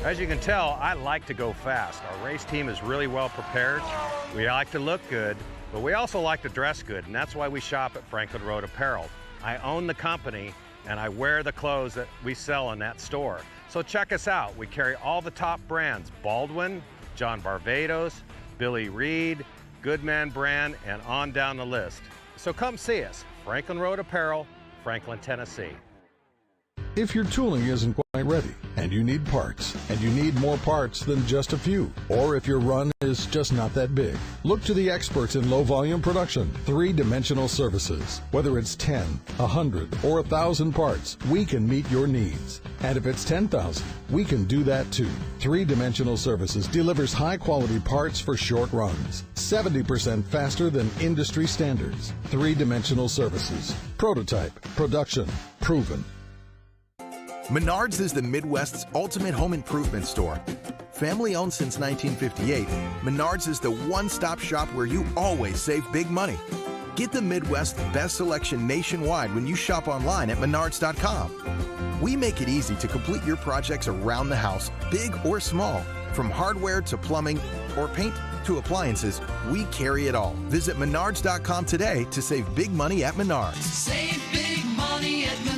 As you can tell, I like to go fast. Our race team is really well prepared. We like to look good, but we also like to dress good, and that's why we shop at Franklin Road Apparel. I own the company, and I wear the clothes that we sell in that store. So check us out. We carry all the top brands: Baldwin, John Barbados, Billy Reed, Goodman brand, and on down the list. So come see us, Franklin Road Apparel, Franklin, Tennessee. If your tooling isn't quite ready and you need parts, and you need more parts than just a few, or if your run is just not that big, look to the experts in low volume production, three-dimensional services. Whether it's 10, 100, or 1,000 parts, we can meet your needs. And if it's 10,000, we can do that too. Three-dimensional services delivers high quality parts for short runs, 70% faster than industry standards. Three-dimensional services. Prototype, production, proven. Menards is the Midwest's ultimate home improvement store. Family owned since 1958, Menards is the one-stop shop where you always save big money. Get the Midwest's best selection nationwide when you shop online at menards.com. We make it easy to complete your projects around the house, big or small. From hardware to plumbing or paint to appliances, we carry it all. Visit menards.com today to save big money at Menards. Save big money at Menards.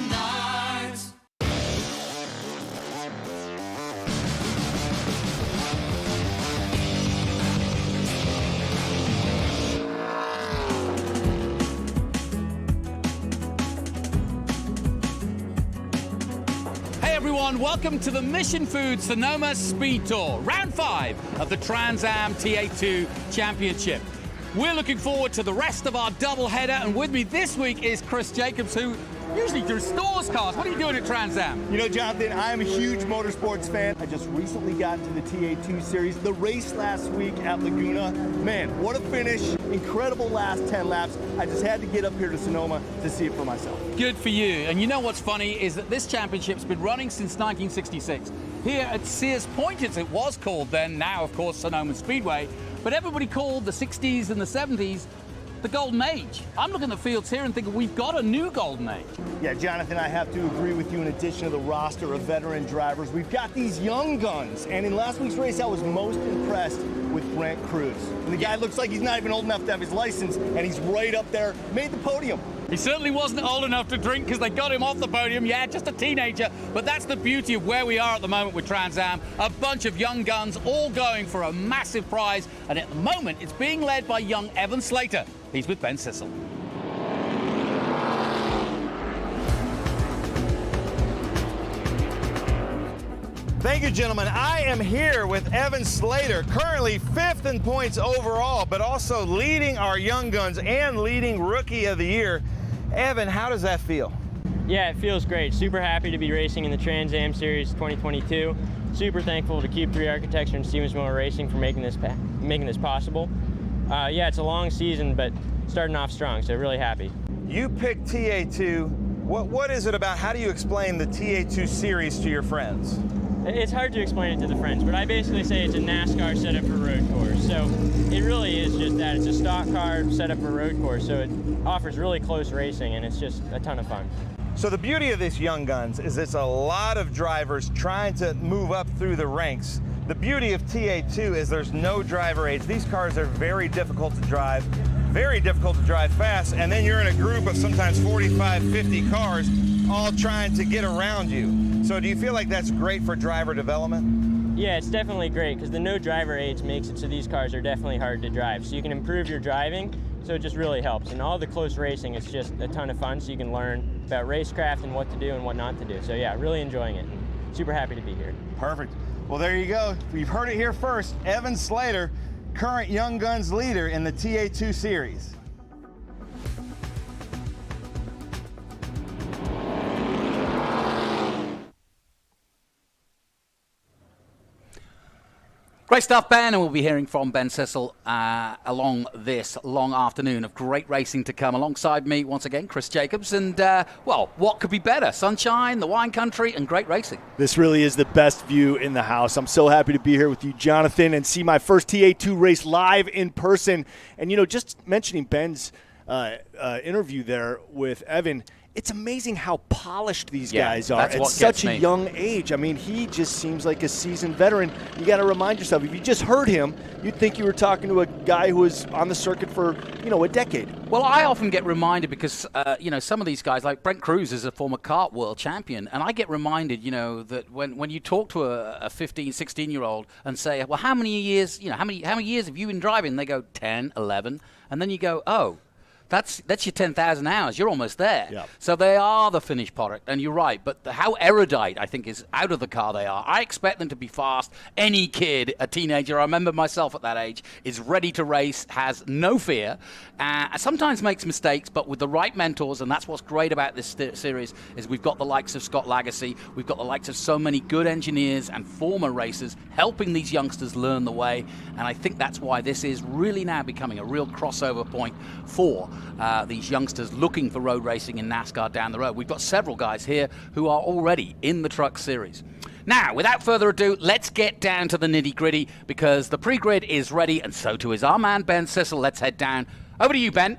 Welcome to the Mission Foods Sonoma SpeedTour, round 5 of the Trans Am TA2 Championship. We're looking forward to the rest of our doubleheader, and with me this week is Chris Jacobs, who usually restores cars. What are you doing at Trans Am? You know, Jonathan, I am a huge motorsports fan. I just recently got into the TA2 series. The race last week at Laguna, man, what a finish. Incredible last 10 laps. I just had to get up here to Sonoma to see it for myself. Good for you. And you know what's funny is that this championship's been running since 1966. Here at Sears Point, as it was called then, now of course Sonoma Speedway, but everybody called the 60s and the 70s the golden age. I'm looking at the fields here and thinking we've got a new golden age. Yeah, Jonathan, I have to agree with you. In addition to the roster of veteran drivers, we've got these young guns. And in last week's race, I was most impressed with Brent Cruz. And the guy looks like he's not even old enough to have his license, and he's right up there, made the podium. He certainly wasn't old enough to drink because they got him off the podium. Yeah, just a teenager. But that's the beauty of where we are at the moment with Trans Am. A bunch of young guns all going for a massive prize. And at the moment, it's being led by young Evan Slater. He's with Ben Sissel. Thank you, gentlemen. I am here with Evan Slater, currently 5th in points overall, but also leading our young guns and leading Rookie of the Year. Evan, how does that feel? Yeah, it feels great. Super happy to be racing in the Trans Am Series 2022. Super thankful to Cube 3 Architecture and Stevens Motor Racing for making this possible. Yeah, it's a long season, but starting off strong, so really happy. You picked TA2. What is it about? How do you explain the TA2 series to your friends? It's hard to explain it to the friends, but I basically say it's a NASCAR setup for road course. So it really is just that. It's a stock car setup for road course, so it offers really close racing, and it's just a ton of fun. So the beauty of this Young Guns is it's a lot of drivers trying to move up through the ranks. The beauty of TA2 is there's no driver age. These cars are very difficult to drive fast, and then you're in a group of sometimes 45, 50 cars all trying to get around you. So do you feel like that's great for driver development? Yeah, it's definitely great because the no driver age makes it so these cars are definitely hard to drive. So you can improve your driving, so it just really helps. And all the close racing is just a ton of fun, so you can learn about racecraft and what to do and what not to do. So yeah, really enjoying it. Super happy to be here. Perfect. Well, there you go. We've heard it here first. Evan Slater, current Young Guns leader in the TA2 series. Great stuff, Ben, and we'll be hearing from Ben Sissel along this long afternoon of great racing to come. Alongside me, once again, Chris Jacobs, and, well, what could be better? Sunshine, the wine country, and great racing. This really is the best view in the house. I'm so happy to be here with you, Jonathan, and see my first TA2 race live in person. And, you know, just mentioning Ben's interview there with Evan, it's amazing how polished these Yeah, guys are that's at what such gets a me. young age. I mean, he just seems like a seasoned veteran. You got to remind yourself, if you just heard him, you'd think you were talking to a guy who was on the circuit for, a decade. Well, I often get reminded because, some of these guys, like Brent Cruz is a former kart world champion, and I get reminded, that when you talk to a 15, 16-year-old and say, well, how many years, how many years have you been driving? And they go 10, 11, and then you go, oh, that's your 10,000 hours. You're almost there. Yep. So they are the finished product, and you're right. But how erudite, I think, is out of the car they are. I expect them to be fast. Any kid, a teenager, I remember myself at that age, is ready to race, has no fear, sometimes makes mistakes, but with the right mentors, and that's what's great about this series, is we've got the likes of Scott Lagacy, we've got the likes of so many good engineers and former racers helping these youngsters learn the way, and I think that's why this is really now becoming a real crossover point for these youngsters looking for road racing in NASCAR down the road. We've got several guys here who are already in the truck series. Now, without further ado, let's get down to the nitty-gritty because the pre-grid is ready, and so too is our man, Ben Sissel. Let's head down. Over to you, Ben.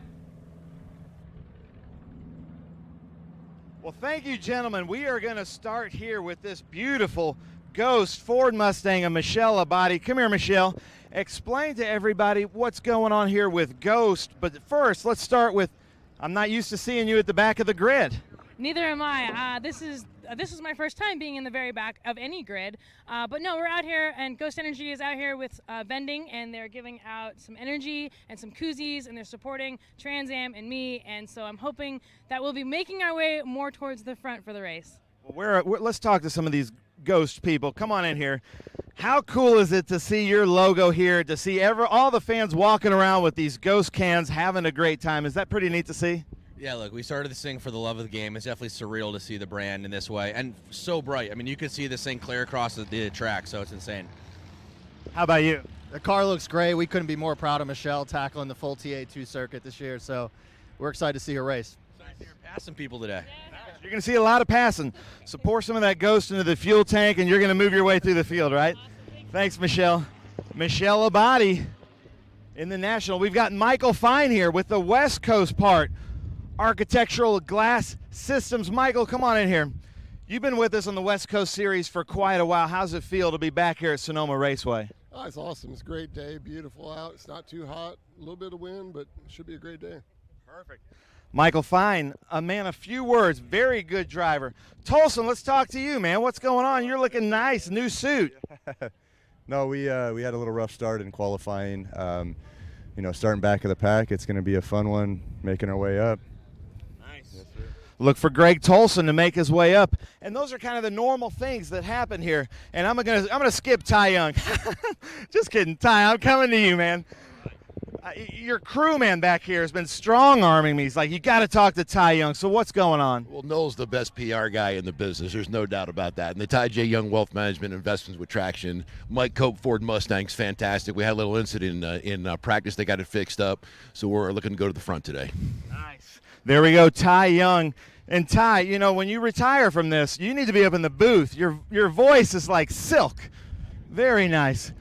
Well, thank you, gentlemen. We are going to start here with this beautiful Ghost Ford Mustang of Michelle Abadi. Come here, Michelle. Explain to everybody what's going on here with Ghost. But first, let's start with, I'm not used to seeing you at the back of the grid. Neither am I. This is my first time being in the very back of any grid. But no, we're out here, and Ghost Energy is out here with vending, and they're giving out some energy and some koozies, and they're supporting Trans Am and me. And so I'm hoping that we'll be making our way more towards the front for the race. Well, let's talk to some of these Ghost people. Come on in here. How cool is it to see your logo here, to see all the fans walking around with these Ghost cans having a great time? Is that pretty neat to see? Yeah, look, we started this thing for the love of the game. It's definitely surreal to see the brand in this way, and so bright. I mean, you could see this thing clear across the track, so it's insane. How about you? The car looks great. We couldn't be more proud of Michelle tackling the full TA2 circuit this year, so we're excited to see her race. You're passing people today. You're going to see a lot of passing. So pour some of that Ghost into the fuel tank, and you're going to move your way through the field, right? Thanks, Michelle. Michelle Abadi in the National. We've got Michael Fine here with the West Coast part. Architectural Glass Systems. Michael, come on in here. You've been with us on the West Coast Series for quite a while. How's it feel to be back here at Sonoma Raceway? Oh, it's awesome. It's a great day. Beautiful out. It's not too hot. A little bit of wind, but it should be a great day. Perfect. Michael Fine, a man of few words, very good driver. Tolson, let's talk to you, man. What's going on? You're looking nice, new suit. No, we had a little rough start in qualifying. Starting back of the pack, it's going to be a fun one, making our way up. Nice. Yes, sir. Look for Greg Tolson to make his way up, and those are kind of the normal things that happen here. And I'm gonna skip Ty Young. Just kidding, Ty. I'm coming to you, man. Your crewman back here has been strong-arming me. He's like, you got to talk to Ty Young. So what's going on? Well, Noel's the best PR guy in the business. There's no doubt about that. And the Ty J. Young Wealth Management Investments with Traction. Mike Cope Ford Mustang's fantastic. We had a little incident in practice. They got it fixed up. So we're looking to go to the front today. Nice. There we go, Ty Young. And Ty, when you retire from this, you need to be up in the booth. Your voice is like silk. Very nice.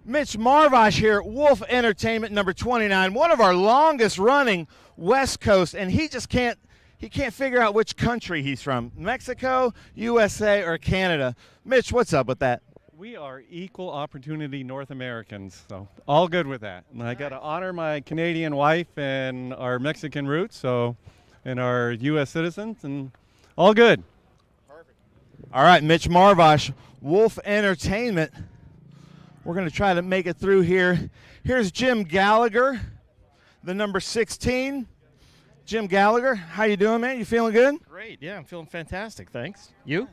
Mitch Marvash here, Wolf Entertainment, number 29, one of our longest running West Coast, and he can't figure out which country he's from, Mexico, USA, or Canada. Mitch, what's up with that? We are equal opportunity North Americans, so all good with that. And I got to honor my Canadian wife and our Mexican roots, and our U.S. citizens, and all good. Perfect. All right, Mitch Marvash, Wolf Entertainment. We're going to try to make it through here. Here's Jim Gallagher, the number 16. Jim Gallagher, how you doing, man? You feeling good? Great. Yeah, I'm feeling fantastic. Thanks. You?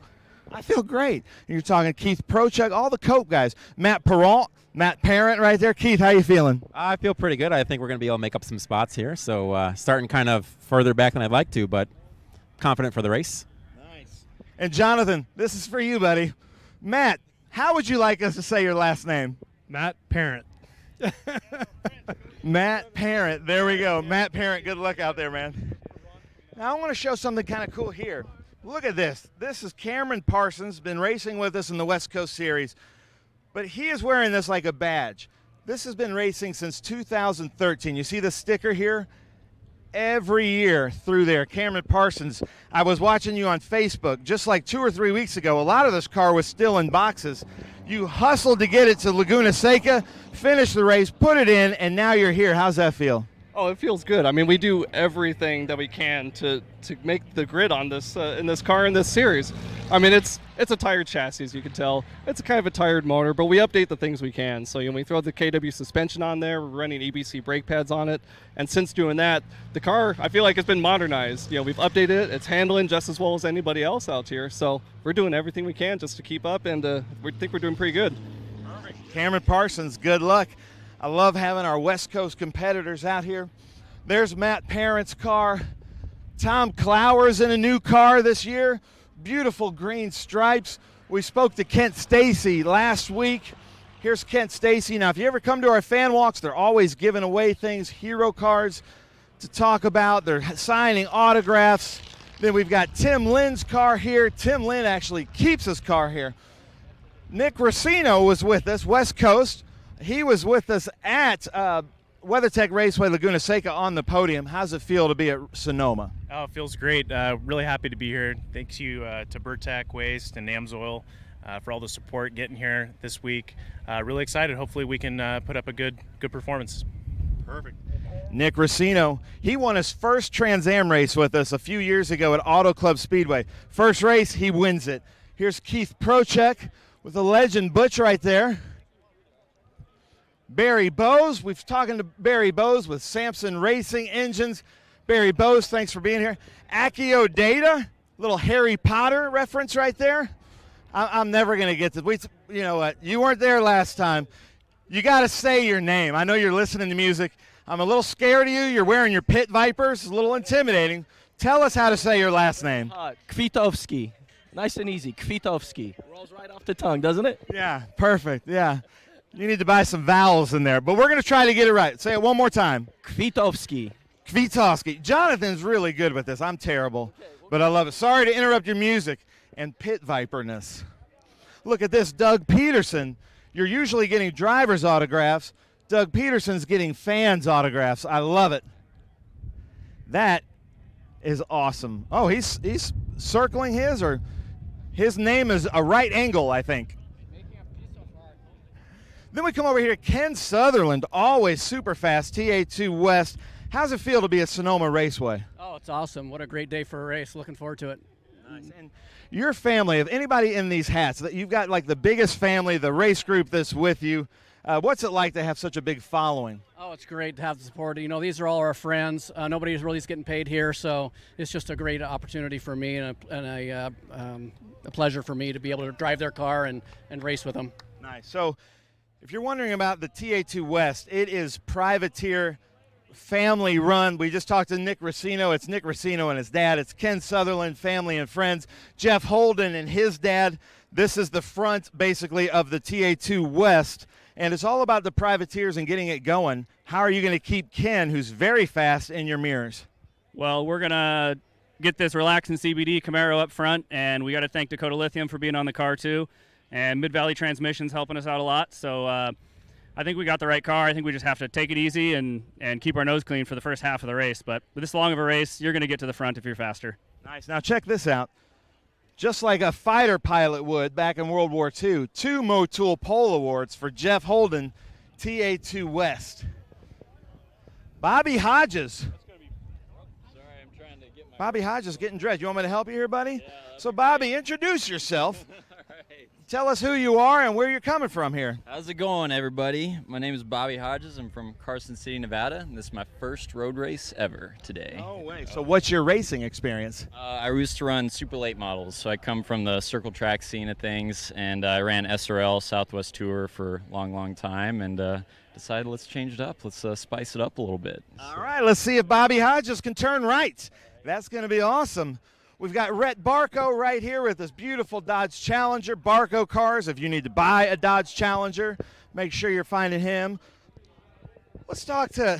I feel great. You're talking Keith Prochuk, all the Cope guys. Matt Peralt, Matt Parent right there. Keith, how you feeling? I feel pretty good. I think we're going to be able to make up some spots here. So starting kind of further back than I'd like to, but confident for the race. Nice. And Jonathan, this is for you, buddy. Matt, how would you like us to say your last name? Matt Parent. Matt Parent. There we go. Matt Parent, good luck out there, man. Now I want to show something kind of cool here. Look at this. This is Cameron Parsons, been racing with us in the West Coast Series, but he is wearing this like a badge. This has been racing since 2013. You see the sticker here? every year through there. Cameron Parsons, I was watching you on Facebook just like 2 or 3 weeks ago. A lot of this car was still in boxes. You hustled to get it to Laguna Seca, finished the race, put it in, and now you're here. How's that feel? Oh, it feels good. I mean, we do everything that we can to make the grid on this in this car in this series. I mean, it's a tired chassis, as you can tell. It's a kind of a tired motor, but we update the things we can. So we throw the KW suspension on there. We're running EBC brake pads on it, and since doing that, the car, I feel like it's been modernized. We've updated it. It's handling just as well as anybody else out here. So we're doing everything we can just to keep up, and we think we're doing pretty good. Perfect. Cameron Parsons, good luck. I love having our West Coast competitors out here. There's Matt Parent's car. Tom Clower's in a new car this year. Beautiful green stripes. We spoke to Kent Stacy last week. Here's Kent Stacy. Now, if you ever come to our fan walks, they're always giving away things, hero cards to talk about. They're signing autographs. Then we've got Tim Lynn's car here. Tim Lynn actually keeps his car here. Nick Racino was with us, West Coast. He was with us at WeatherTech Raceway Laguna Seca on the podium. How's it feel to be at Sonoma? Oh, it feels great. Really happy to be here. Thanks you to Burtech Waste and Amsoil for all the support getting here this week. Really excited. Hopefully we can put up a good performance. Perfect. Nick Racino, he won his first Trans Am race with us a few years ago at Auto Club Speedway. First race, he wins it. Here's Keith Prochek with the legend Butch right there. Barry Bowes, we've talking to Barry Bowes with Samson Racing Engines. Barry Bowes, thanks for being here. Akio Data, little Harry Potter reference right there. I'm never going to get this. You know what? You weren't there last time. You got to say your name. I know you're listening to music. I'm a little scared of you. You're wearing your pit vipers. It's a little intimidating. Tell us how to say your last name. Kwiatkowski. Nice and easy. Kwiatkowski. Rolls right off the tongue, doesn't it? Yeah, perfect. Yeah. You need to buy some vowels in there, but we're going to try to get it right. Say it one more time. Kwiatkowski. Kwiatkowski. Jonathan's really good with this. I'm terrible, but I love it. Sorry to interrupt your music and pit viperness. Look at this, Doug Peterson. You're usually getting driver's autographs. Doug Peterson's getting fans' autographs. I love it. That is awesome. Oh, he's circling his, or his name is a right angle, I think. Then we come over here, Ken Sutherland, always super fast, TA2 West. How's it feel to be at Sonoma Raceway? Oh, it's awesome. What a great day for a race. Looking forward to it. Nice. And your family, of anybody in these hats, that you've got like the biggest family, the race group that's with you. What's it like to have such a big following? Oh, it's great to have the support. You know, these are all our friends. Nobody really is getting paid here, so it's just a great opportunity for me and a pleasure for me to be able to drive their car and race with them. Nice. So if you're wondering about the TA2 West, it is privateer, family run. We just talked to Nick Racino. It's Nick Racino and his dad. It's Ken Sutherland, family and friends. Jeff Holden and his dad. This is the front, basically, of the TA2 West, and it's all about the privateers and getting it going. How are you going to keep Ken, who's very fast, in your mirrors? Well, we're going to get this relaxing CBD Camaro up front, and we got to thank Dakota Lithium for being on the car, too. And Mid-Valley Transmission's helping us out a lot. So I think we got the right car. I think we just have to take it easy and keep our nose clean for the first half of the race. But with this long of a race, you're going to get to the front if you're faster. Nice. Now check this out. Just like a fighter pilot would back in World War II, 2 Motul Pole Awards for Jeff Holden, TA2 West. Bobby Hodges. Bobby Hodges getting dressed. You want me to help you here, buddy? Yeah, so, Bobby, introduce yourself. Tell us who you are and where you're coming from here. How's it going, everybody? My name is Bobby Hodges. I'm from Carson City, Nevada, and this is my first road race ever today. Oh, wait. So what's your racing experience? I used to run super late models, so I come from the circle track scene of things, and I ran SRL Southwest Tour for a long, long time, and decided let's change it up. Let's spice it up a little bit. All right, let's see if Bobby Hodges can turn right. That's going to be awesome. We've got Rhett Barco right here with this beautiful Dodge Challenger. Barco cars, if you need to buy a Dodge Challenger, make sure you're finding him. Let's talk to,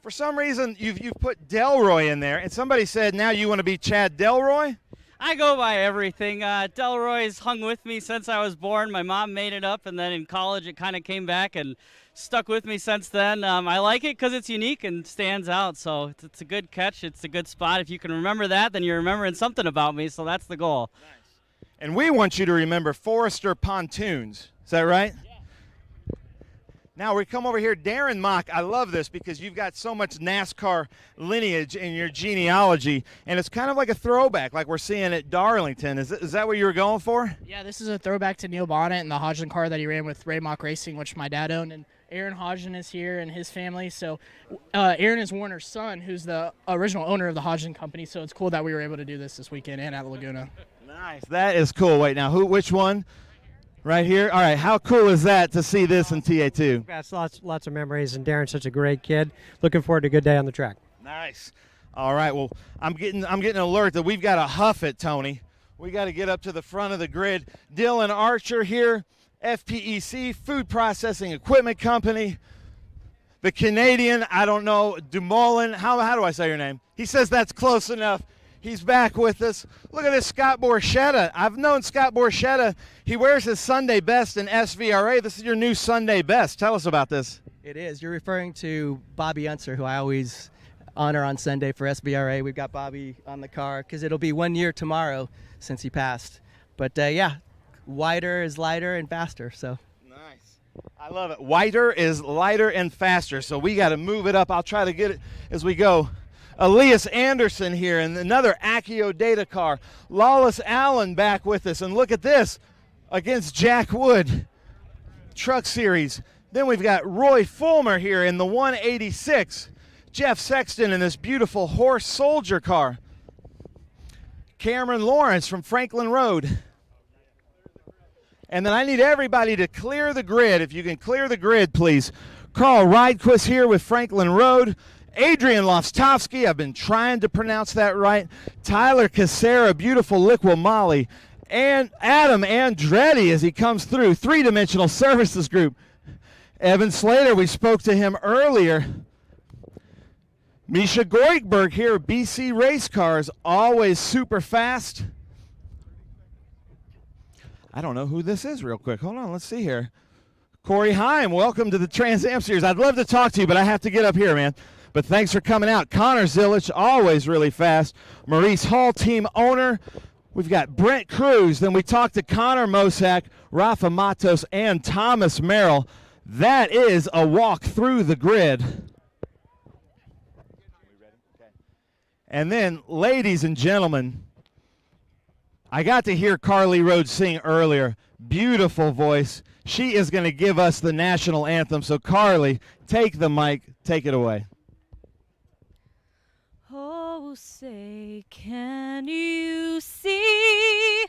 for some reason, you've put Delroy in there, and somebody said now you want to be Chad Delroy? I go by everything. Delroy's hung with me since I was born. My mom made it up, and then in college it kind of came back and stuck with me since then. I like it because it's unique and stands out, so it's a good catch. It's a good spot. If you can remember that, then you're remembering something about me, so that's the goal. And we want you to remember Forrester Pontoons. Is that right? Yeah. Now we come over here, Darren Mock. I love this because you've got so much NASCAR lineage in your genealogy, and it's kind of like a throwback, like we're seeing at Darlington. Is that what you were going for? Yeah, this is a throwback to Neil Bonnet and the Hodgson car that he ran with Ray Mock Racing, which my dad owned, and Aaron Hodgson is here and his family. So Aaron is Warner's son, who's the original owner of the Hodgson company, so it's cool that we were able to do this weekend and at Laguna. Nice. That is cool. Wait, now, which one? Right here? All right, how cool is that to see this in TA2? That's lots of memories, and Darren's such a great kid. Looking forward to a good day on the track. Nice. All right, well, I'm getting an alert that we've got to huff it, Tony. We got to get up to the front of the grid. Dylan Archer here, FPEC, Food Processing Equipment Company. The Canadian, I don't know, Dumoulin, how do I say your name? He says that's close enough. He's back with us. Look at this Scott Borchetta. I've known Scott Borchetta. He wears his Sunday best in SVRA. This is your new Sunday best. Tell us about this. It is. You're referring to Bobby Unser, who I always honor on Sunday for SVRA. We've got Bobby on the car because it'll be 1 year tomorrow since he passed. But yeah, wider is lighter and faster. So. Nice. I love it. Whiter is lighter and faster. So we got to move it up. I'll try to get it as we go. Elias Anderson here and another Accio Data car. Lawless Allen back with us. And look at this against Jack Wood Truck Series. Then we've got Roy Fulmer here in the 186. Jeff Sexton in this beautiful Horse Soldier car. Cameron Lawrence from Franklin Road. And then I need everybody to clear the grid. If you can clear the grid, please. Carl Rydquist here with Franklin Road. Adrian Loftovsky, I've been trying to pronounce that right. Tyler Casera, beautiful Liqua Molly. And Adam Andretti as he comes through. Three-Dimensional Services Group. Evan Slater, we spoke to him earlier. Misha Goigberg here, BC Race Cars, always super fast. I don't know who this is real quick. Hold on, let's see here. Corey Heim, welcome to the Trans Am Series. I'd love to talk to you, but I have to get up here, man. But thanks for coming out. Connor Zilich, always really fast. Maurice Hall, team owner. We've got Brent Cruz. Then we talked to Connor Mosak, Rafa Matos, and Thomas Merrill. That is a walk through the grid. And then, ladies and gentlemen, I got to hear Carly Rhodes sing earlier. Beautiful voice. She is going to give us the national anthem. So, Carly, take the mic. Take it away. Oh, say, can you see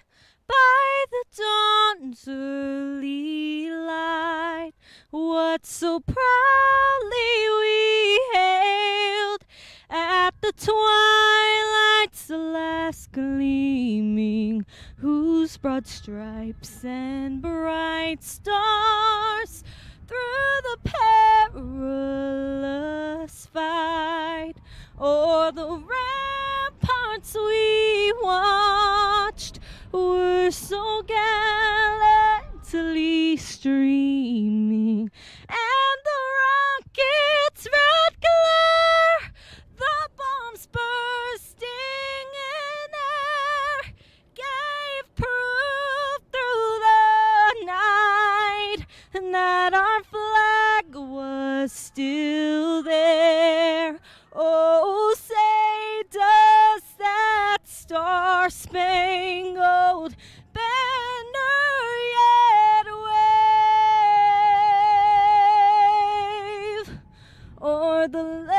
by the dawn's early light what so proudly we hailed at the twilight's last gleaming, whose broad stripes and bright stars through the perilous fight o'er the ramparts we watched were so gallantly streaming, and the rocket's red glare, the bombs bursting in air, gave proof through the night that our flag was still there. Oh, say, does that star-spangled banner yet wave o'er the land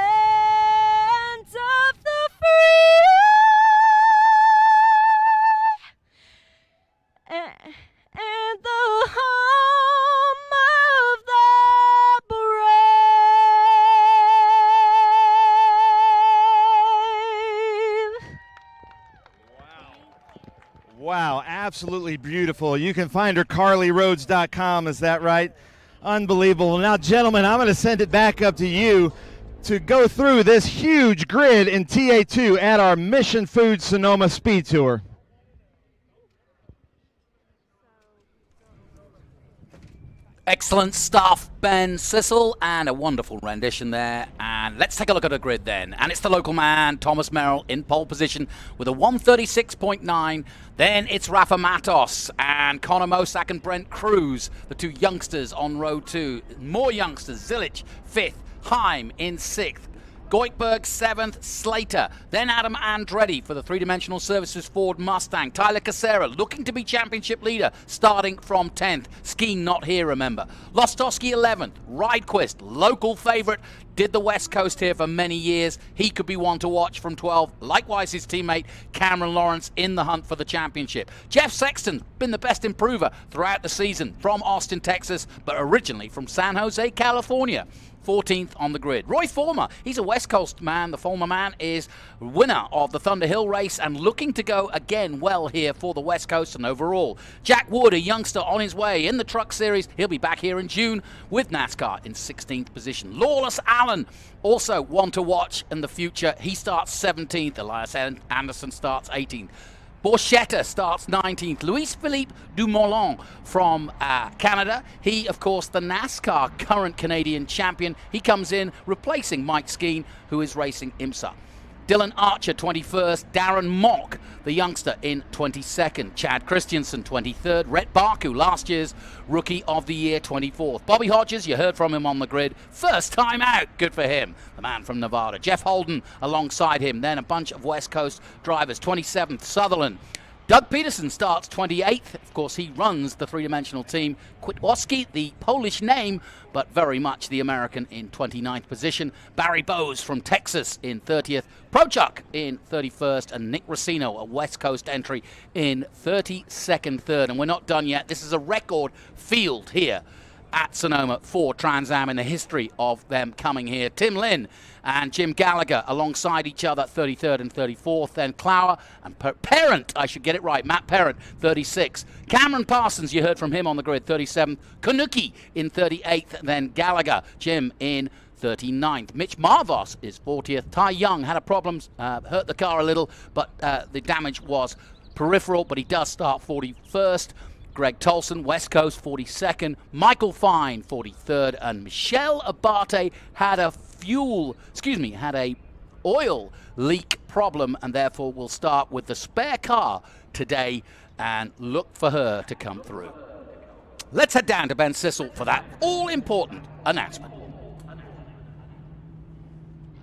of the free and the home of the Wow, absolutely beautiful. You can find her CarlyRhodes.com, is that right? Unbelievable. Now, gentlemen, I'm going to send it back up to you to go through this huge grid in TA2 at our Mission Foods Sonoma SpeedTour. Excellent stuff, Ben Sissel, and a wonderful rendition there. And let's take a look at the grid then. And it's the local man, Thomas Merrill, in pole position with a 136.9. Then it's Rafa Matos and Connor Mosak and Brent Cruz, the two youngsters on row 2. More youngsters, Zilic 5th, Heim in 6th. Goikberg 7th, Slater, then Adam Andretti for the three-dimensional services Ford Mustang. Tyler Casera looking to be championship leader, starting from 10th. Skeen not here, remember. Lostowski 11th, Ridequist, local favorite, did the West Coast here for many years. He could be one to watch from 12. Likewise, his teammate Cameron Lawrence in the hunt for the championship. Jeff Sexton, been the best improver throughout the season from Austin, Texas, but originally from San Jose, California. 14th on the grid. Roy Former, he's a West Coast man. The Former man is winner of the Thunder Hill race and looking to go again well here for the West Coast and overall. Jack Wood, a youngster on his way in the Truck Series. He'll be back here in June with NASCAR in 16th position. Lawless Allen, also one to watch in the future. He starts 17th. Elias Anderson starts 18th. Borchetta starts 19th. Louis-Philippe Dumoulin from Canada. He, of course, the NASCAR current Canadian champion. He comes in replacing Mike Skeen, who is racing IMSA. Dylan Archer, 21st. Darren Mock, the youngster, in 22nd. Chad Christensen, 23rd. Rhett Baku, last year's Rookie of the Year, 24th. Bobby Hodges, you heard from him on the grid. First time out. Good for him. The man from Nevada. Jeff Holden alongside him. Then a bunch of West Coast drivers. 27th, Sutherland. Doug Peterson starts 28th. Of course, he runs the three-dimensional team. Kwiatkowski, the Polish name, but very much the American, in 29th position. Barry Bowes from Texas in 30th. Prochuk in 31st. And Nick Racino, a West Coast entry, in 32nd, third. And we're not done yet. This is a record field here at Sonoma for Trans Am in the history of them coming here. Tim Lynn and Jim Gallagher alongside each other, 33rd and 34th. Then Clower and Parent, I should get it right, Matt Parent, 36th. Cameron Parsons, you heard from him on the grid, 37th. Kanuki in 38th. Then Gallagher, Jim in 39th. Mitch Marvos is 40th. Ty Young had a problem, hurt the car a little, but the damage was peripheral, but he does start 41st. Greg Tolson, West Coast, 42nd. Michael Fine, 43rd. And Michelle Abate had a oil leak problem, and therefore will start with the spare car today and look for her to come through. Let's head down to Ben Sissel for that all-important announcement.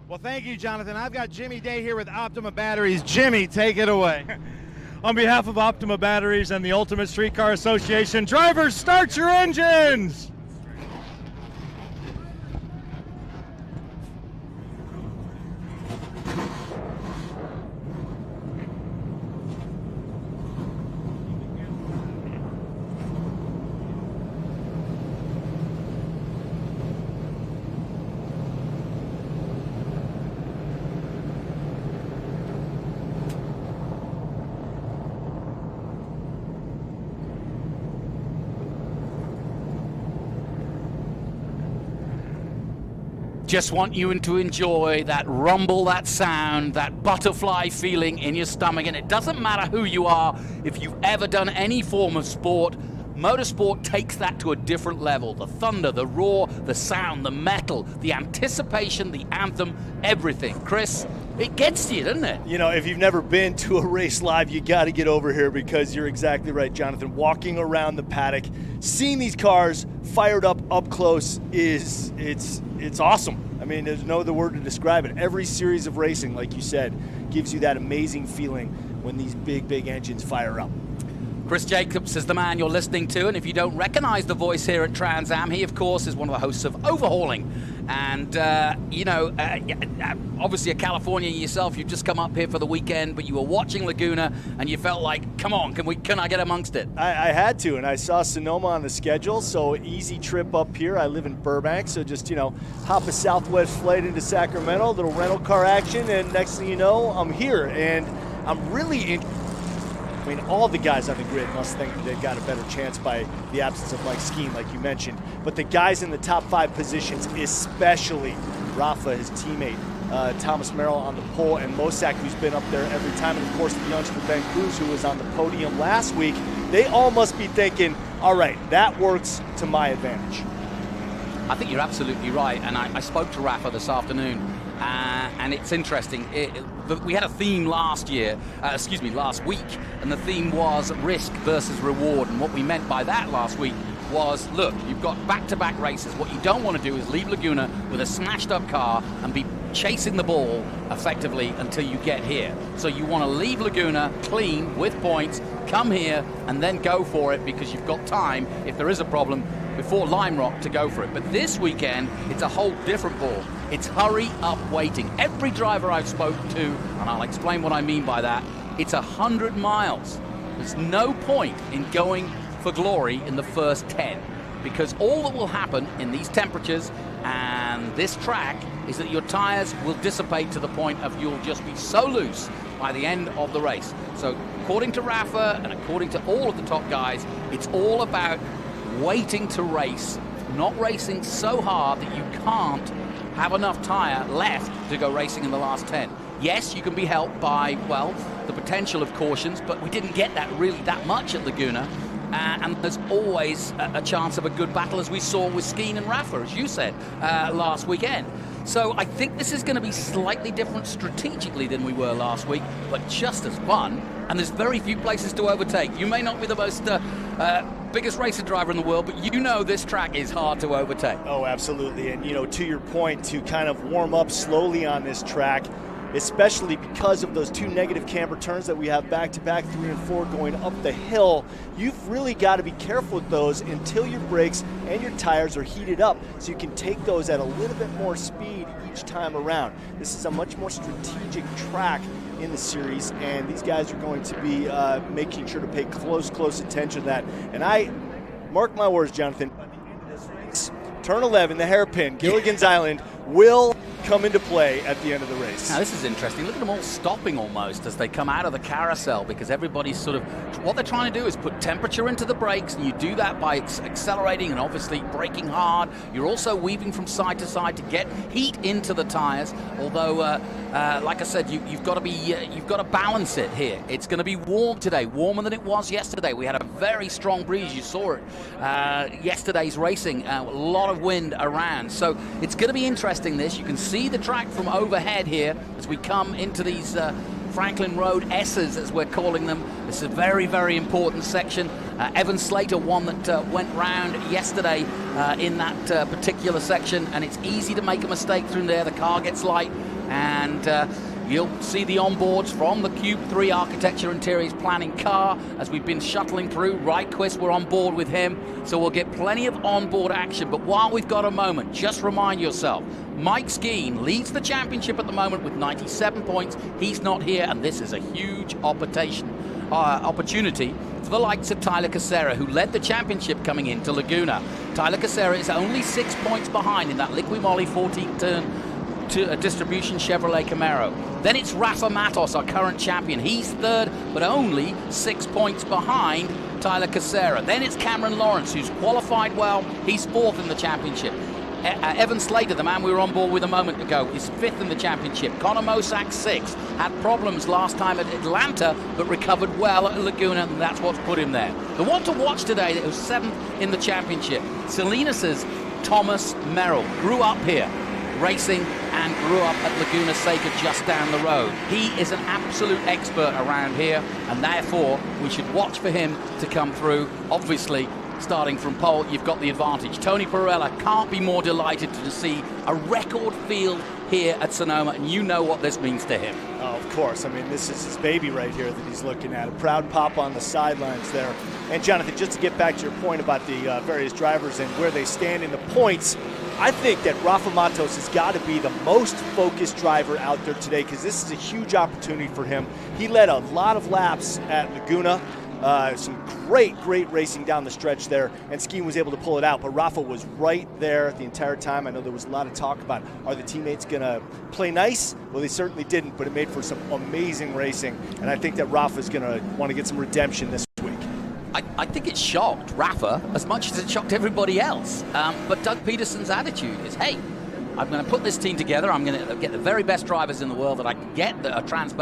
Well, thank you, Jonathan. I've got Jimmy Day here with Optima Batteries. Jimmy, take it away. On behalf of Optima Batteries and the Ultimate Streetcar Association, drivers, start your engines! Just want you to enjoy that rumble, that sound, that butterfly feeling in your stomach. And it doesn't matter who you are, if you've ever done any form of sport, motorsport takes that to a different level. The thunder, the roar, the sound, the metal, the anticipation, the anthem, everything. Chris, it gets to you, doesn't it? You know, if you've never been to a race live, you got to get over here, because you're exactly right, Jonathan. Walking around the paddock, seeing these cars fired up close it's awesome. I mean, there's no other word to describe it. Every series of racing, like you said, gives you that amazing feeling when these big engines fire up. Chris Jacobs is the man you're listening to, and if you don't recognize the voice here at Trans Am, he, of course, is one of the hosts of Overhauling. And, obviously a Californian yourself, you've just come up here for the weekend, but you were watching Laguna, and you felt like, come on, can I get amongst it? I had to, and I saw Sonoma on the schedule, so easy trip up here. I live in Burbank, so just, hop a Southwest flight into Sacramento, little rental car action, and next thing you know, I'm here. And I'm really I mean, all the guys on the grid must think they've got a better chance by the absence of Mike Skeen, like you mentioned. But the guys in the top 5 positions, especially Rafa, his teammate, Thomas Merrill on the pole, and Mosak, who's been up there every time, and of course the youngster Ben Cruz, who was on the podium last week, they all must be thinking, all right, that works to my advantage. I think you're absolutely right, and I spoke to Rafa this afternoon, and it's interesting. We had a theme last week, and the theme was risk versus reward, and what we meant by that last week was, look, you've got back-to-back races. What you don't want to do is leave Laguna with a smashed-up car and be chasing the ball effectively until you get here. So you want to leave Laguna clean with points, come here, and then go for it, because you've got time, if there is a problem, before Lime Rock to go for it. But this weekend, it's a whole different ball. It's hurry up waiting. Every driver I've spoken to, and I'll explain what I mean by that, it's 100 miles. There's no point in going for glory in the first 10, because all that will happen in these temperatures and this track is that your tires will dissipate to the point of you'll just be so loose by the end of the race. So according to Rafa and according to all of the top guys, it's all about waiting to race, not racing so hard that you can't have enough tire left to go racing in the last 10. Yes, you can be helped by, well, the potential of cautions, but we didn't get that really that much at Laguna. And there's always a chance of a good battle, as we saw with Skeen and Rafa, as you said, last weekend. So I think this is going to be slightly different strategically than we were last week, but just as fun. And there's very few places to overtake. You may not be the most biggest racer driver in the world, but you know this track is hard to overtake. Oh, absolutely. And, you know, to your point, to kind of warm up slowly on this track, especially because of those two negative camber turns that we have back-to-back, 3 and 4 going up the hill, you've really got to be careful with those until your brakes and your tires are heated up, so you can take those at a little bit more speed each time around. This is a much more strategic track in the series, and these guys are going to be making sure to pay close attention to that. And I mark my words, Jonathan, by the end of this race, turn 11, the hairpin, Gilligan's Island, will come into play at the end of the race. Now this is interesting. Look at them all stopping almost as they come out of the carousel, because everybody's sort of, what they're trying to do is put temperature into the brakes, and you do that by accelerating and obviously braking hard. You're also weaving from side to side to get heat into the tires. Although, like I said, you've got to balance it here. It's going to be warm today, warmer than it was yesterday. We had a very strong breeze. You saw it yesterday's racing. A lot of wind around, so it's going to be interesting. This you can see the track from overhead here as we come into these Franklin Road S's, as we're calling them. This is a very, very important section. Evan Slater won that went round yesterday in that particular section, and it's easy to make a mistake through there. The car gets light, and you'll see the onboards from the Cube 3 Architecture Interiors Planning car as we've been shuttling through. Ryquist, we're on board with him, so we'll get plenty of onboard action. But while we've got a moment, just remind yourself, Mike Skeen leads the championship at the moment with 97 points. He's not here, and this is a huge opportunity for the likes of Tyler Casera, who led the championship coming into Laguna. Tyler Casera is only 6 points behind in that Liqui-Moly 14-turn distribution Chevrolet Camaro. Then it's Rafa Matos, our current champion. He's third, but only 6 points behind Tyler Casera. Then it's Cameron Lawrence, who's qualified well. He's fourth in the championship. Evan Slater, the man we were on board with a moment ago, is fifth in the championship. Connor Mosack, sixth. Had problems last time at Atlanta, but recovered well at Laguna, and that's what's put him there. The one to watch today that was seventh in the championship, Salinas' Thomas Merrill. Grew up here racing and grew up at Laguna Seca just down the road. He is an absolute expert around here, and therefore we should watch for him to come through. Obviously, starting from pole, you've got the advantage. Tony Perella can't be more delighted to see a record field here at Sonoma, and you know what this means to him. Oh, of course. I mean, this is his baby right here that he's looking at. A proud pop on the sidelines there. And Jonathan, just to get back to your point about the various drivers and where they stand in the points, I think that Rafa Matos has got to be the most focused driver out there today, because this is a huge opportunity for him. He led a lot of laps at Laguna. Some great racing down the stretch there, and Skeen was able to pull it out, but Rafa was right there the entire time. I know there was a lot of talk about, are the teammates going to play nice? Well, they certainly didn't, but it made for some amazing racing, and I think that Rafa's going to want to get some redemption this week. I think it shocked Rafa as much as it shocked everybody else, but Doug Peterson's attitude is, hey, I'm going to put this team together. I'm going to get the very best drivers in the world that I can get that are Trans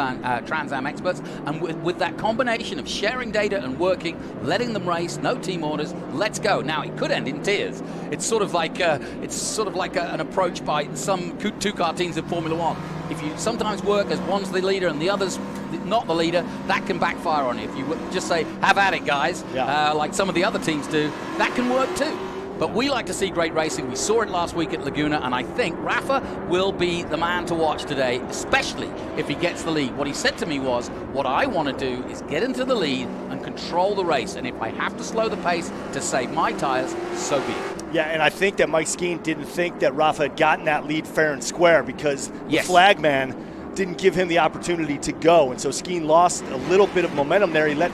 Am experts. And with that combination of sharing data and working, letting them race, no team orders, let's go. Now, it could end in tears. It's sort of like an approach by some two-car teams in Formula One. If you sometimes work as one's the leader and the other's not the leader, that can backfire on you. If you just say, have at it, guys, like some of the other teams do, that can work too. But we like to see great racing. We saw it last week at Laguna, and I think Rafa will be the man to watch today, especially if he gets the lead. What he said to me was, what I want to do is get into the lead and control the race, and if I have to slow the pace to save my tires, so be it. Yeah, and I think that Mike Skeen didn't think that Rafa had gotten that lead fair and square because the flagman didn't give him the opportunity to go, and so Skeen lost a little bit of momentum there. He let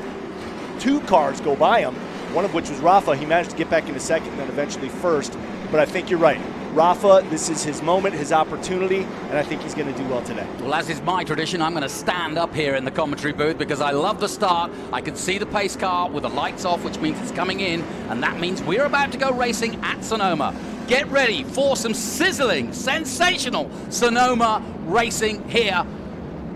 2 cars go by him, one of which was Rafa. He managed to get back into second and then eventually first. But I think you're right. Rafa, this is his moment, his opportunity, and I think he's going to do well today. Well, as is my tradition, I'm going to stand up here in the commentary booth because I love the start. I can see the pace car with the lights off, which means it's coming in, and that means we're about to go racing at Sonoma. Get ready for some sizzling, sensational Sonoma racing here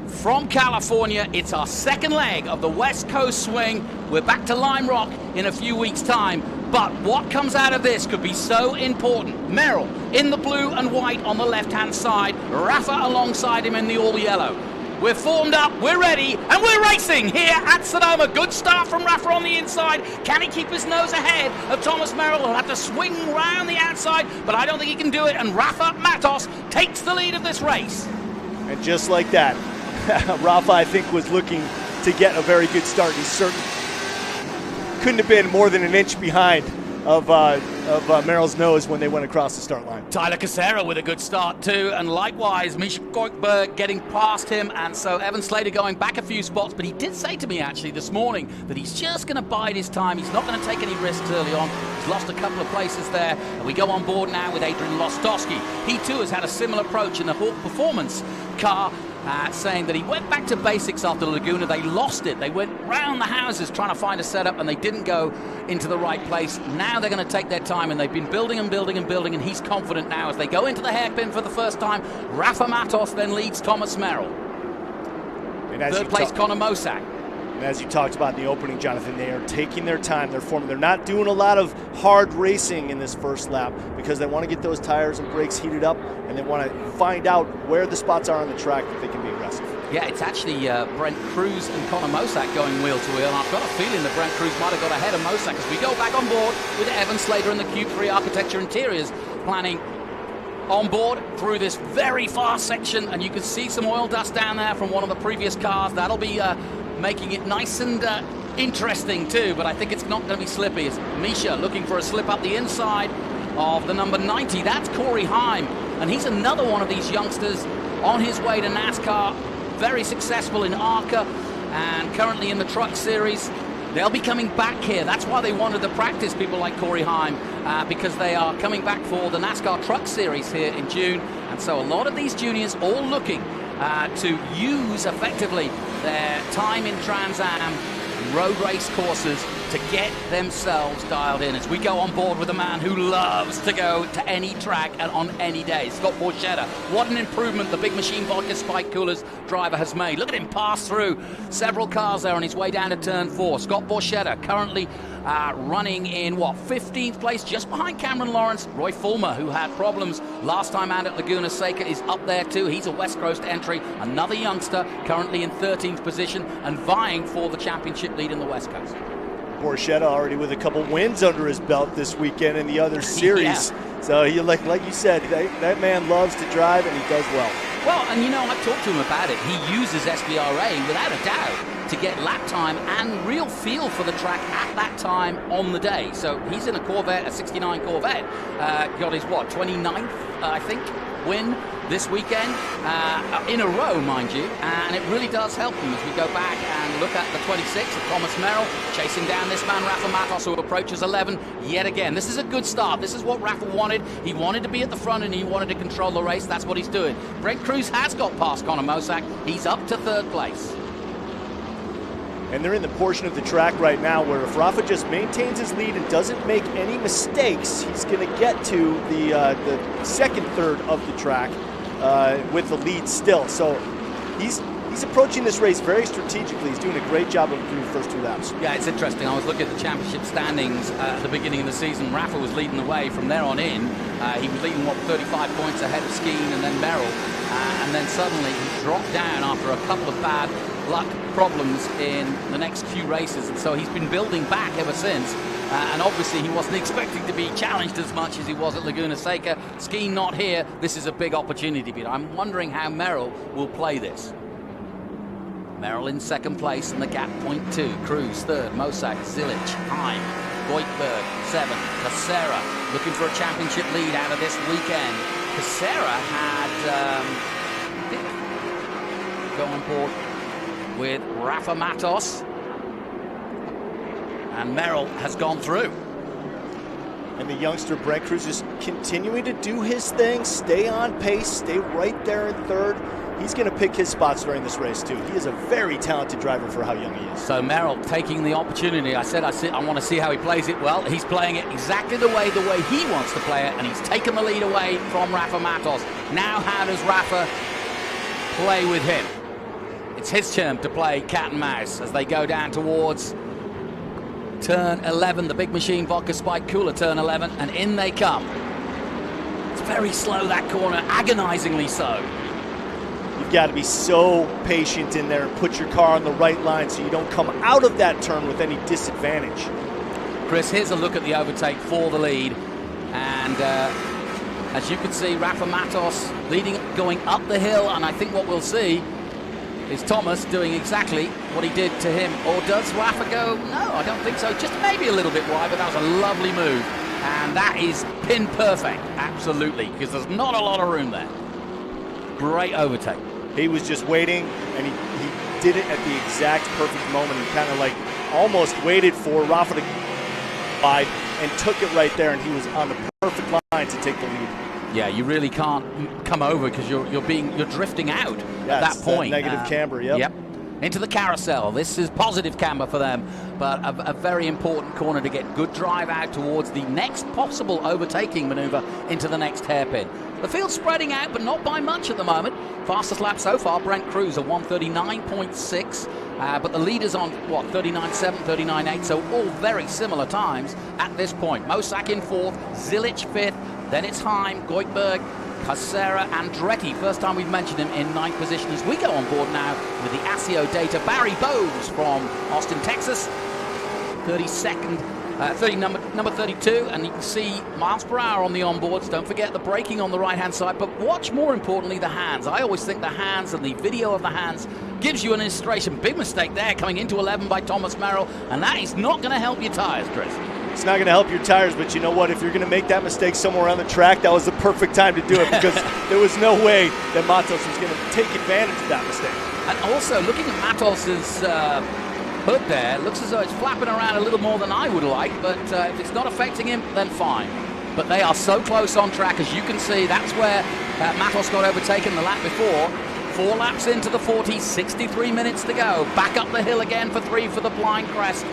from California. It's our second leg of the West Coast swing. We're back to Lime Rock in a few weeks' time. But what comes out of this could be so important. Merrill in the blue and white on the left-hand side. Rafa alongside him in the all-yellow. We're formed up, we're ready, and we're racing here at Sonoma. Good start from Rafa on the inside. Can he keep his nose ahead of Thomas Merrill? He'll have to swing round the outside, but I don't think he can do it. And Rafa Matos takes the lead of this race. And just like that, Rafa, I think, was looking to get a very good start. He certainly couldn't have been more than an inch behind of Merrill's nose when they went across the start line. Tyler Casera with a good start too, and likewise Misha Koikberg getting past him, and so Evan Slater going back a few spots, but he did say to me actually this morning that he's just going to bide his time. He's not going to take any risks early on. He's lost a couple of places there, and we go on board now with Adrian Lostowski. He too has had a similar approach in the Hawk Performance car, saying that he went back to basics after Laguna. They lost it. They went round the houses trying to find a setup, and they didn't go into the right place. Now they're going to take their time, and they've been building and building and building, and he's confident now as they go into the hairpin for the first time. Rafa Matos then leads Thomas Merrill. Third place, Connor Mosack. And as you talked about in the opening, Jonathan, they are taking their time. They're not doing a lot of hard racing in this first lap because they want to get those tires and brakes heated up, and they want to find out where the spots are on the track that they can be aggressive. Yeah, it's actually Brent Cruz and Connor Mosack going wheel to wheel, and I've got a feeling that Brent Cruz might have got ahead of Mosack as we go back on board with Evan Slater and the Cube 3 Architecture Interiors planning on board through this very fast section, and you can see some oil dust down there from one of the previous cars. That'll be making it nice and interesting too, but I think it's not going to be slippy. It's Misha looking for a slip up the inside of the number 90. That's Corey Heim, and he's another one of these youngsters on his way to NASCAR, very successful in ARCA and currently in the Truck Series. They'll be coming back here. That's why they wanted to practice people like Corey Heim, because they are coming back for the NASCAR Truck Series here in June. And so a lot of these juniors all looking to use effectively their time in Trans Am and road race courses to get themselves dialed in as we go on board with a man who loves to go to any track and on any day. Scott Borchetta. What an improvement the Big Machine Vodka Spike Coolers driver has made. Look at him pass through several cars there on his way down to turn 4. Scott Borchetta currently running in, 15th place, just behind Cameron Lawrence. Roy Fulmer, who had problems last time out at Laguna Seca, is up there too. He's a West Coast entry. Another youngster currently in 13th position and vying for the championship lead in the West Coast. Borchetta already with a couple wins under his belt this weekend in the other series. So he, like you said, that man loves to drive, and he does well. Well, and I've talked to him about it. He uses SBRA without a doubt to get lap time and real feel for the track at that time on the day. So he's in a Corvette, a 69 Corvette. Got his 29th, I think, win this weekend in a row, mind you, and it really does help him as we go back and look at the 26th of Thomas Merrill chasing down this man Rafa Matos, who approaches 11 yet again. This is a good start. This is what Rafa wanted. He wanted to be at the front and he wanted to control the race. That's what he's doing. Brent Cruz has got past Connor Mosack. He's up to 3rd place. And they're in the portion of the track right now where if Rafa just maintains his lead and doesn't make any mistakes, he's going to get to the second third of the track with the lead still. So he's approaching this race very strategically. He's doing a great job of through the first 2 laps. Yeah, it's interesting. I was looking at the championship standings at the beginning of the season. Rafa was leading the way from there on in. He was leading, 35 points ahead of Skeen and then Merrill. And then suddenly he dropped down after a couple of bad luck problems in the next few races. And so he's been building back ever since. And obviously he wasn't expecting to be challenged as much as he was at Laguna Seca. Skeen not here. This is a big opportunity. But I'm wondering how Merrill will play this. Merrill in second place in the gap, 0.2. Cruz third, Mosak, Zilic, Heim, Goitberg, 7. Casera looking for a championship lead out of this weekend. Casera had go on board with Rafa Matos. And Merrill has gone through. And the youngster Brent Cruz is continuing to do his thing, stay on pace, stay right there in third. He's going to pick his spots during this race, too. He is a very talented driver for how young he is. So Merrill taking the opportunity. I want to see how he plays it. Well, he's playing it exactly the way he wants to play it, and he's taken the lead away from Rafa Matos. Now how does Rafa play with him? It's his turn to play cat and mouse as they go down towards turn 11, the Big Machine Vodka Spike Cooler turn 11, and in they come. It's very slow, that corner, agonizingly so. You've got to be so patient in there and put your car on the right line so you don't come out of that turn with any disadvantage. Chris, here's a look at the overtake for the lead. And as you can see, Rafa Matos leading, going up the hill. And I think what we'll see is Thomas doing exactly what he did to him. Or does Rafa go? No, I don't think so. Just maybe a little bit wide, but that was a lovely move. And that is pin perfect, absolutely, because there's not a lot of room there. Great overtake. He was just waiting, and he did it at the exact perfect moment. He kind of like almost waited for Rafa to by and took it right there, and he was on the perfect line to take the lead. Yeah, you really can't come over because you're drifting out at that point. Negative camber, yep. Into the carousel. This is positive camber for them, but a very important corner to get good drive out towards the next possible overtaking maneuver into the next hairpin. The field's spreading out, but not by much at the moment. Fastest lap so far, Brent Cruz, a 1:39.6. But the leader's on, 39.7, 39.8, so all very similar times at this point. Mosak in fourth, Zilic fifth, then it's Heim, Goitberg, Casera, Andretti. First time we've mentioned him in ninth position as we go on board now with the ASIO data. Barry Bowes from Austin, Texas, 32nd. Number 32, and you can see miles per hour on the onboards. Don't forget the braking on the right-hand side, but watch more importantly the hands. I always think the hands and the video of the hands gives you an illustration. Big mistake there coming into 11 by Thomas Merrill, and that is not going to help your tires, Chris. It's not going to help your tires, but you know what? If you're going to make that mistake somewhere on the track, that was the perfect time to do it because there was no way that Matos was going to take advantage of that mistake. And also, looking at Matos's hood there, looks as though it's flapping around a little more than I would like, but if it's not affecting him, then fine. But they are so close on track, as you can see. That's where Matos got overtaken the lap before. 4 laps into the 40, 63 minutes to go. Back up the hill again for 3 for the blind crest.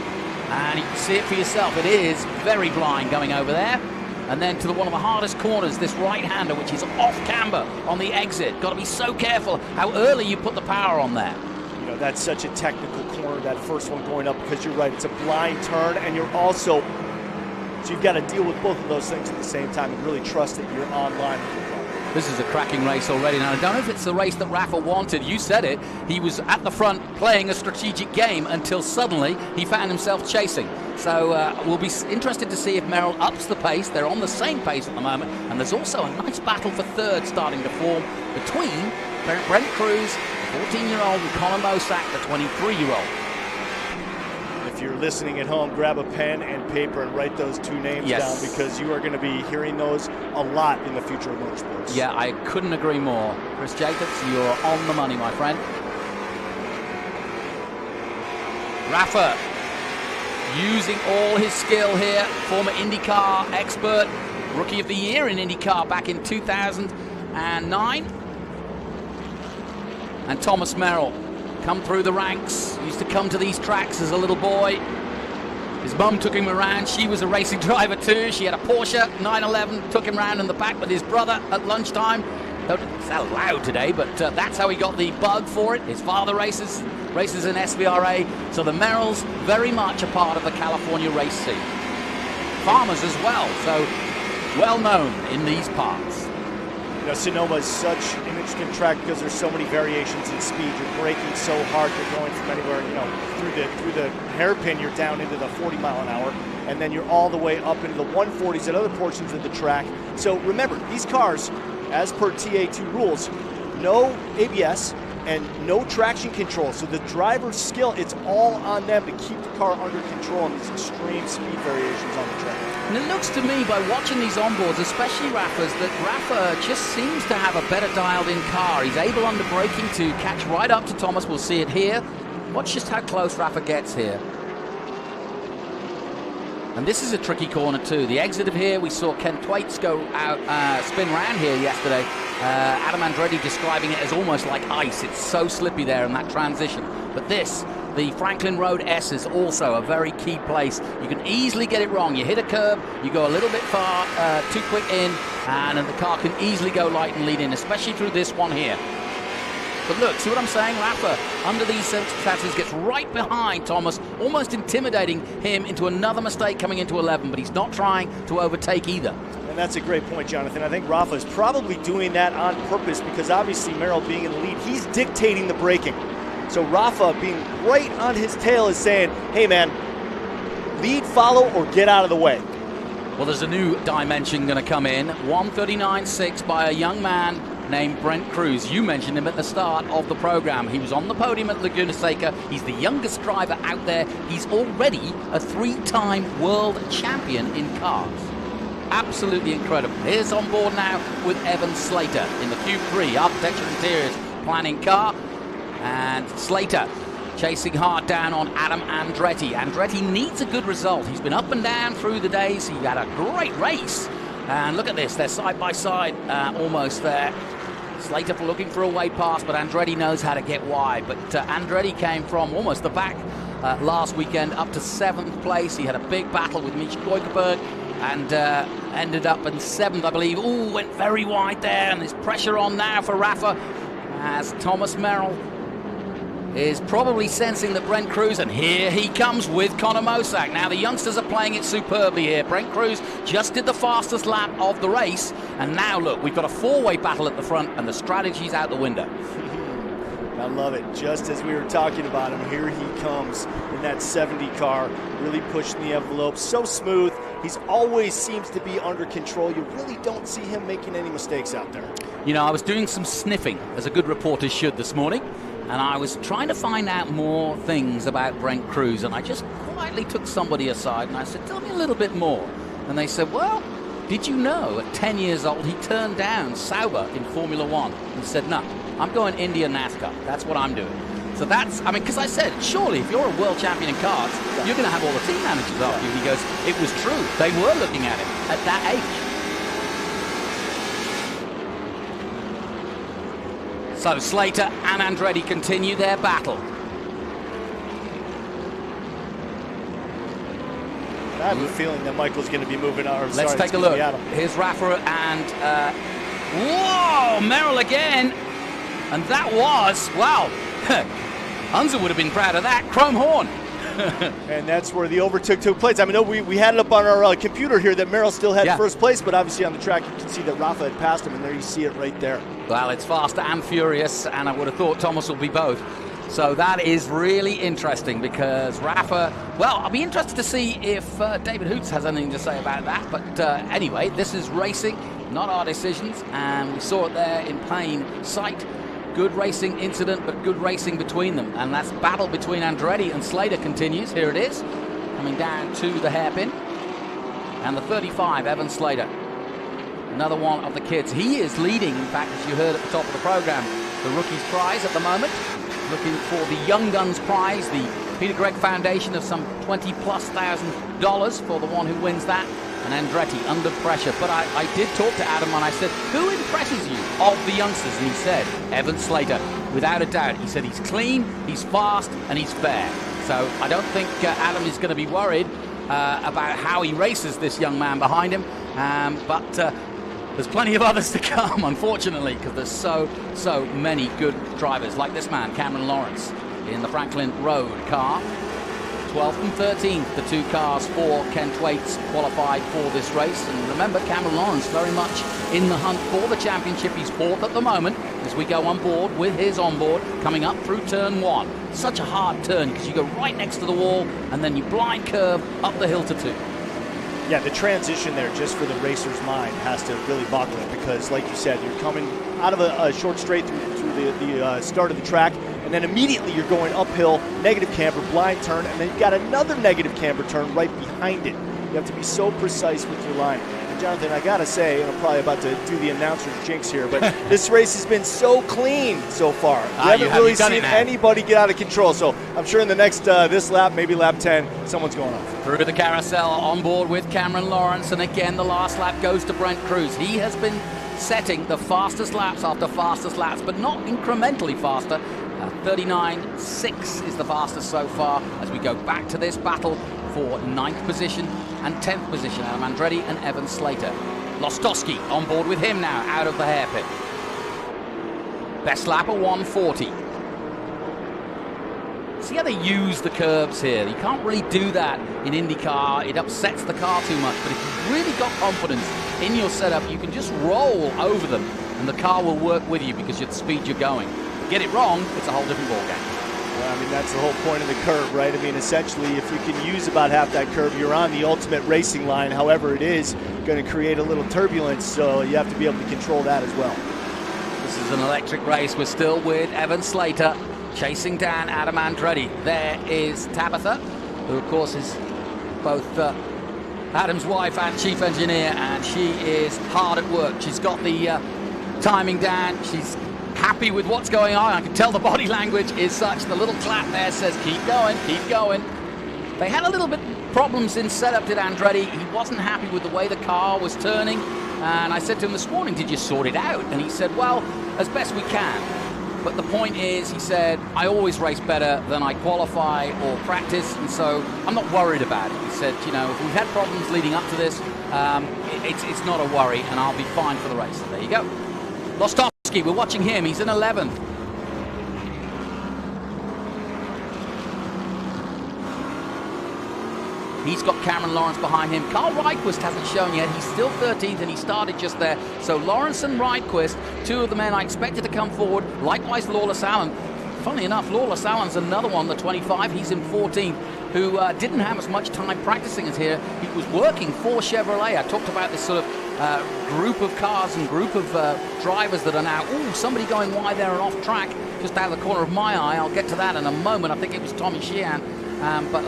And you can see it for yourself. It is very blind going over there. And then to one of the hardest corners, this right-hander, which is off camber on the exit. Got to be so careful how early you put the power on there. You know, that's such a technical corner, that first one going up, because you're right, it's a blind turn, and you're also, so you've got to deal with both of those things at the same time and really trust that you're online with your car. This is a cracking race already. Now, I don't know if it's the race that Rafa wanted. You said it. He was at the front playing a strategic game until suddenly he found himself chasing. So we'll be interested to see if Merrill ups the pace. They're on the same pace at the moment. And there's also a nice battle for third starting to form between Brent Cruz, the 14-year-old, and Colin Mosak, the 23-year-old. If you're listening at home, grab a pen and paper and write those 2 names down, because you are going to be hearing those a lot in the future of motorsports. Yeah, I couldn't agree more. Chris Jacobs, you're on the money, my friend. Rafa using all his skill here, former IndyCar expert, Rookie of the Year in IndyCar back in 2009. And Thomas Merrill come through the ranks. Used to come to these tracks as a little boy. His mum took him around. She was a racing driver too. She had a Porsche 911, took him around in the back with his brother at lunchtime. Don't sound loud today, but that's how he got the bug for it. His father races in SVRA, so the Merrills very much a part of the California race scene. Farmers as well, so well known in these parts. You know, Sonoma is such an interesting track because there's so many variations in speed. You're braking so hard, you're going from anywhere, you know, through the hairpin, you're down into the 40 mile an hour, and then you're all the way up into the 140s at other portions of the track. So remember, these cars, as per TA2 rules, no ABS and no traction control. So the driver's skill, it's all on them to keep the car under control in these extreme speed variations on the track. And it looks to me, by watching these onboards, especially Rafa's, that Rafa just seems to have a better dialed-in car. He's able under braking to catch right up to Thomas. We'll see it here. Watch just how close Rafa gets here. And this is a tricky corner too. The exit of here, we saw Ken Thwaites go out, spin round here yesterday. Adam Andretti describing it as almost like ice. It's so slippy there in that transition. But this, the Franklin Road S, is also a very key place. You can easily get it wrong. You hit a curb, you go a little bit far, too quick in, and the car can easily go light and lead in, especially through this one here. But look, see what I'm saying? Rafa, under these circumstances, gets right behind Thomas, almost intimidating him into another mistake coming into 11, but he's not trying to overtake either. And that's a great point, Jonathan. I think Rafa is probably doing that on purpose because obviously Merrill being in the lead, he's dictating the braking. So Rafa being right on his tail is saying, hey man, lead, follow, or get out of the way. Well, there's a new dimension going to come in. 139.6 by a young man named Brent Cruz. You mentioned him at the start of the program. He was on the podium at Laguna Seca. He's the youngest driver out there. He's already a 3-time world champion in cars. Absolutely incredible. Here's on board now with Evan Slater in the Q3 Architecture Interiors Planning car. And Slater chasing hard down on Adam Andretti. Andretti needs a good result. He's been up and down through the days. He had a great race. And look at this, they're side by side, almost there. Slater looking for a way past, but Andretti knows how to get wide. But Andretti came from almost the back last weekend up to 7th place. He had a big battle with Mitch Keukenberg and ended up in 7th, I believe. Ooh, went very wide there, and there's pressure on now for Rafa as Thomas Merrill is probably sensing that Brent Cruz, and here he comes with Connor Mosack. Now the youngsters are playing it superbly here. Brent Cruz just did the fastest lap of the race, and now look, we've got a 4-way battle at the front, and the strategy's out the window. I love it. Just as we were talking about him, here he comes in that 70 car, really pushing the envelope, so smooth. He's always seems to be under control. You really don't see him making any mistakes out there. You know, I was doing some sniffing, as a good reporter should this morning, and I was trying to find out more things about Brent Cruz, and I just quietly took somebody aside and I said, tell me a little bit more. And they said, well, did you know at 10 years old he turned down Sauber in Formula One and said, no, I'm going India NASCAR. That's what I'm doing. So that's, I mean, because I said, surely if you're a world champion in cars, you're going to have all the team managers after you. He goes, it was true. They were looking at him at that age. So Slater and Andretti continue their battle. I have a feeling that Michael's going to be moving on. Let's take a look. Here's Rafa and whoa, Merrill again. And that was, wow, Hunza would have been proud of that. Chrome horn. And that's where the overtook took place. I mean, we had it up on our computer here that Merrill still had first place, but obviously on the track you can see that Rafa had passed him, and there you see it right there. Well, it's fast and furious, and I would have thought Thomas will be both. So that is really interesting because Rafa, well, I'll be interested to see if David Hoots has anything to say about that. But anyway, this is racing, not our decisions, and we saw it there in plain sight. Good racing incident, but good racing between them. And that's battle between Andretti and Slater continues. Here it is, coming down to the hairpin. And the 35, Evan Slater. Another one of the kids. He is leading, in fact, as you heard at the top of the program, the Rookies Prize at the moment. Looking for the Young Guns Prize, the Peter Gregg Foundation of some $20,000+ for the one who wins that. and Andretti under pressure. But I did talk to Adam and I said, who impresses you of the youngsters? And he said, Evan Slater, without a doubt. He said he's clean, he's fast, and he's fair. So I don't think Adam is going to be worried about how he races this young man behind him. But there's plenty of others to come, unfortunately, because there's so many good drivers, like this man, Cameron Lawrence, in the Franklin Road car. 12th and 13th, the two cars for Ken Thwaites qualified for this race. And remember, Cameron Lawrence very much in the hunt for the championship. He's fourth at the moment as we go on board with his onboard, coming up through turn 1. Such a hard turn because you go right next to the wall and then you blind curve up the hill to 2. Yeah, the transition there, just for the racer's mind, has to really buckle it because, like you said, you're coming out of a short straight through the start of the track, and then immediately you're going uphill, negative camber, blind turn, and then you've got another negative camber turn right behind it. You have to be so precise with your line. And Jonathan, I gotta say, and I'm probably about to do the announcer's jinx here, but this race has been so clean so far. You haven't really seen anybody get out of control. So I'm sure in the next this lap, maybe lap 10, someone's going off. Through the carousel, on board with Cameron Lawrence, and again the last lap goes to Brent Cruz. He has been setting the fastest laps after fastest laps, but not incrementally faster. 39.6 is the fastest so far as we go back to this battle for 9th position and 10th position. Adam Andretti and Evan Slater. Lostowski on board with him now out of the hairpin. Best lap of 1:40. See how they use the curbs here. You can't really do that in IndyCar. It upsets the car too much. But if you've really got confidence in your setup, you can just roll over them and the car will work with you because of the speed you're going. Get it wrong, it's a whole different ballgame. Well, I mean, that's the whole point of the curve, right? I mean, essentially, if you can use about half that curve, you're on the ultimate racing line. However, it is going to create a little turbulence, so you have to be able to control that as well. This is an electric race. We're still with Evan Slater chasing down Adam Andretti. There is Tabitha, who, of course, is both Adam's wife and chief engineer, and she is hard at work. She's got the timing down. She's happy with what's going on. I can tell the body language is such. The little clap there says, keep going, keep going. They had a little bit problems in setup, did Andretti. He wasn't happy with the way the car was turning. And I said to him this morning, did you sort it out? And he said, well, as best we can. But the point is, he said, I always race better than I qualify or practice, and so I'm not worried about it. He said, you know, if we've had problems leading up to this, it's not a worry, and I'll be fine for the race. There you go. Lostowski, we're watching him. He's in 11th. He's got Cameron Lawrence behind him. Carl Reitquist hasn't shown yet. He's still 13th, and he started just there. So Lawrence and Reitquist, two of the men I expected to come forward. Likewise, Lawless Allen. Funnily enough, Lawless Allen's another one, the 25. He's in 14th, who didn't have as much time practicing as here. He was working for Chevrolet. I talked about this sort of group of cars and group of drivers that are now, somebody going wide there and off track, just out of the corner of my eye. I'll get to that in a moment. I think it was Tommy Sheehan. But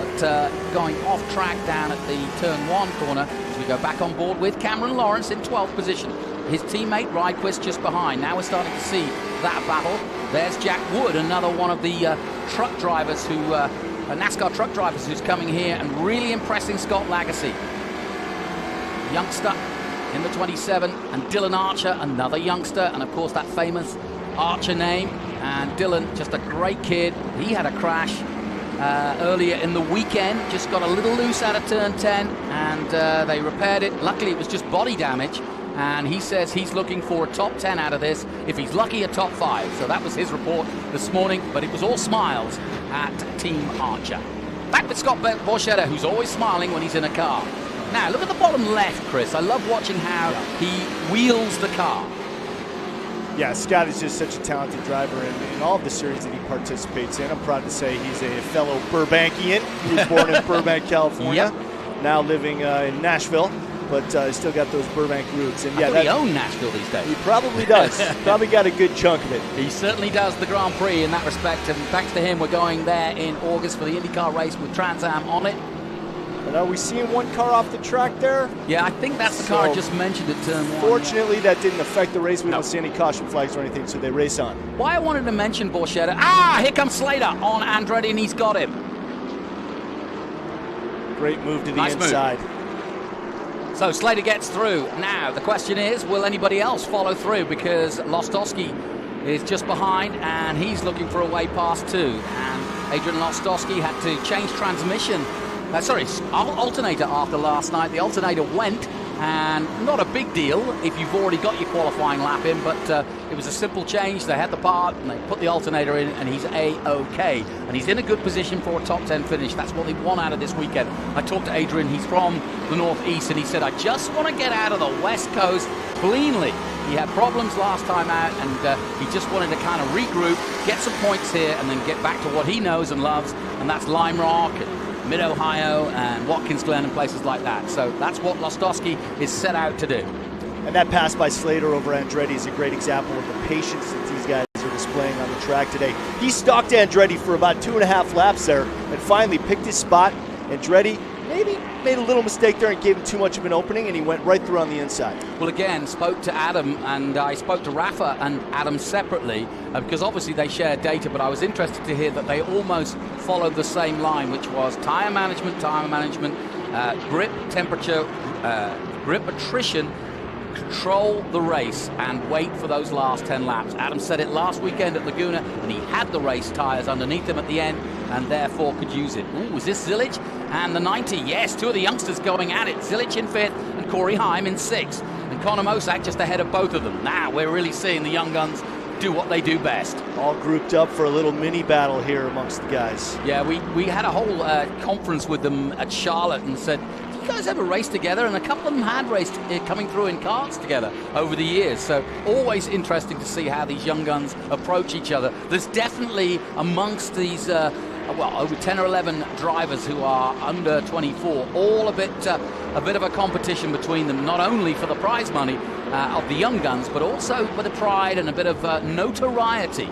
going off track down at the turn 1 corner as we go back on board with Cameron Lawrence in 12th position. His teammate Reitquist just behind. Now we're starting to see that battle. There's Jack Wood, another one of the truck drivers who, NASCAR truck drivers who's coming here and really impressing Scott Lagasse. Youngster in the 27, and Dylan Archer, another youngster, and of course that famous Archer name. And Dylan, just a great kid. He had a crash earlier in the weekend, just got a little loose out of turn 10, and they repaired it. Luckily it was just body damage, and he says he's looking for a top 10 out of this. If he's lucky, a top 5. So that was his report this morning, but it was all smiles at Team Archer. Back with Scott Borchetta, who's always smiling when he's in a car. Now look at the bottom left, Chris. I love watching how he wheels the car. Yeah, Scott is just such a talented driver in all of the series that he participates in. I'm proud to say he's a fellow Burbankian. He was born in Burbank, California, now living in Nashville, but still got those Burbank roots. And yeah, he owns Nashville these days. He probably does. Probably got a good chunk of it. He certainly does, the Grand Prix in that respect, and thanks to him, we're going there in August for the IndyCar race with Trans Am on it. And are we seeing one car off the track there? Yeah, I think that's the car I just mentioned at turn 1. Fortunately, that didn't affect the race. We don't see any caution flags or anything, so they race on. Why I wanted to mention Borchetta. Here comes Slater on Andretti, and he's got him. Great move to the inside. Move. So Slater gets through. Now, the question is, will anybody else follow through? Because Lostowski is just behind, and he's looking for a way past too. And Adrian Lostowski had to change transmission. Alternator after last night. The alternator went, and not a big deal if you've already got your qualifying lap in, but it was a simple change. They had the part, and they put the alternator in, and he's A-OK. And he's in a good position for a top 10 finish. That's what they want out of this weekend. I talked to Adrian. He's from the Northeast, and he said, I just want to get out of the West Coast cleanly. He had problems last time out, and he just wanted to kind of regroup, get some points here, and then get back to what he knows and loves, and that's Lime Rock, Mid-Ohio, and Watkins Glen, and places like that. So that's what Lostowski is set out to do. And that pass by Slater over Andretti is a great example of the patience that these guys are displaying on the track today. He stalked Andretti for about 2.5 laps there, and finally picked his spot. Andretti maybe made a little mistake there and gave him too much of an opening, and he went right through on the inside. Well, again, spoke to Adam, and I spoke to Rafa and Adam separately, because obviously they share data, but I was interested to hear that they almost followed the same line, which was tire management, grip temperature, grip attrition, control the race, and wait for those last 10 laps. Adam said it last weekend at Laguna, and he had the race tires underneath him at the end, and therefore could use it. Ooh, was this Zilic? And the 90, yes, two of the youngsters going at it. Zilic in 5th and Corey Heim in 6th. And Conor Mosak just ahead of both of them. Now we're really seeing the young guns do what they do best. All grouped up for a little mini battle here amongst the guys. Yeah, we had a whole conference with them at Charlotte and said, do you guys ever race together? And a couple of them had raced coming through in karts together over the years. So always interesting to see how these young guns approach each other. There's definitely amongst these over 10 or 11 drivers who are under 24, all a bit of a competition between them, not only for the prize money of the young guns, but also for the pride and a bit of notoriety.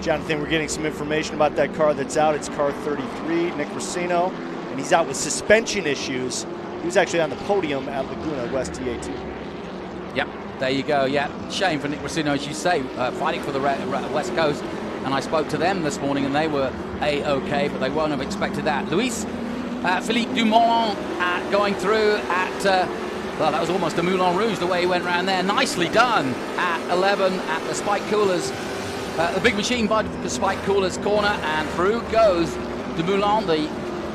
Jonathan, we're getting some information about that car that's out. It's car 33, Nick Racino, and he's out with suspension issues. He was actually on the podium at Laguna West TA2. Yep, there you go. Yeah, shame for Nick Racino, as you say, fighting for the West Coast. And I spoke to them this morning, and they were A-OK, but they won't have expected that. Luis Philippe Dumont going through at, well, that was almost a Moulin Rouge, the way he went around there. Nicely done at 11 at the Spike Coolers, the big machine by the Spike Coolers corner, and through goes Dumoulin, the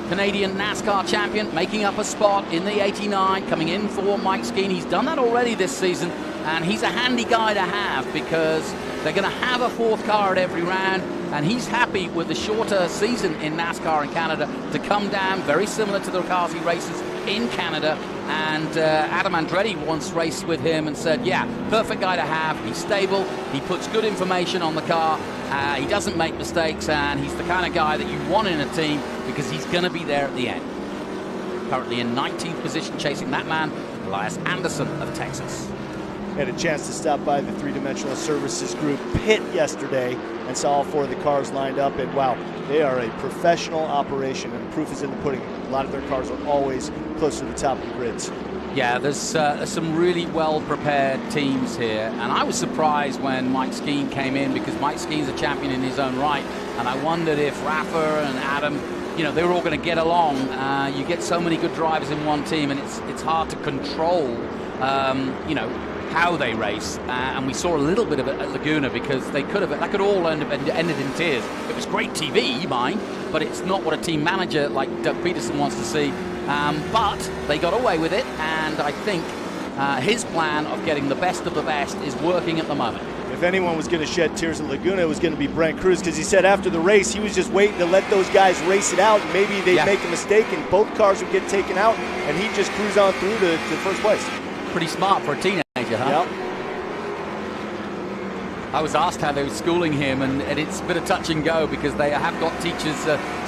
Canadian NASCAR champion, making up a spot in the 89, coming in for Mike Skeen. He's done that already this season, and he's a handy guy to have because they're going to have a 4th car at every round, and he's happy with the shorter season in NASCAR in Canada to come down, very similar to the cars he races in Canada. And Adam Andretti once raced with him and said, yeah, perfect guy to have. He's stable, he puts good information on the car, he doesn't make mistakes, and he's the kind of guy that you want in a team because he's going to be there at the end. Currently in 19th position, chasing that man, Elias Anderson of Texas. Had a chance to stop by the three-dimensional services group pit yesterday and saw all 4 of the cars lined up, and wow, they are a professional operation, and the proof is in the pudding. A lot of their cars are always close to the top of the grids. Yeah, there's some really well-prepared teams here, and I was surprised when Mike Skeen came in because Mike Skeen's a champion in his own right, and I wondered if Rafa and Adam, you know, they were all going to get along. You get so many good drivers in one team, and it's hard to control, you know, how they race, and we saw a little bit of it at Laguna because that could all ended in tears. It was great TV, mind, but it's not what a team manager like Doug Peterson wants to see. But they got away with it, and I think his plan of getting the best of the best is working at the moment. If anyone was going to shed tears at Laguna, it was going to be Brent Cruz, because he said after the race he was just waiting to let those guys race it out, and maybe they'd make a mistake and both cars would get taken out, and he'd just cruise on through to first place. Pretty smart for a teenager, huh? Yep. I was asked how they were schooling him, and it's a bit of touch and go because they have got teachers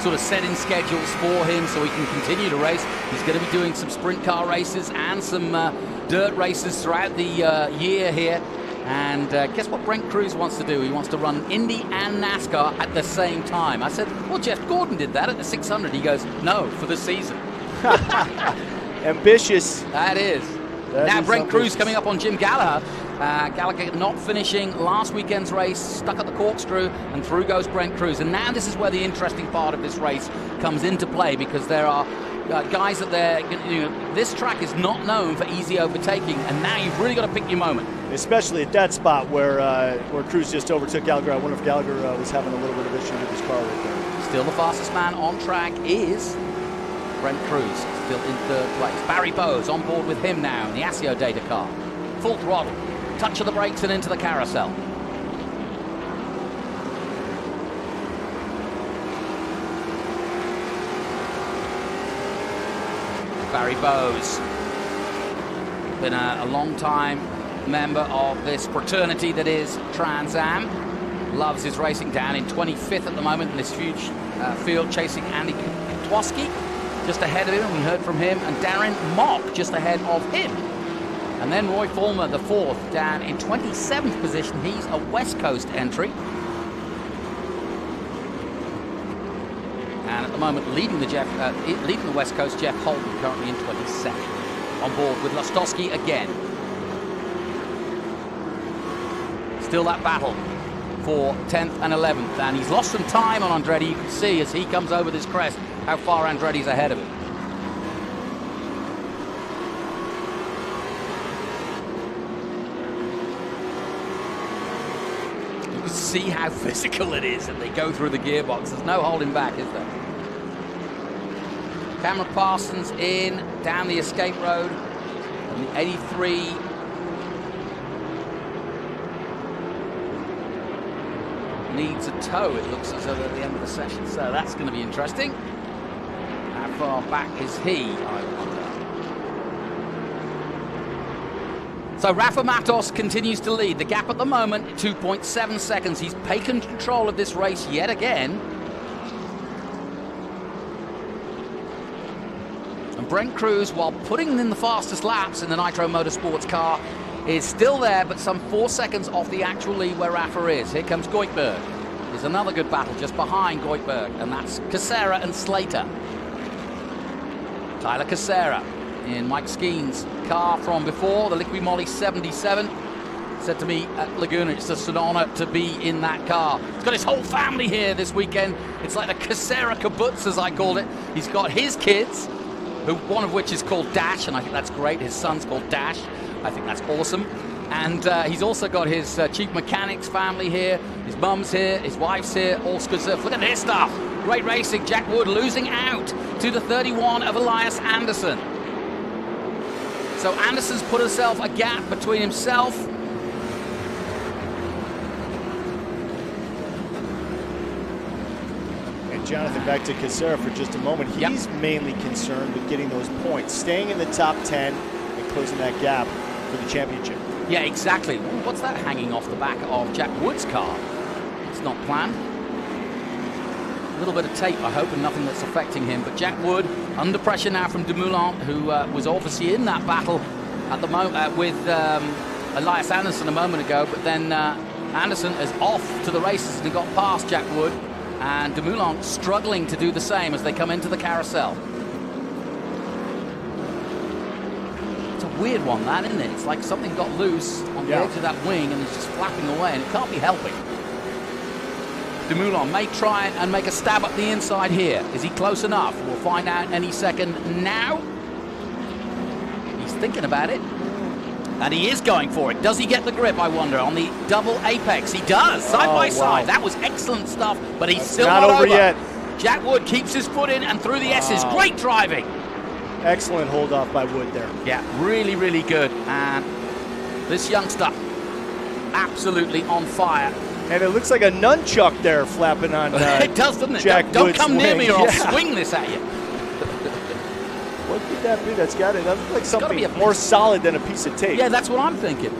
sort of setting schedules for him so he can continue to race. He's going to be doing some sprint car races and some dirt races throughout the year here. And guess what Brent Cruz wants to do? He wants to run Indy and NASCAR at the same time. I said, well, Jeff Gordon did that at the 600. He goes, no, for the season. Ambitious. That is. Now Brent Cruz coming up on Jim Gallagher. Gallagher not finishing last weekend's race, stuck at the corkscrew, and through goes Brent Cruz. And now this is where the interesting part of this race comes into play, because there are guys that they're, this track is not known for easy overtaking, and now you've really got to pick your moment. Especially at that spot where Cruz just overtook Gallagher. I wonder if Gallagher was having a little bit of issue with his car right there. Still the fastest man on track is Brent Cruz, still in third place. Barry Bowes on board with him now in the ASIO data car. Full throttle, touch of the brakes and into the carousel. Barry Bowes, been a long time member of this fraternity that is Trans Am. Loves his racing, down in 25th at the moment in this huge field, chasing Andy Kwiatkowski just ahead of him, and we heard from him, and Darren Mock just ahead of him. And then Roy Fulmer, the fourth, down in 27th position. He's a West Coast entry. And at the moment, leading the West Coast, Jeff Holden, currently in 22nd. On board with Lostowski again. Still that battle for 10th and 11th. And he's lost some time on Andretti. You can see as he comes over this crest how far Andretti's ahead of him. You can see how physical it is, and they go through the gearbox. There's no holding back, is there? Cameron Parsons in, down the escape road. And the 83. Needs a tow, it looks as though at the end of the session. So that's going to be interesting. How far back is he, I wonder? So Rafa Matos continues to lead. The gap at the moment, 2.7 seconds. He's taken control of this race yet again. And Brent Cruz, while putting in the fastest laps in the Nitro Motorsports car, is still there, but some 4 seconds off the actual lead where Rafa is. Here comes Goitberg. There's another good battle just behind Goitberg, and that's Casera and Slater. Tyler Casera in Mike Skeen's car from before, the Liqui Moly 77. Said to me at Laguna, it's just an honor to be in that car. He's got his whole family here this weekend. It's like the Casera kibbutz, as I called it. He's got his kids, one of which is called Dash, and I think that's great. His son's called Dash. I think that's awesome. And he's also got his chief mechanics family here. His mum's here, his wife's here, all good stuff. Look at this stuff. Great racing. Jack Wood losing out to the 31 of Elias Anderson. So Anderson's put himself a gap between himself and Jonathan, back to Casera for just a moment. He's mainly concerned with getting those points, staying in the top 10 and closing that gap for the championship. Yeah, exactly. What's that hanging off the back of Jack Wood's car? It's not planned. A little bit of tape, I hope, and nothing that's affecting him. But Jack Wood under pressure now from Dumoulin, who was obviously in that battle at the moment with Elias Anderson a moment ago. But then Anderson is off to the races and got past Jack Wood, and Dumoulin struggling to do the same as they come into the carousel. Weird one, that, isn't it? It's like something got loose on the edge of that wing and it's just flapping away, and it can't be helping. Dumoulin may try and make a stab at the inside here. Is he close enough? We'll find out any second now. He's thinking about it. And he is going for it. Does he get the grip, I wonder, on the double apex? He does, side by side. That was excellent stuff, but he's still not over yet. Jack Wood keeps his foot in and through the S's. Great driving. Excellent hold off by Wood there. Yeah, really, really good. And this youngster, absolutely on fire. And it looks like a nunchuck there flapping on it does, doesn't it? Jack Don't Wood's come near me or wing. I'll swing this at you. What could that be? That's got it. That looks like something more solid than a piece of tape. Yeah, that's what I'm thinking.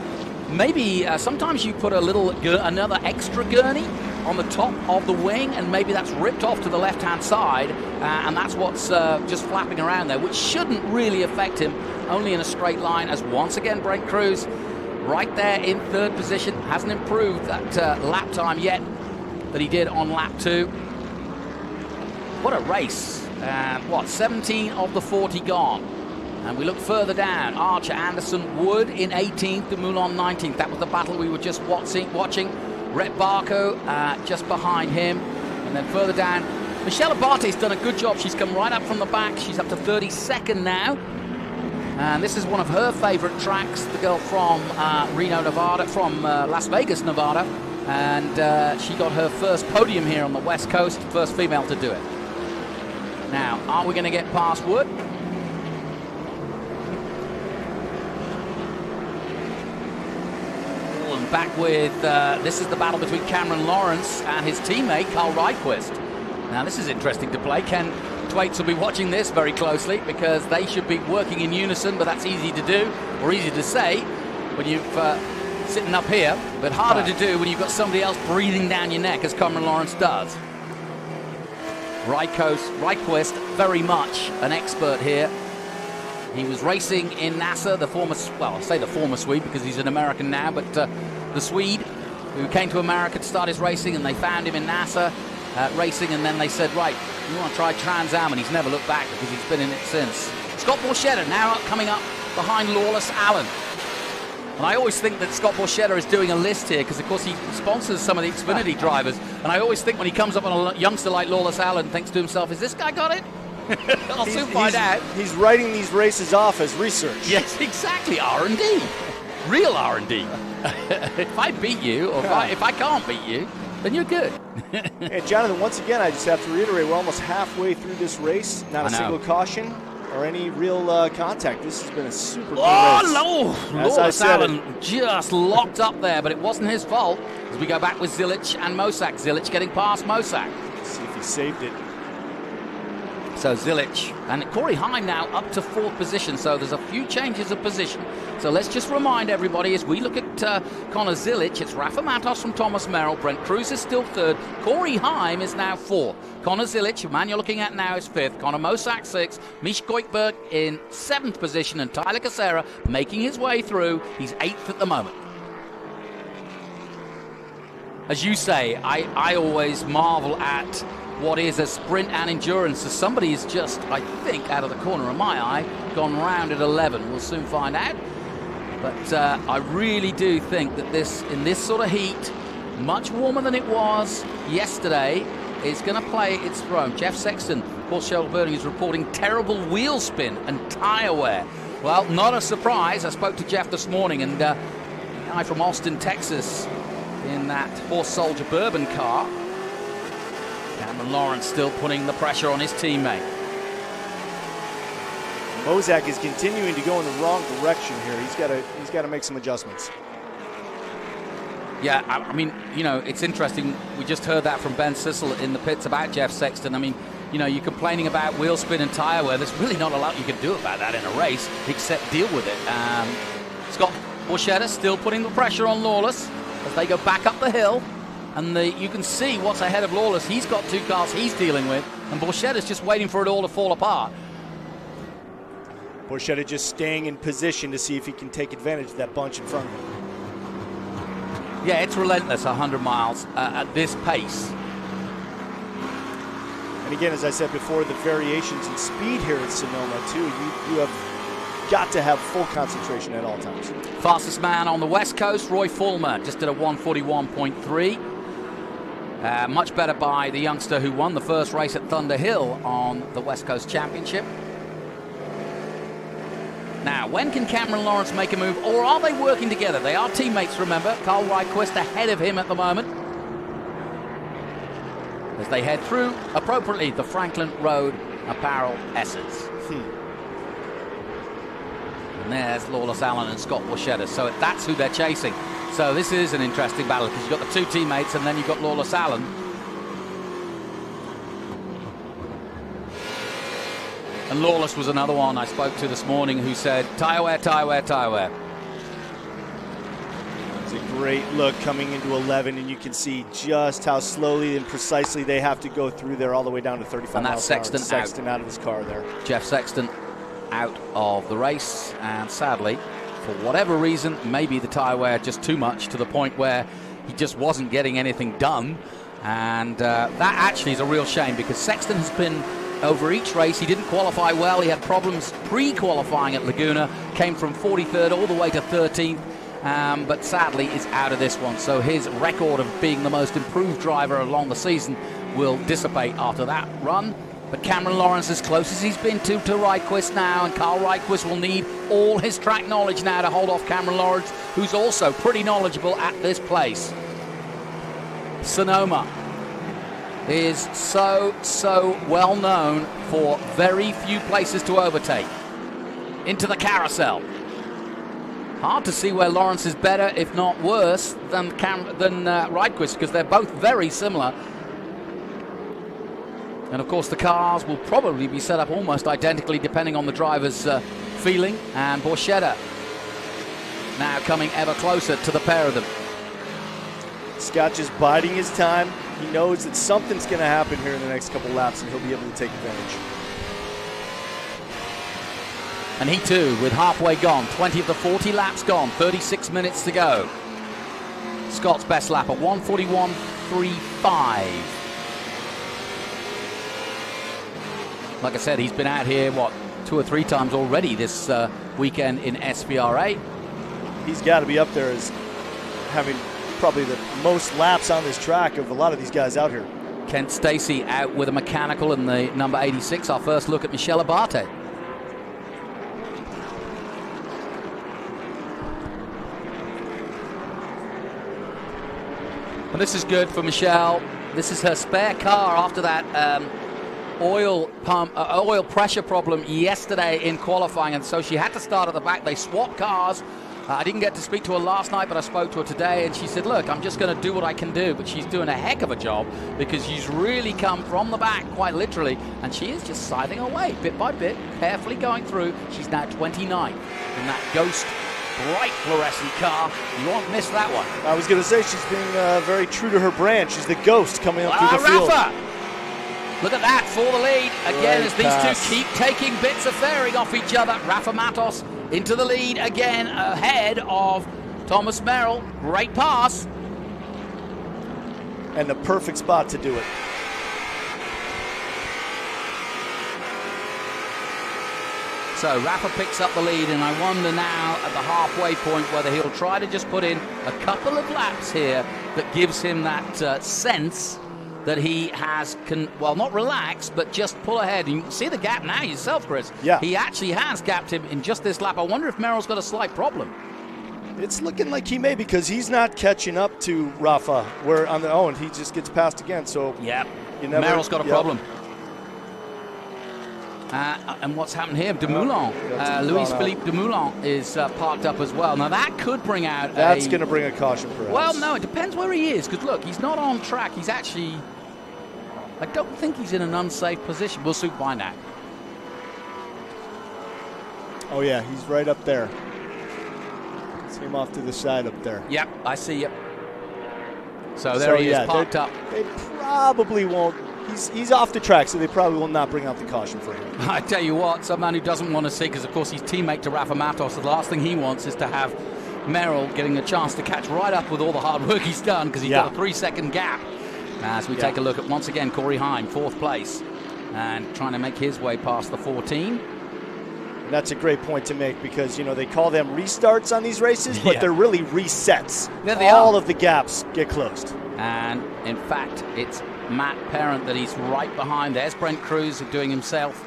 Maybe sometimes you put another extra gurney on the top of the wing, and maybe that's ripped off to the left-hand side, and that's what's just flapping around there, which shouldn't really affect him, only in a straight line, as once again Brent Cruz right there in third position. Hasn't improved that lap time yet that he did on lap 2. What a race. 17 of the 40 gone. And we look further down. Archer, Anderson, Wood in 18th, Dumoulin 19th. That was the battle we were just watching. Rhett Barco just behind him. And then further down, Michelle Abate's done a good job. She's come right up from the back. She's up to 32nd now. And this is one of her favorite tracks, the girl from Reno, Nevada, from Las Vegas, Nevada. And she got her first podium here on the West Coast, first female to do it. Now, are we going to get past Wood? And back with, this is the battle between Cameron Lawrence and his teammate, Carl Rydquist. Now, this is interesting to play. Ken Thwaites will be watching this very closely because they should be working in unison, but that's easy to do, or easy to say when you're sitting up here, but harder to do when you've got somebody else breathing down your neck, as Cameron Lawrence does. Rydquist, very much an expert here. He was racing in NASA, the former, well, I say the former Swede because he's an American now, but the Swede who came to America to start his racing, and they found him in NASA racing, and then they said, right, you want to try Trans Am, and he's never looked back because he's been in it since. Scott Borchetta now coming up behind Lawless Allen. And I always think that Scott Borchetta is doing a list here because, of course, he sponsors some of the Xfinity drivers. And I always think when he comes up on a youngster like Lawless Allen, thinks to himself, is this guy got it? I'll soon find out. He's writing these races off as research. Yes, exactly. R&D. Real R&D. If I beat you, or if I can't beat you, then you're good. And Jonathan, once again, I just have to reiterate, we're almost halfway through this race. Not a single caution or any real contact. This has been a super good race. Lawless Allen just locked up there, but it wasn't his fault. As we go back with Zilic and Mosak. Zilic getting past Mosak. Let's see if he saved it. So Zilic and Corey Heim now up to 4th position. So there's a few changes of position. So let's just remind everybody as we look at Connor Zilic, it's Rafa Matos from Thomas Merrill. Brent Cruz is still 3rd. Corey Heim is now 4th. Connor Zilic, the man you're looking at now, is 5th. Connor Mosak 6th. Mish Goikberg in 7th position. And Tyler Casera making his way through. He's 8th at the moment. As you say, I always marvel at what is a sprint and endurance. So somebody is just, I think, out of the corner of my eye, gone round at 11. We'll soon find out. But I really do think that in this sort of heat, much warmer than it was yesterday, is going to play its throne. Jeff Sexton, Paul Shelburne, is reporting terrible wheel spin and tire wear. Well, not a surprise. I spoke to Jeff this morning, and a guy from Austin, Texas, in that Horse Soldier Bourbon car. Cameron Lawrence still putting the pressure on his teammate. Mosak is continuing to go in the wrong direction here. He's got to make some adjustments. Yeah, I mean, you know, it's interesting. We just heard that from Ben Sissel in the pits about Jeff Sexton. I mean, you know, you're complaining about wheel spin and tire wear. There's really not a lot you can do about that in a race except deal with it. Scott Borchetta still putting the pressure on Lawless as they go back up the hill. And you can see what's ahead of Lawless. He's got 2 cars he's dealing with, and Borchetta's just waiting for it all to fall apart. Borchetta just staying in position to see if he can take advantage of that bunch in front of him. Yeah, it's relentless, 100 miles at this pace. And again, as I said before, the variations in speed here at Sonoma, too, you have got to have full concentration at all times. Fastest man on the West Coast, Roy Fulmer, just at a 1:41.3. Much better by the youngster who won the first race at Thunder Hill on the West Coast Championship. Now, when can Cameron Lawrence make a move, or are they working together? They are teammates, remember. Carl Rydquist ahead of him at the moment, as they head through, appropriately, the Franklin Road Apparel S's. And there's Lawless Allen and Scott Borchetta. So that's who they're chasing. So this is an interesting battle because you've got the 2 teammates and then you've got Lawless Allen. And Lawless was another one I spoke to this morning who said, tire wear, tire wear, tire wear. It's a great look coming into 11, and you can see just how slowly and precisely they have to go through there all the way down to 35 miles per hour. And that's Sexton out of his car there. Jeff Sexton out of the race, and sadly, for whatever reason, maybe the tire wear just too much to the point where he just wasn't getting anything done. And that actually is a real shame because Sexton has been over each race. He didn't qualify well. He had problems pre-qualifying at Laguna, came from 43rd all the way to 13th, but sadly is out of this one. So his record of being the most improved driver along the season will dissipate after that run. But Cameron Lawrence, as close as he's been to Rydquist now, and Carl Rydquist will need all his track knowledge now to hold off Cameron Lawrence, who's also pretty knowledgeable at this place. Sonoma is so well known for very few places to overtake. Into the carousel. Hard to see where Lawrence is better, if not worse, than Rydquist, because they're both very similar. And of course the cars will probably be set up almost identically depending on the driver's feeling. And Borchetta now coming ever closer to the pair of them. Scott just biding his time. He knows that something's going to happen here in the next couple laps, and he'll be able to take advantage. And he too, with halfway gone, 20 of the 40 laps gone, 36 minutes to go. Scott's best lap at 1:41.35. Like I said, he's been out here, 2 or 3 times already this weekend in SVRA. He's got to be up there as having probably the most laps on this track of a lot of these guys out here. Kent Stacy out with a mechanical in the number 86. Our first look at Michel Abate. And this is good for Michelle. This is her spare car after that oil pressure problem yesterday in qualifying, and so she had to start at the back. They swapped cars. I didn't get to speak to her last night, but I spoke to her today, and she said, look, I'm just going to do what I can do. But she's doing a heck of a job because she's really come from the back, quite literally, and she is just scything away bit by bit, carefully going through. She's now 29 in that ghost bright fluorescent car. You won't miss that one. I was going to say she's being very true to her brand. She's the ghost coming up through the field. Rafa! Look at that for the lead. Again, as these pass. two keep taking bits of fairing off each other. Rafa Matos into the lead again, ahead of Thomas Merrill. Great pass. And the perfect spot to do it. So Rafa picks up the lead, and I wonder now at the halfway point whether he'll try to just put in a couple of laps here that gives him that sense that he well, not relax, but just pull ahead. You can see the gap now yourself, Chris. Yeah. He actually has gapped him in just this lap. I wonder if Merrill's got a slight problem. It's looking like he may, because he's not catching up to Rafa, where on the own he just gets passed again. So yeah, Merrill's got a problem. And what's happened here? Dumoulin, Louis-Philippe Dumoulin is parked up as well. Now that could bring out That's going to bring a caution perhaps. Well, no, it depends where he is, because look, he's not on track. He's actually, I don't think he's in an unsafe position. We'll soon find out. Oh yeah, he's right up there. See him off to the side up there. Yep, I see you. So there he is, parked up. They probably won't. He's off the track, so they probably will not bring out the caution for him. I tell you what, some man who doesn't want to see, because of course he's teammate to Rafa Matos, the last thing he wants is to have Merrill getting a chance to catch right up with all the hard work he's done, because he's got a 3-second gap. As we take a look at, once again, Corey Heim, 4th place, and trying to make his way past the 14. And that's a great point to make, because, you know, they call them restarts on these races, but they're really resets. All of the gaps get closed. And in fact, it's Matt Parent that he's right behind. There's Brent Cruz doing himself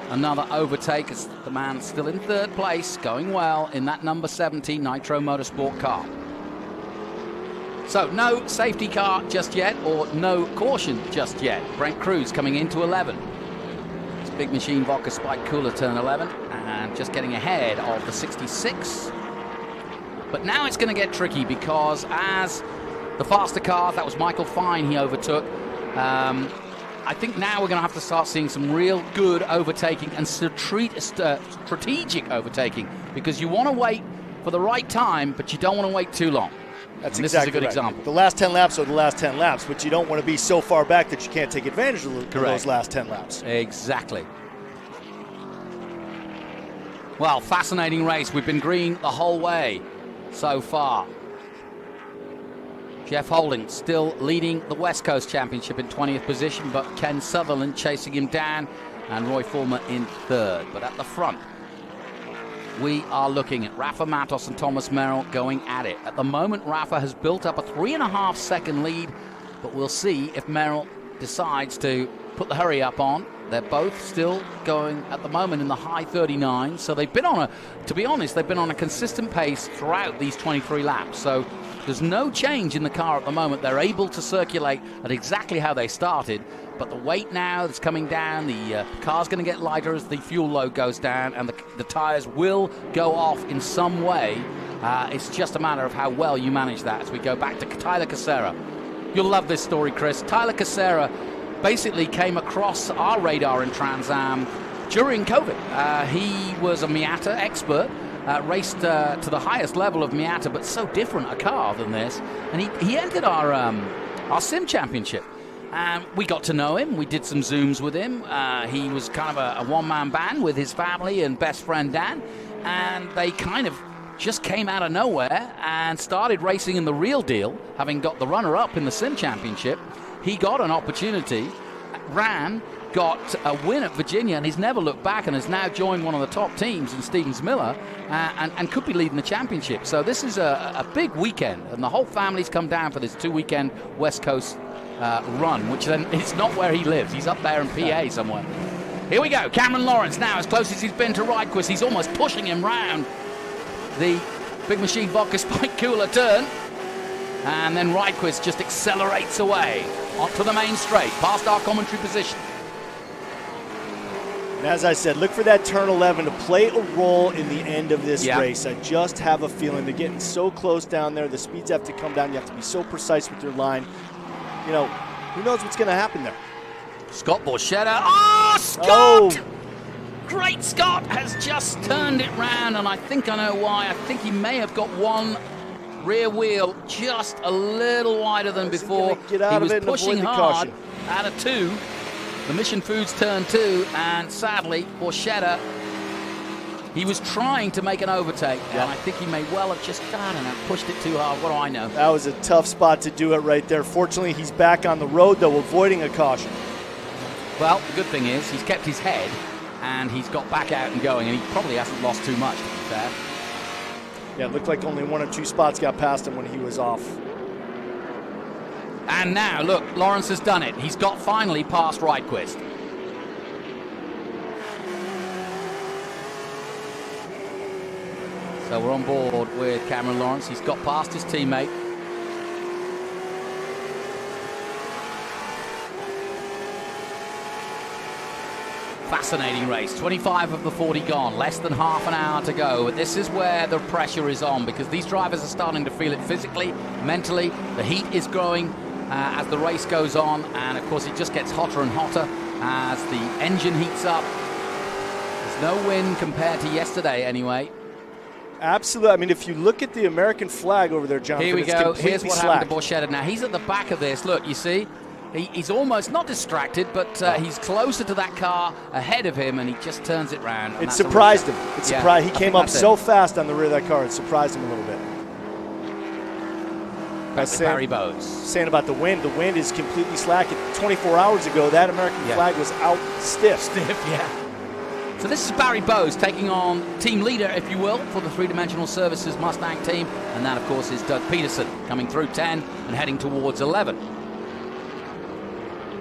another overtake as the man still in 3rd place, going well in that number 70 Nitro Motorsport car. So no safety car just yet, or no caution just yet. Brent Cruz coming into 11. It's Big Machine Vodka Spike Cooler turn 11, and just getting ahead of the 66. But now it's going to get tricky, because as the faster car, that was Michael Fine he overtook. I think now we're going to have to start seeing some real good overtaking and strategic overtaking, because you want to wait for the right time, but you don't want to wait too long. That's and exactly this is a good right. example. The last 10 laps are the last 10 laps, but you don't want to be so far back that you can't take advantage of those last 10 laps. Exactly. Well, fascinating race. We've been green the whole way so far. Jeff Holding still leading the West Coast Championship in 20th position, but Ken Sutherland chasing him down, and Roy Fulmer in 3rd. But at the front, we are looking at Rafa Matos and Thomas Merrill going at it. At the moment, Rafa has built up a 3.5 second lead, but we'll see if Merrill decides to put the hurry up on. They're both still going at the moment in the high 39, so they've been on to be honest, they've been on a consistent pace throughout these 23 laps. So there's no change in the car at the moment. They're able to circulate at exactly how they started, but the weight now that's coming down, the car's going to get lighter as the fuel load goes down, and the tires will go off in some way. It's just a matter of how well you manage that as we go back to Tyler Casera. You'll love this story, Chris. Tyler Casera basically came across our radar in Trans Am during COVID. He was a Miata expert, raced to the highest level of Miata, but so different a car than this. And he entered our sim championship. And we got to know him. We did some Zooms with him. He was kind of a one-man band with his family and best friend Dan. And they kind of just came out of nowhere and started racing in the real deal, having got the runner-up in the sim championship. He got an opportunity, ran, got a win at Virginia, and he's never looked back and has now joined one of the top teams in Stevens Miller and could be leading the championship. So this is a big weekend, and the whole family's come down for this 2-weekend West Coast run, which then it's not where he lives. He's up there in PA somewhere. Here we go. Cameron Lawrence now as close as he's been to Rydquist. He's almost pushing him round the Big Machine Vodka Spike Cooler turn. And then Rydquist just accelerates away onto the main straight, past our commentary position. And as I said, look for that turn 11 to play a role in the end of this race. I just have a feeling they're getting so close down there. The speeds have to come down. You have to be so precise with your line. You know, who knows what's going to happen there? Scott Borchetta. Oh, Scott! Great Scott has just turned it round, and I think I know why. I think he may have got one rear wheel just a little wider than before. He was pushing hard out of 2, the Mission Foods turn 2, and sadly, Borchetta, he was trying to make an overtake, and I think he may well have just, I don't know, pushed it too hard. What do I know? That was a tough spot to do it right there. Fortunately, he's back on the road, though, avoiding a caution. Well, the good thing is he's kept his head, and he's got back out and going, and he probably hasn't lost too much, to be fair. Yeah, it looked like only 1 or 2 spots got past him when he was off. And now, look, Lawrence has done it. He's got finally past Rydquist. So we're on board with Cameron Lawrence. He's got past his teammate. Fascinating race. 25 of the 40 gone. Less than half an hour to go. But this is where the pressure is on, because these drivers are starting to feel it physically, mentally. The heat is growing as the race goes on. And, of course, it just gets hotter and hotter as the engine heats up. There's no wind compared to yesterday, anyway. Absolutely. I mean, if you look at the American flag over there, Jonathan, here we go. Here's what slack. happened to Borchetta. Now, he's at the back of this. Look, you see? He's almost not distracted, but he's closer to that car ahead of him, and he just turns it round. It surprised him. It surprised. He came up so fast on the rear of that car. It surprised him a little bit. Back with Barry Bowes. Saying about the wind is completely slack. 24 hours ago, that American flag was out stiff. Stiff, yeah. So this is Barry Bowes taking on team leader, if you will, for the three-dimensional services Mustang team. And that, of course, is Doug Peterson coming through 10 and heading towards 11.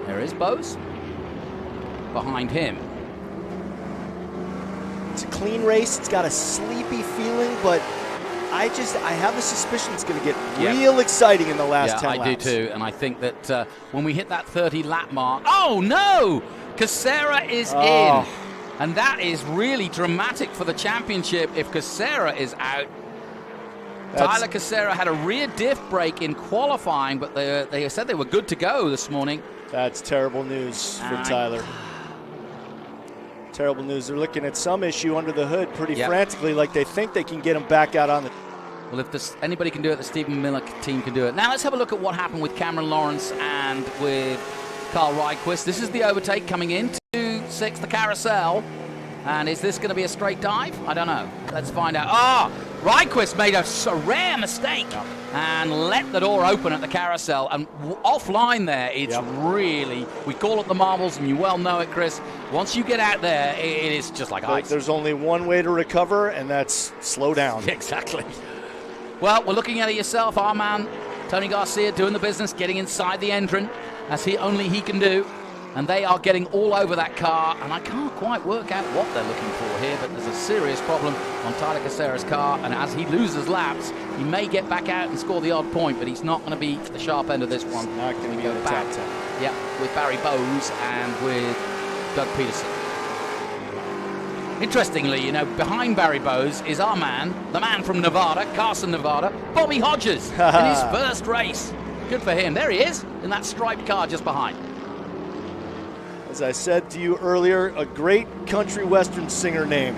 There is Bowes behind him. It's a clean race. It's got a sleepy feeling, but I have a suspicion it's going to get real exciting in the last 10 laps. I do too, and I think that when we hit that 30 lap mark, oh no! Casera is in. And that is really dramatic for the championship if Casera is out. Tyler Casera had a rear diff brake in qualifying, but they said they were good to go this morning. That's terrible news for Tyler. Terrible news. They're looking at some issue under the hood pretty frantically, like they think they can get him back out on the... Well, if anybody can do it, the Stephen Miller team can do it. Now let's have a look at what happened with Cameron Lawrence and with Carl Rydquist. This is the overtake coming in. 2-6, the carousel. And is this going to be a straight dive? I don't know. Let's find out. Ryquist made a rare mistake and let the door open at the carousel. And offline there, it's really, we call it the marbles, and you well know it, Chris. Once you get out there, it is just like ice. There's only one way to recover, and that's slow down. Exactly. Well, we're looking at it yourself, our man, Tony Garcia, doing the business, getting inside the entrant, as only he can do. And they are getting all over that car, and I can't quite work out what they're looking for here, but there's a serious problem on Tyler Casera's car, and as he loses laps, he may get back out and score the odd point, but he's not going to be the sharp end of this one. Not going to go back. Yeah, with Barry Bowes and with Doug Peterson. Interestingly, you know, behind Barry Bowes is our man, the man from Nevada, Carson, Nevada, Bobby Hodges, in his first race. Good for him. There he is, in that striped car just behind. As I said to you earlier, a great country western singer name.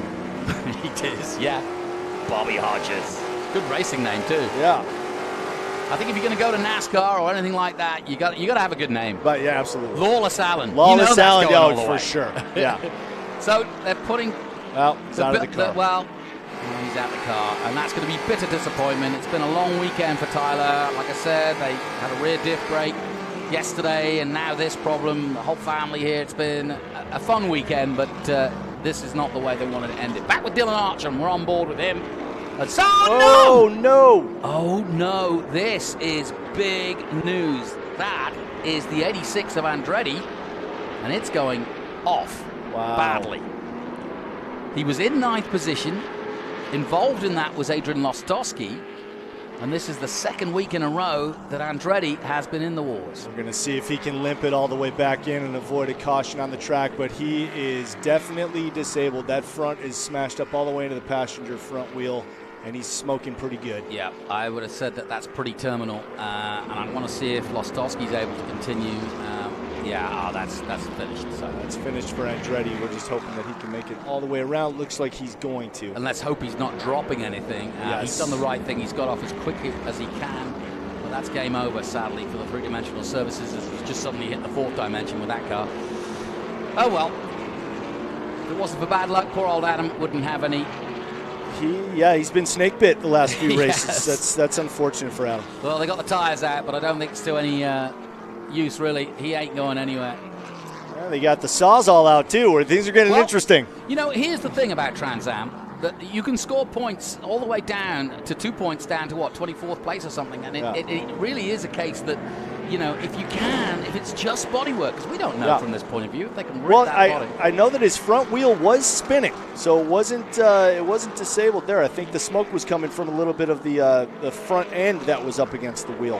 It is, yeah. Bobby Hodges. Good racing name too. Yeah. I think if you're going to go to NASCAR or anything like that, you got to have a good name. But yeah, absolutely. Lawless Allen. Lawless Allen, for sure. Yeah. So they're putting. Well, he's out of the car. He's out of the car, and that's going to be bitter disappointment. It's been a long weekend for Tyler. Like I said, they had a rear diff brake yesterday, and now this problem. The whole family here. It's been a fun weekend, but this is not the way they wanted to end it. Back with Dylan Archer, and we're on board with him. Oh no! This is big news. That is the 86 of Andretti, and it's going off badly. He was in 9th position. Involved in that was Adrian Lostowski. And this is the second week in a row that Andretti has been in the wars. We're going to see if he can limp it all the way back in and avoid a caution on the track, but he is definitely disabled. That front is smashed up all the way into the passenger front wheel, and he's smoking pretty good. Yeah, I would have said that that's pretty terminal, and I want to see if Lostowski's able to continue. That's finished. So that's finished for Andretti. We're just hoping that he can make it all the way around. Looks like he's going to. And let's hope he's not dropping anything. He's done the right thing. He's got off as quickly as he can. But that's game over, sadly, for the three-dimensional services, as he's just suddenly hit the 4th dimension with that car. Oh well. If it wasn't for bad luck, poor old Adam wouldn't have any. He's been snake bit the last few races. That's unfortunate for Adam. Well, they got the tires out, but I don't think it's to any use, really. He ain't going anywhere. Yeah, they got the Sawzall out too, where things are getting interesting. You know, here's the thing about Trans Am, that you can score points all the way down to 2 points down to 24th place or something, and it really is a case that, you know, if it's just bodywork, because we don't know from this point of view if they can rip that body. I know that his front wheel was spinning, so it wasn't disabled there. I think the smoke was coming from a little bit of the front end that was up against the wheel.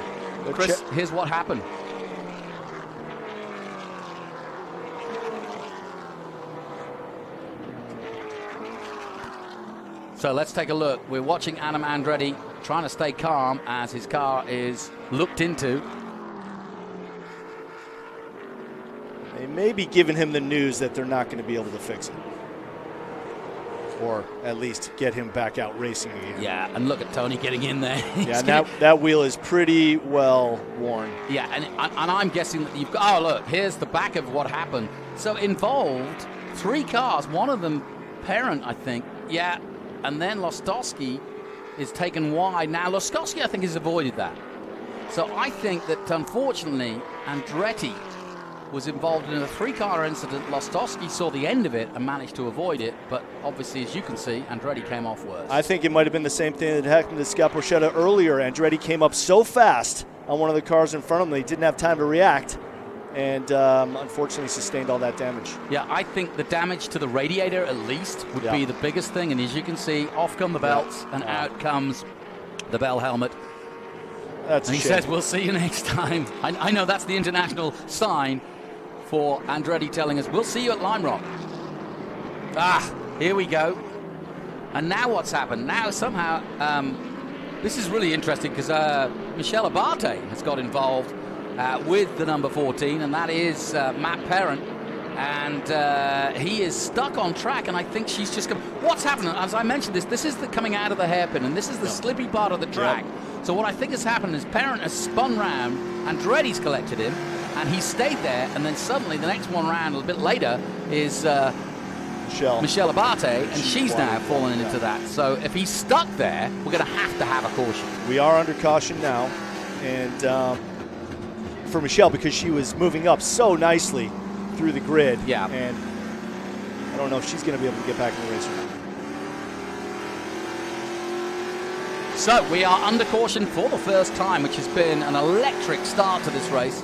Chris, here's what happened. So let's take a look. We're watching Adam Andretti trying to stay calm as his car is looked into. They may be giving him the news that they're not going to be able to fix it. Or at least get him back out racing again. Yeah, and look at Tony getting in there. That wheel is pretty well worn. Yeah, and I'm guessing that you've got... Oh, look, here's the back of what happened. So involved, 3 cars, one of them parent, I think. Yeah, and then Lostowski is taken wide. Now, Lostowski, I think, has avoided that. So I think that, unfortunately, Andretti was involved in a 3-car incident. Lostowski saw the end of it and managed to avoid it, but obviously, as you can see, Andretti came off worse. I think it might have been the same thing that happened to Scott Borchetta earlier. Andretti came up so fast on one of the cars in front of him, he didn't have time to react, and unfortunately sustained all that damage. Yeah, I think the damage to the radiator, at least, would be the biggest thing, and as you can see, off come the belts, and out comes the bell helmet. And he says, we'll see you next time. I know that's the international sign for Andretti telling us, we'll see you at Lime Rock. Here we go. And now what's happened? Now somehow, this is really interesting because Michelle Abate has got involved with the number 14, and that is Matt Parent. And he is stuck on track, and I think she's just come. What's happening? As I mentioned this is the coming out of the hairpin, and this is the slippy part of the track. So what I think has happened is Parent has spun round, Andretti's collected him, and he stayed there, and then suddenly the next one round, a little bit later, is Michelle Abate, and she's now fallen into that. So if he's stuck there, we're going to have a caution. We are under caution now, and for Michelle, because she was moving up so nicely through the grid. Yeah. And I don't know if she's going to be able to get back in the race or not. So we are under caution for the first time, which has been an electric start to this race.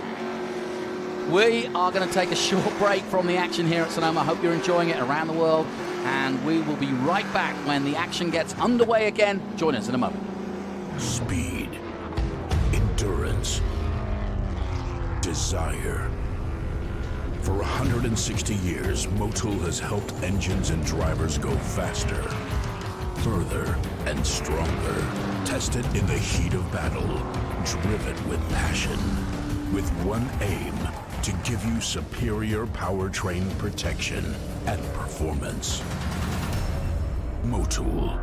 We are going to take a short break from the action here at Sonoma. I hope you're enjoying it around the world, and we will be right back when the action gets underway again. Join us in a moment. Speed, endurance, desire. For 160 years, Motul has helped engines and drivers go faster, further, and stronger. Tested in the heat of battle, driven with passion, with one aim: to give you superior powertrain protection and performance. Motul.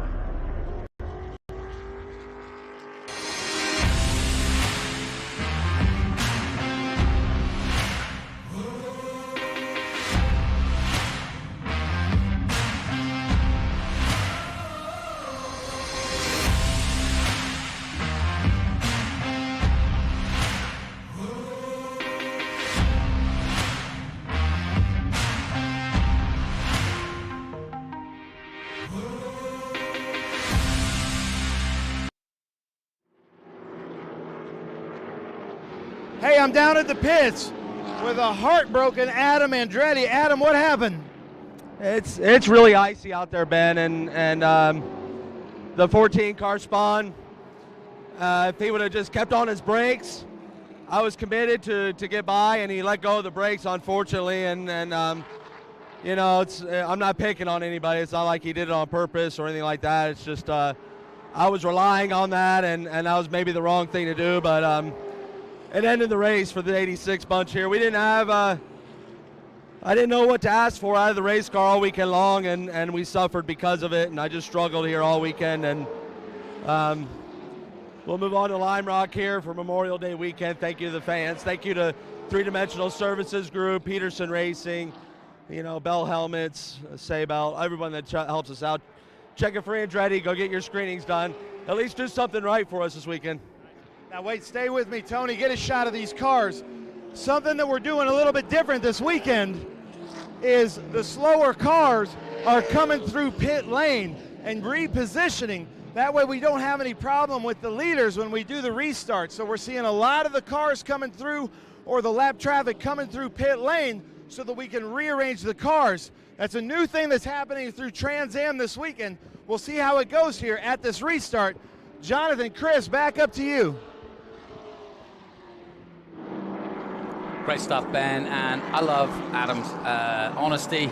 Hey, I'm down at the pits with a heartbroken Adam Andretti. Adam, what happened? It's really icy out there, Ben, and the 14 car spawn. If he would have just kept on his brakes, I was committed to get by, and he let go of the brakes, unfortunately. And you know, I'm not picking on anybody. It's not like he did it on purpose or anything like that. It's just I was relying on that, and that was maybe the wrong thing to do, but. It ended the race for the 86 bunch here. We didn't have, I didn't know what to ask for out of the race car all weekend long, and we suffered because of it, and I just struggled here all weekend. And we'll move on to Lime Rock here for Memorial Day weekend. Thank you to the fans. Thank you to Three Dimensional Services Group, Peterson Racing, you know, Bell Helmets, Saybell, everyone that helps us out. Check it for Andretti. Go get your screenings done. At least do something right for us this weekend. Now wait, stay with me, Tony. Get a shot of these cars. Something that we're doing a little bit different this weekend is the slower cars are coming through pit lane and repositioning. That way we don't have any problem with the leaders when we do the restart. So we're seeing a lot of the cars coming through, or the lap traffic coming through pit lane, so that we can rearrange the cars. That's a new thing that's happening through Trans Am this weekend. We'll see how it goes here at this restart. Jonathan, Chris, back up to you. Great stuff, Ben, and I love Adam's honesty.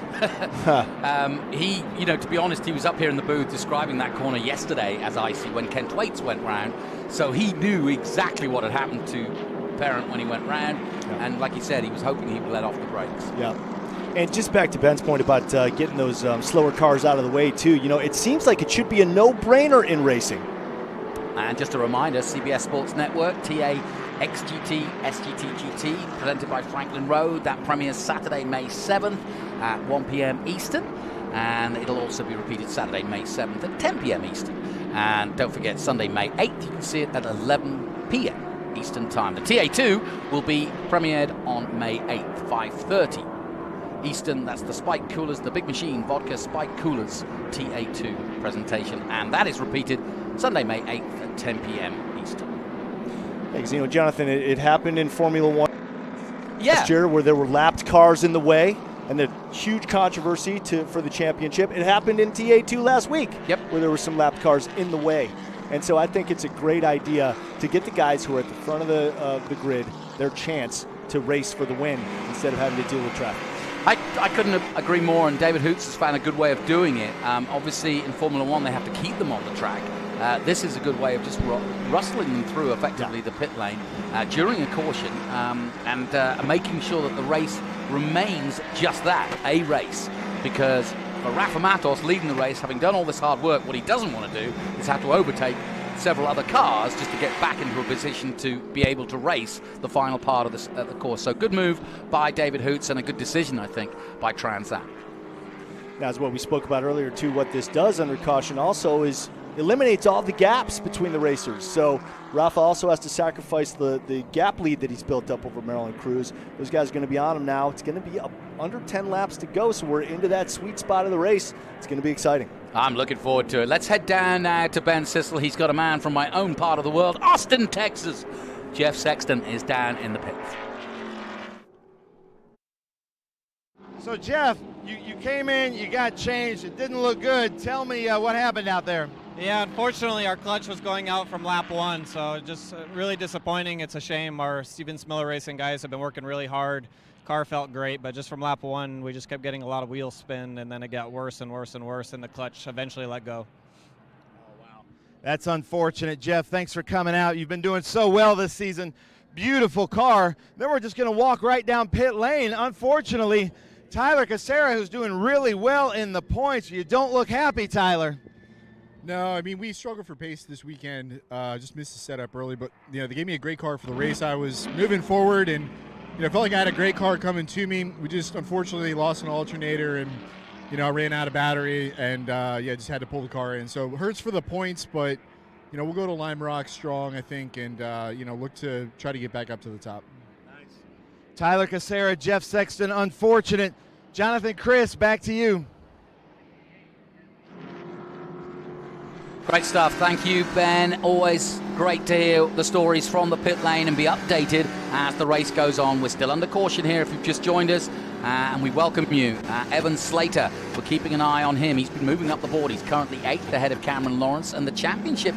He, you know, to be honest, he was up here in the booth describing that corner yesterday as icy when Kent Waits went round, so he knew exactly what had happened to Parent when he went round, and like he said, he was hoping he would let off the brakes. Yeah. And just back to Ben's point about getting those slower cars out of the way, too, you know, it seems like it should be a no-brainer in racing. And just a reminder, CBS Sports Network, TA XGT SGT-GT, presented by Franklin Road. That premieres Saturday, May 7th at 1 p.m. Eastern. And it'll also be repeated Saturday, May 7th at 10 p.m. Eastern. And don't forget, Sunday, May 8th, you can see it at 11 p.m. Eastern Time. The TA2 will be premiered on May 8th, 5:30 Eastern. That's the Spike Coolers, the Big Machine Vodka Spike Coolers TA2 presentation. And that is repeated Sunday, May 8th at 10 p.m. Eastern. Because, you know, Jonathan, it happened in Formula One last year where there were lapped cars in the way, and a huge controversy for the championship. It happened in TA2 last week, where there were some lapped cars in the way. And so I think it's a great idea to get the guys who are at the front of the grid their chance to race for the win instead of having to deal with traffic. I couldn't agree more, and David Hoots has found a good way of doing it. Obviously, in Formula One, they have to keep them on the track. This is a good way of just rustling them through effectively the pit lane during a caution and making sure that the race remains just that, a race. Because for Rafa Matos leading the race, having done all this hard work, what he doesn't want to do is have to overtake several other cars just to get back into a position to be able to race the final part of the course. So good move by David Hoots and a good decision, I think, by Trans Am. That's what we spoke about earlier, too. What this does under caution also is eliminates all the gaps between the racers. So Rafa also has to sacrifice the gap lead that he's built up over Maryland Cruz. Those guys are going to be on him now. It's going to be under 10 laps to go, so we're into that sweet spot of the race. It's going to be exciting. I'm looking forward to it. Let's head down now to Ben Sissel. He's got a man from my own part of the world, Austin, Texas. Jeff Sexton is down in the pits. So, Jeff, you came in, you got changed. It didn't look good. Tell me what happened out there. Yeah, unfortunately, our clutch was going out from lap 1, so just really disappointing. It's a shame. Our Stevens Miller Racing guys have been working really hard. Car felt great, but just from lap 1, we just kept getting a lot of wheel spin, and then it got worse and worse and worse, and the clutch eventually let go. That's unfortunate, Jeff. Thanks for coming out. You've been doing so well this season. Beautiful car. Then we're just going to walk right down pit lane. Unfortunately, Tyler Casera, who's doing really well in the points. You don't look happy, Tyler. No, I mean, we struggled for pace this weekend. Just missed the setup early, but they gave me a great car for the race. I was moving forward, and I felt like I had a great car coming to me. We just unfortunately lost an alternator, and I ran out of battery, and just had to pull the car in. So it hurts for the points, but we'll go to Lime Rock strong, I think, and look to try to get back up to the top. Tyler Casera, Jeff Sexton, unfortunate. Jonathan Chris, back to you. Great stuff. Thank you, Ben. Always great to hear the stories from the pit lane and be updated as the race goes on. We're still under caution here if you've just joined us, and we welcome you. Evan Slater, we're keeping an eye on him. He's been moving up the board. He's currently 8th ahead of Cameron Lawrence, and the championship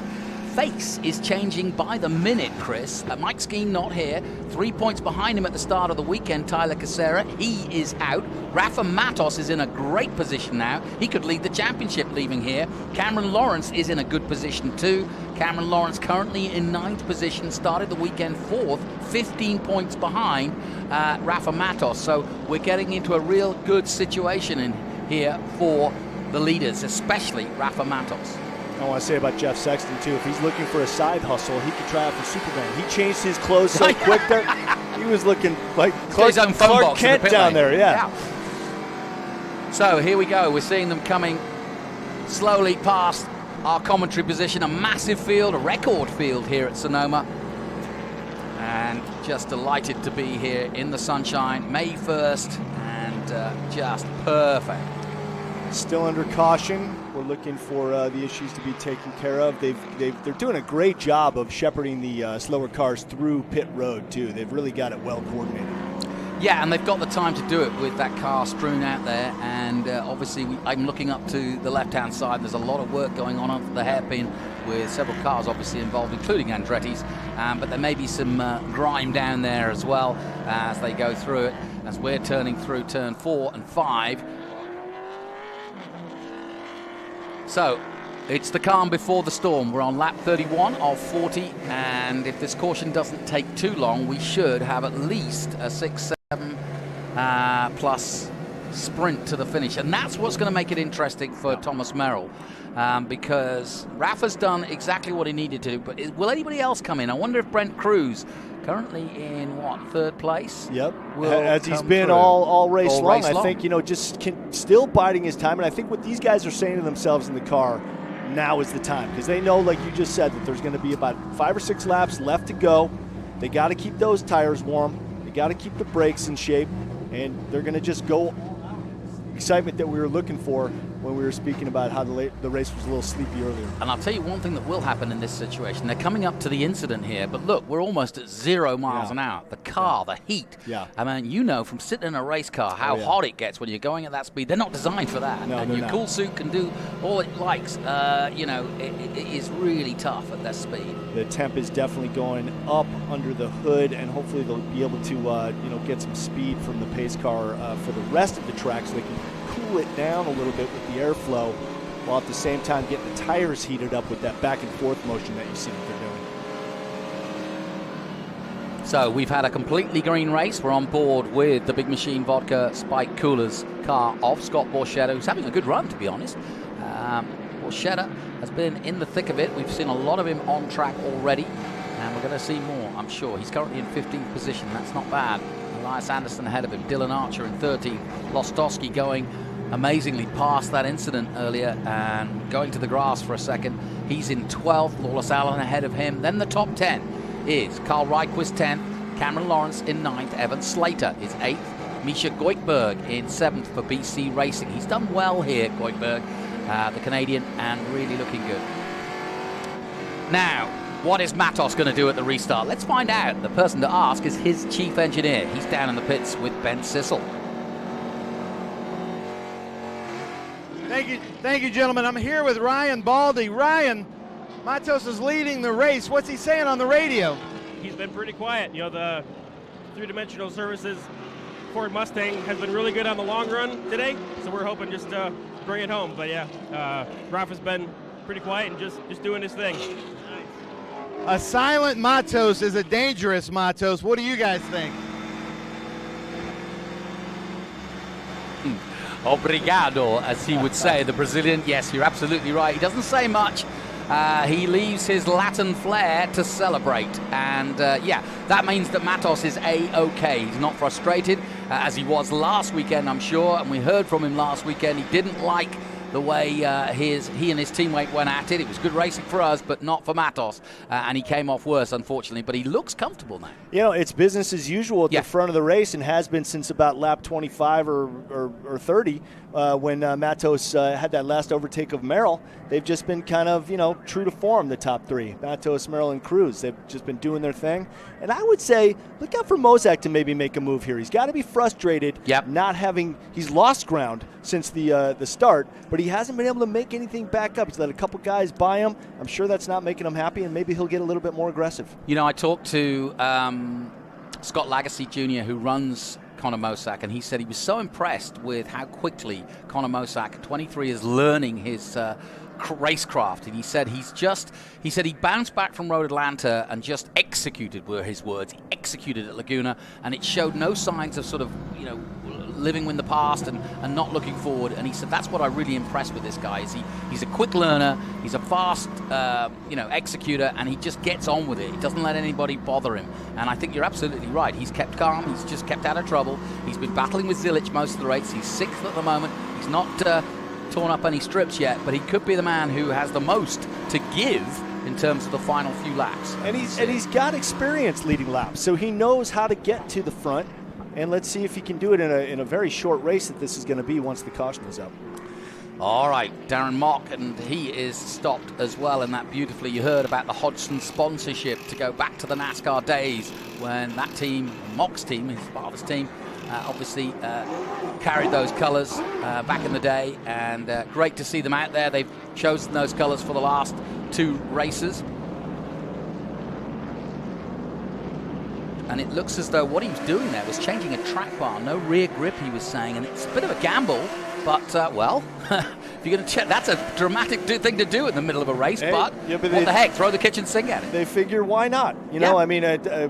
face is changing by the minute, Chris. Mike Skeen not here. 3 points behind him at the start of the weekend, Tyler Casera. He is out. Rafa Matos is in a great position now. He could lead the championship leaving here. Cameron Lawrence is in a good position too. Cameron Lawrence currently in 9th position, started the weekend 4th, 15 points behind Rafa Matos. So we're getting into a real good situation in here for the leaders, especially Rafa Matos. I want to say about Jeff Sexton, too, if he's looking for a side hustle, he could try out for Superman. He changed his clothes so quick there. He was looking like Clark Kent down there, yeah. So here we go. We're seeing them coming slowly past our commentary position. A massive field, a record field here at Sonoma. And just delighted to be here in the sunshine, May 1st, and just perfect. Still under caution. We're looking for the issues to be taken care of. They're doing a great job of shepherding the slower cars through pit road, too. They've really got it well coordinated. Yeah, and they've got the time to do it with that car strewn out there. And obviously, I'm looking up to the left-hand side. There's a lot of work going on the hairpin with several cars obviously involved, including Andretti's. But there may be some grime down there as well as they go through it, as we're turning through turn 4 and 5. So, it's the calm before the storm. We're on lap 31 of 40, and if this caution doesn't take too long, we should have at least a 6-7 plus sprint to the finish. And that's what's going to make it interesting for Thomas Merrill, because Rafa's done exactly what he needed to, but will anybody else come in? I wonder if Brent Cruz, currently in, 3rd place? Yep, as he's been all race long. I think, just still biding his time. And I think what these guys are saying to themselves in the car, now is the time. Because they know, like you just said, that there's going to be about 5 or 6 laps left to go. They got to keep those tires warm. They got to keep the brakes in shape. And they're going to just go excitement that we were looking for when we were speaking about how the race was a little sleepy earlier. And I'll tell you one thing that will happen in this situation. They're coming up to the incident here, but look, we're almost at 0 miles an hour. The car, the heat. Yeah. I mean, from sitting in a race car how hot it gets when you're going at that speed. They're not designed for that. No, and your cool suit can do all it likes. It is really tough at that speed. The temp is definitely going up under the hood, and hopefully they'll be able to get some speed from the pace car for the rest of the track, so they can cool it down a little bit with the airflow, while at the same time getting the tires heated up with that back and forth motion that you see what they're doing. So we've had a completely green race. We're on board with the Big Machine Vodka Spike Coolers car of Scott Borchetta, who's having a good run, to be honest. Borchetta has been in the thick of it. We've seen a lot of him on track already, and we're going to see more, I'm sure. He's currently in 15th position. That's not bad. Elias Anderson ahead of him. Dylan Archer in 13th. Lostowski going amazingly passed that incident earlier and going to the grass for a second. He's in 12th, Lawless Allen ahead of him. Then the top 10 is Carl Reichquist 10th, Cameron Lawrence in 9th, Evan Slater is 8th, Misha Goikberg in 7th for BC Racing. He's done well here, Goikberg, the Canadian, and really looking good. Now, what is Matos going to do at the restart? Let's find out. The person to ask is his chief engineer. He's down in the pits with Ben Sissel. Thank you, gentlemen. I'm here with Ryan Baldy. Ryan, Matos is leading the race. What's he saying on the radio? He's been pretty quiet. You know, the three-dimensional services Ford Mustang has been really good on the long run today, so we're hoping just to bring it home. But yeah, Rafa's been pretty quiet and just doing his thing. A silent Matos is a dangerous Matos. What do you guys think? Obrigado, as he would say, the Brazilian. Yes, you're absolutely right. He doesn't say much. He leaves his Latin flair to celebrate. And yeah, that means that Matos is A-OK. He's not frustrated, as he was last weekend, I'm sure. And we heard from him last weekend. He didn't like the way he and his teammate went at it. It was good racing for us, but not for Matos. And he came off worse, unfortunately. But he looks comfortable now. You know, it's business as usual at the front of the race and has been since about lap 25 or 30 when Matos had that last overtake of Merrill. They've just been kind of, you know, true to form, the top three. Matos, Merrill, and Cruz. They've just been doing their thing. And I would say, look out for Mozak to maybe make a move here. He's got to be frustrated not having – he's lost ground since the start, but he hasn't been able to make anything back up. He's let a couple guys by him. I'm sure that's not making him happy, and maybe he'll get a little bit more aggressive. You know, I talked to Scott Lagacy Jr., who runs Conor Mossack, and he said he was so impressed with how quickly Conor Mossack, 23, is learning his racecraft. And he said he bounced back from Road Atlanta and just executed, were his words. He executed at Laguna, and it showed no signs of sort of, you know, living in the past and not looking forward. And he said that's what I really impressed with this guy. Is he's a quick learner, he's a fast executor, and he just gets on with it. He doesn't let anybody bother him. And I think you're absolutely right. He's kept calm, he's just kept out of trouble. He's been battling with Zilic most of the race. He's 6th at the moment. He's not torn up any strips yet, but he could be the man who has the most to give in terms of the final few laps. And he's got experience leading laps, so he knows how to get to the front. And let's see if he can do it in a very short race that this is going to be once the caution is up. All right, Darren Mock, and he is stopped as well in that beautifully. You heard about the Hodgson sponsorship to go back to the NASCAR days when that team, Mock's team, his father's team, obviously carried those colors back in the day, and great to see them out there. They've chosen those colors for the last 2 races. And it looks as though what he was doing there was changing a track bar, no rear grip, he was saying, and it's a bit of a gamble, but, well, if you're going to check, that's a dramatic thing to do in the middle of a race, but what the heck, throw the kitchen sink at it. They figure, why not? You know, I mean,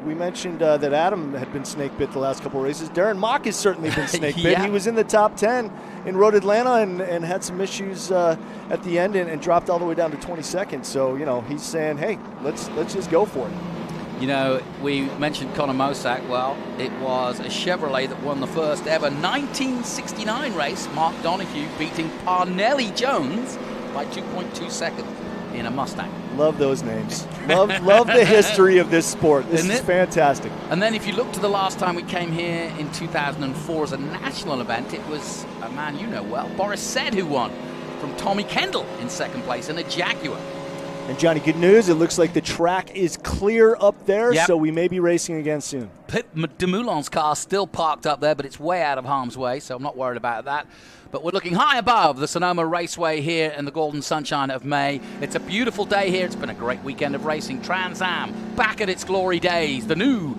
we mentioned that Adam had been snake bit the last couple of races. Darren Mock has certainly been snake bit. He was in the top 10 in Road Atlanta and had some issues at the end and dropped all the way down to 22nd. So, you know, he's saying, hey, let's just go for it. You know, we mentioned Conor Mossack. Well, it was a Chevrolet that won the first ever 1969 race. Mark Donohue beating Parnelli Jones by 2.2 seconds in a Mustang. Love those names. Love the history of this sport. This is fantastic. And then if you look to the last time we came here in 2004 as a national event, it was a man you know well, Boris Said, who won from Tommy Kendall in 2nd place in a Jaguar. And Johnny, good news. It looks like the track is clear up there, so we may be racing again soon. Pip Demoulin's car still parked up there, but it's way out of harm's way, so I'm not worried about that. But we're looking high above the Sonoma Raceway here in the golden sunshine of May. It's a beautiful day here. It's been a great weekend of racing. Trans Am back at its glory days, the new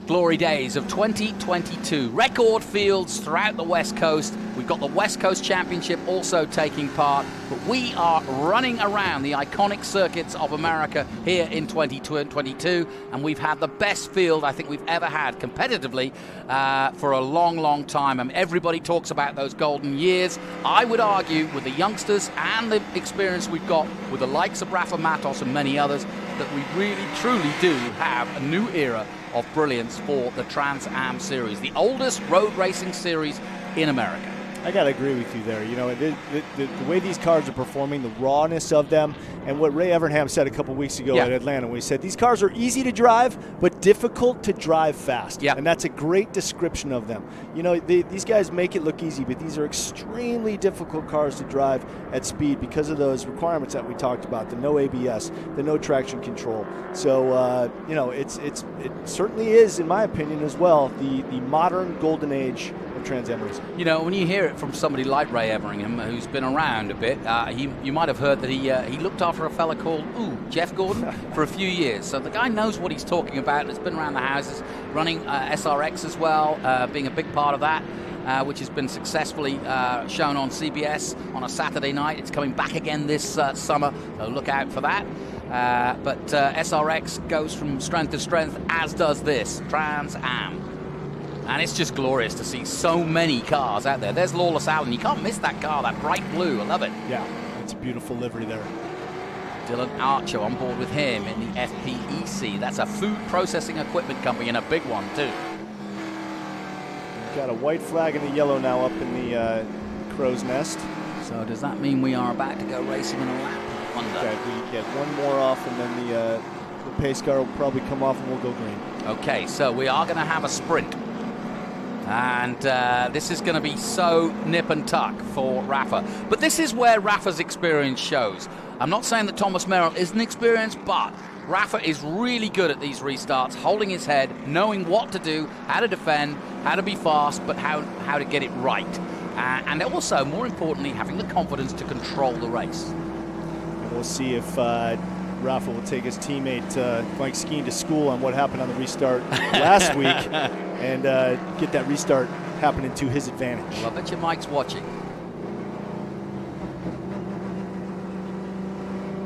glory days of 2022. Record fields throughout the West Coast. We've got the West Coast Championship also taking part, but we are running around the iconic circuits of America here in 2022, and we've had the best field I think we've ever had competitively for a long, long time. And everybody talks about those golden years. I would argue with the youngsters and the experience we've got with the likes of Rafa Matos and many others that we really, truly do have a new era of brilliance for the Trans Am Series, the oldest road racing series in America. I got to agree with you there. You know, the way these cars are performing, the rawness of them, and what Ray Evernham said a couple weeks ago at Atlanta when he said, these cars are easy to drive, but difficult to drive fast. And that's a great description of them. You know, these guys make it look easy, but these are extremely difficult cars to drive at speed because of those requirements that we talked about, the no ABS, the no traction control. So, you know, it certainly is, in my opinion as well, the modern golden age of Trans Am racing. You know, when you hear it from somebody like Ray Everingham, who's been around a bit, you might have heard that he looked after a fella called Jeff Gordon for a few years. So the guy knows what he's talking about and has been around the houses, running SRX as well, being a big part of that, which has been successfully shown on CBS on a Saturday night. It's coming back again this summer, so look out for that. But SRX goes from strength to strength, as does this Trans Am. And it's just glorious to see so many cars out there. There's Lawless Allen. You can't miss that car, that bright blue. I love it. Yeah, it's a beautiful livery there. Dylan Archer on board with him in the FPEC. That's a food processing equipment company, and a big one, too. We've got a white flag and a yellow now up in the crow's nest. So does that mean we are about to go racing in a lap? Okay, we get one more off, and then the pace car will probably come off, and we'll go green. Okay, so we are going to have a sprint. And this is going to be so nip and tuck for Rafa. But this is where Rafa's experience shows. I'm not saying that Thomas Merrill isn't experienced, but Rafa is really good at these restarts, holding his head, knowing what to do, how to defend, how to be fast, but how to get it right. And also, more importantly, having the confidence to control the race. And we'll see if Rafa will take his teammate Mike Skeen to school on what happened on the restart last week and get that restart happening to his advantage. Well, I bet you Mike's watching.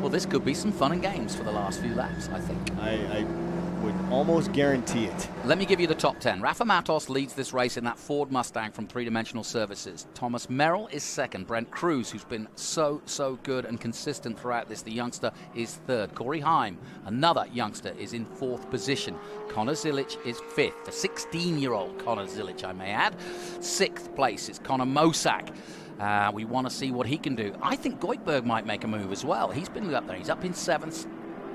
Well, this could be some fun and games for the last few laps, I think. I would almost guarantee it. Let me give you the top 10. Rafa Matos leads this race in that Ford Mustang from 3 Dimensional Services. Thomas Merrill is second. Brent Cruz, who's been so good and consistent throughout this, the youngster, is third. Corey Heim, another youngster, is in fourth position. Connor Zilic is fifth. The 16-year-old Connor Zilic, I may add. Sixth place is Connor Mosak. We want to see what he can do. I think Goitberg might make a move as well. He's been up there. He's up in seventh.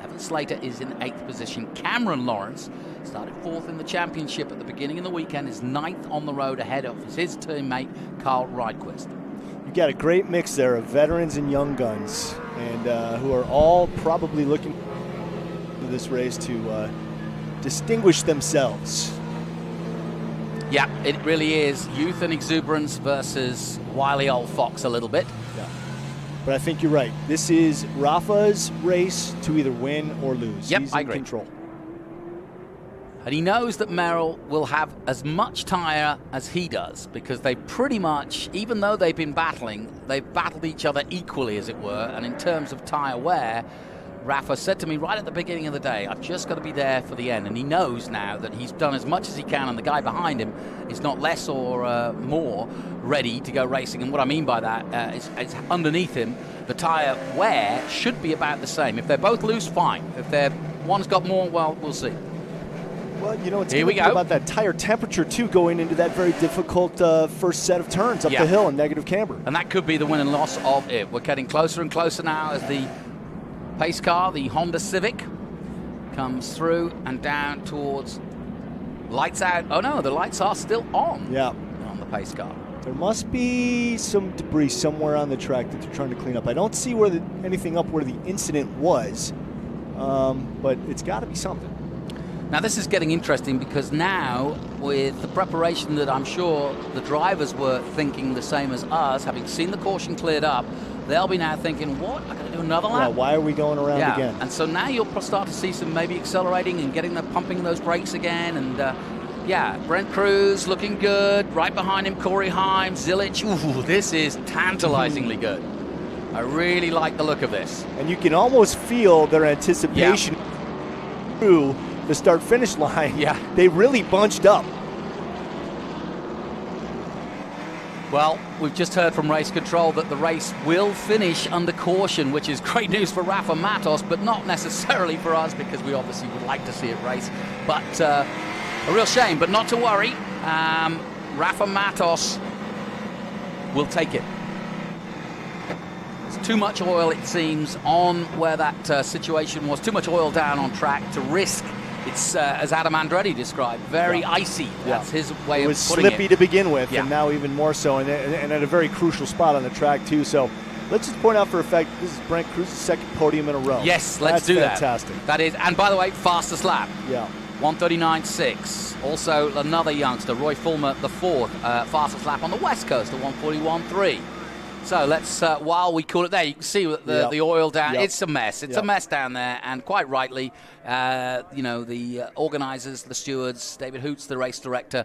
Evan Slater is in 8th position. Cameron Lawrence started 4th in the championship at the beginning of the weekend, is 9th on the road ahead of his teammate Carl Rydquist. You've got a great mix there of veterans and young guns, and who are all probably looking for this race to distinguish themselves. Yeah, it really is youth and exuberance versus wily old fox a little bit. Yeah. But I think you're right. This is Rafa's race to either win or lose. Yep, He's I in agree. control. And he knows that Merrill will have as much tire as he does, because they pretty much, even though they've been battling, they've battled each other equally, as it were. And in terms of tire wear, Rafa said to me right at the beginning of the day, I've just got to be there for the end. And he knows now that he's done as much as he can, and the guy behind him is not less or more ready to go racing. And what I mean by that is underneath him, the tire wear should be about the same. If they're both loose, fine. If one's got more, well, we'll see. Well, you know, it's Here we go. about that tire temperature, too, going into that very difficult first set of turns up the hill in negative camber. And that could be the win and loss of it. We're getting closer and closer now as the pace car, the Honda Civic, comes through and down towards lights out. Oh, no, the lights are still on. Yeah. On the pace car. There must be some debris somewhere on the track that they're trying to clean up. I don't see anything up where the incident was, but it's got to be something. Now, this is getting interesting because now, with the preparation that I'm sure the drivers were thinking the same as us, having seen the caution cleared up, they'll be now thinking, what, I got to do another lap? Yeah, why are we going around again? And so now you'll start to see some maybe accelerating and getting pumping those brakes again. And Brent Cruz looking good. Right behind him, Corey Heim, Zilic. Ooh, this is tantalizingly good. I really like the look of this. And you can almost feel their anticipation through the start-finish line. Yeah. They really bunched up. Well, we've just heard from race control that the race will finish under caution, which is great news for Rafa Matos, but not necessarily for us, because we obviously would like to see it race. But a real shame, but not to worry. Rafa Matos will take it. There's too much oil, it seems, on where that situation was. Too much oil down on track to risk. It's, as Adam Andretti described, very icy. That's his way it of was putting slippy it. to begin with, Yeah. and now even more so, and at a very crucial spot on the track, too. So let's just point out for a fact, this is Brent Cruz's second podium in a row. Yes, let's That's do fantastic. that. That is, and by the way, fastest lap. Yeah. 1:39.6. Also, another youngster, Roy Fulmer, the fourth, fastest lap on the West Coast at 1:41.3. So let's, while we call it there, you can see the oil down. Yep. It's a mess. It's a mess down there, and quite rightly, the organisers, the stewards, David Hoots, the race director,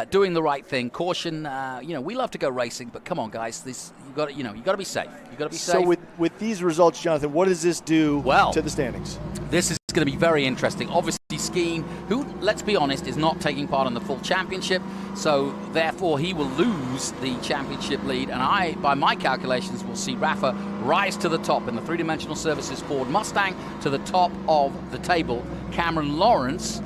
doing the right thing. Caution. We love to go racing, but come on, guys, you got to be safe. You got to be safe. So with these results, Jonathan, what does this do to the standings? This is going to be very interesting. Obviously, Skeen, who, let's be honest, is not taking part in the full championship, so therefore he will lose the championship lead, and by my calculations, will see Rafa rise to the top in the three-dimensional services Ford Mustang to the top of the table. Cameron Lawrence,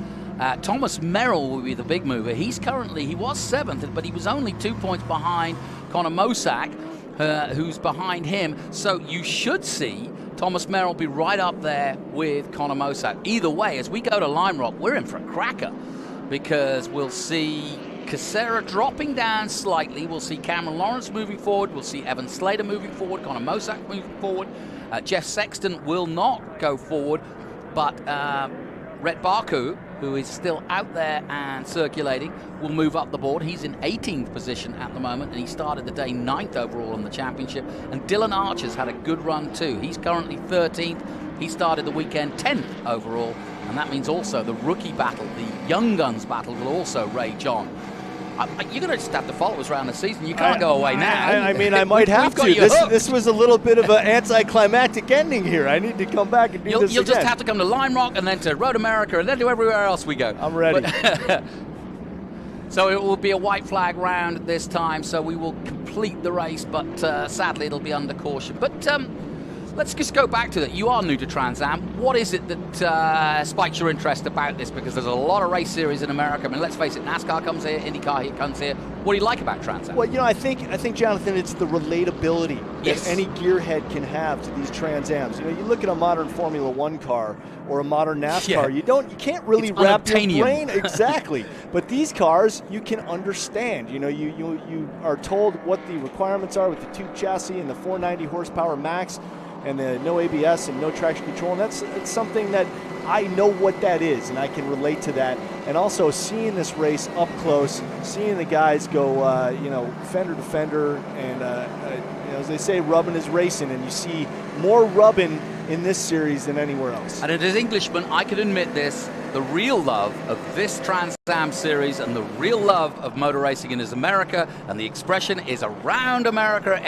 Thomas Merrill will be the big mover. He was 7th, but he was only 2 points behind Connor Mosack, who's behind him, so you should see Thomas Merrill be right up there with Connor Mosack. Either way, as we go to Lime Rock, we're in for a cracker, because we'll see Casera dropping down slightly. We'll see Cameron Lawrence moving forward. We'll see Evan Slater moving forward. Connor Mosack moving forward. Jeff Sexton will not go forward, but Rhett Baku, who is still out there and circulating, will move up the board. He's in 18th position at the moment, and he started the day 9th overall in the championship. And Dylan Archer's had a good run too. He's currently 13th. He started the weekend 10th overall, and that means also the rookie battle, the Young Guns battle, will also rage on. You're going to just have to follow us around the season. You can't go away now. I mean, I might have to. This was a little bit of an anticlimactic ending here. I need to come back and do this again. You'll just have to come to Lime Rock and then to Road America and then to everywhere else we go. I'm ready. So it will be a white flag round this time, so we will complete the race, but sadly it'll be under caution. But let's just go back to that. You are new to Trans Am. What is it that spikes your interest about this? Because there's a lot of race series in America. I mean, let's face it, NASCAR comes here, IndyCar comes here. What do you like about Trans Am? Well, I think, Jonathan, it's the relatability that any gearhead can have to these Trans Ams. You look at a modern Formula One car or a modern NASCAR, you can't really wrap your brain exactly. But these cars, you can understand. You are told what the requirements are with the tube chassis and the 490 horsepower max, and the no ABS and no traction control, and it's something that I know what that is, and I can relate to that. And also seeing this race up close, seeing the guys go, fender to fender, and as they say, rubbing is racing, and you see more rubbing in this series than anywhere else. And as Englishman, I can admit this, the real love of this Trans Am series and the real love of motor racing is America, and the expression is around America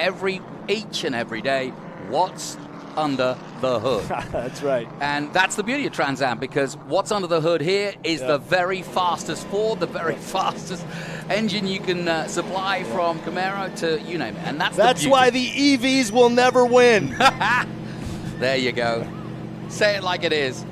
each and every day. What's under the hood? That's right. And that's the beauty of Trans Am, because what's under the hood here is the very fastest Ford, the very fastest engine you can supply from Camaro to you name it. And that's why the EVs will never win. There you go. Say it like it is.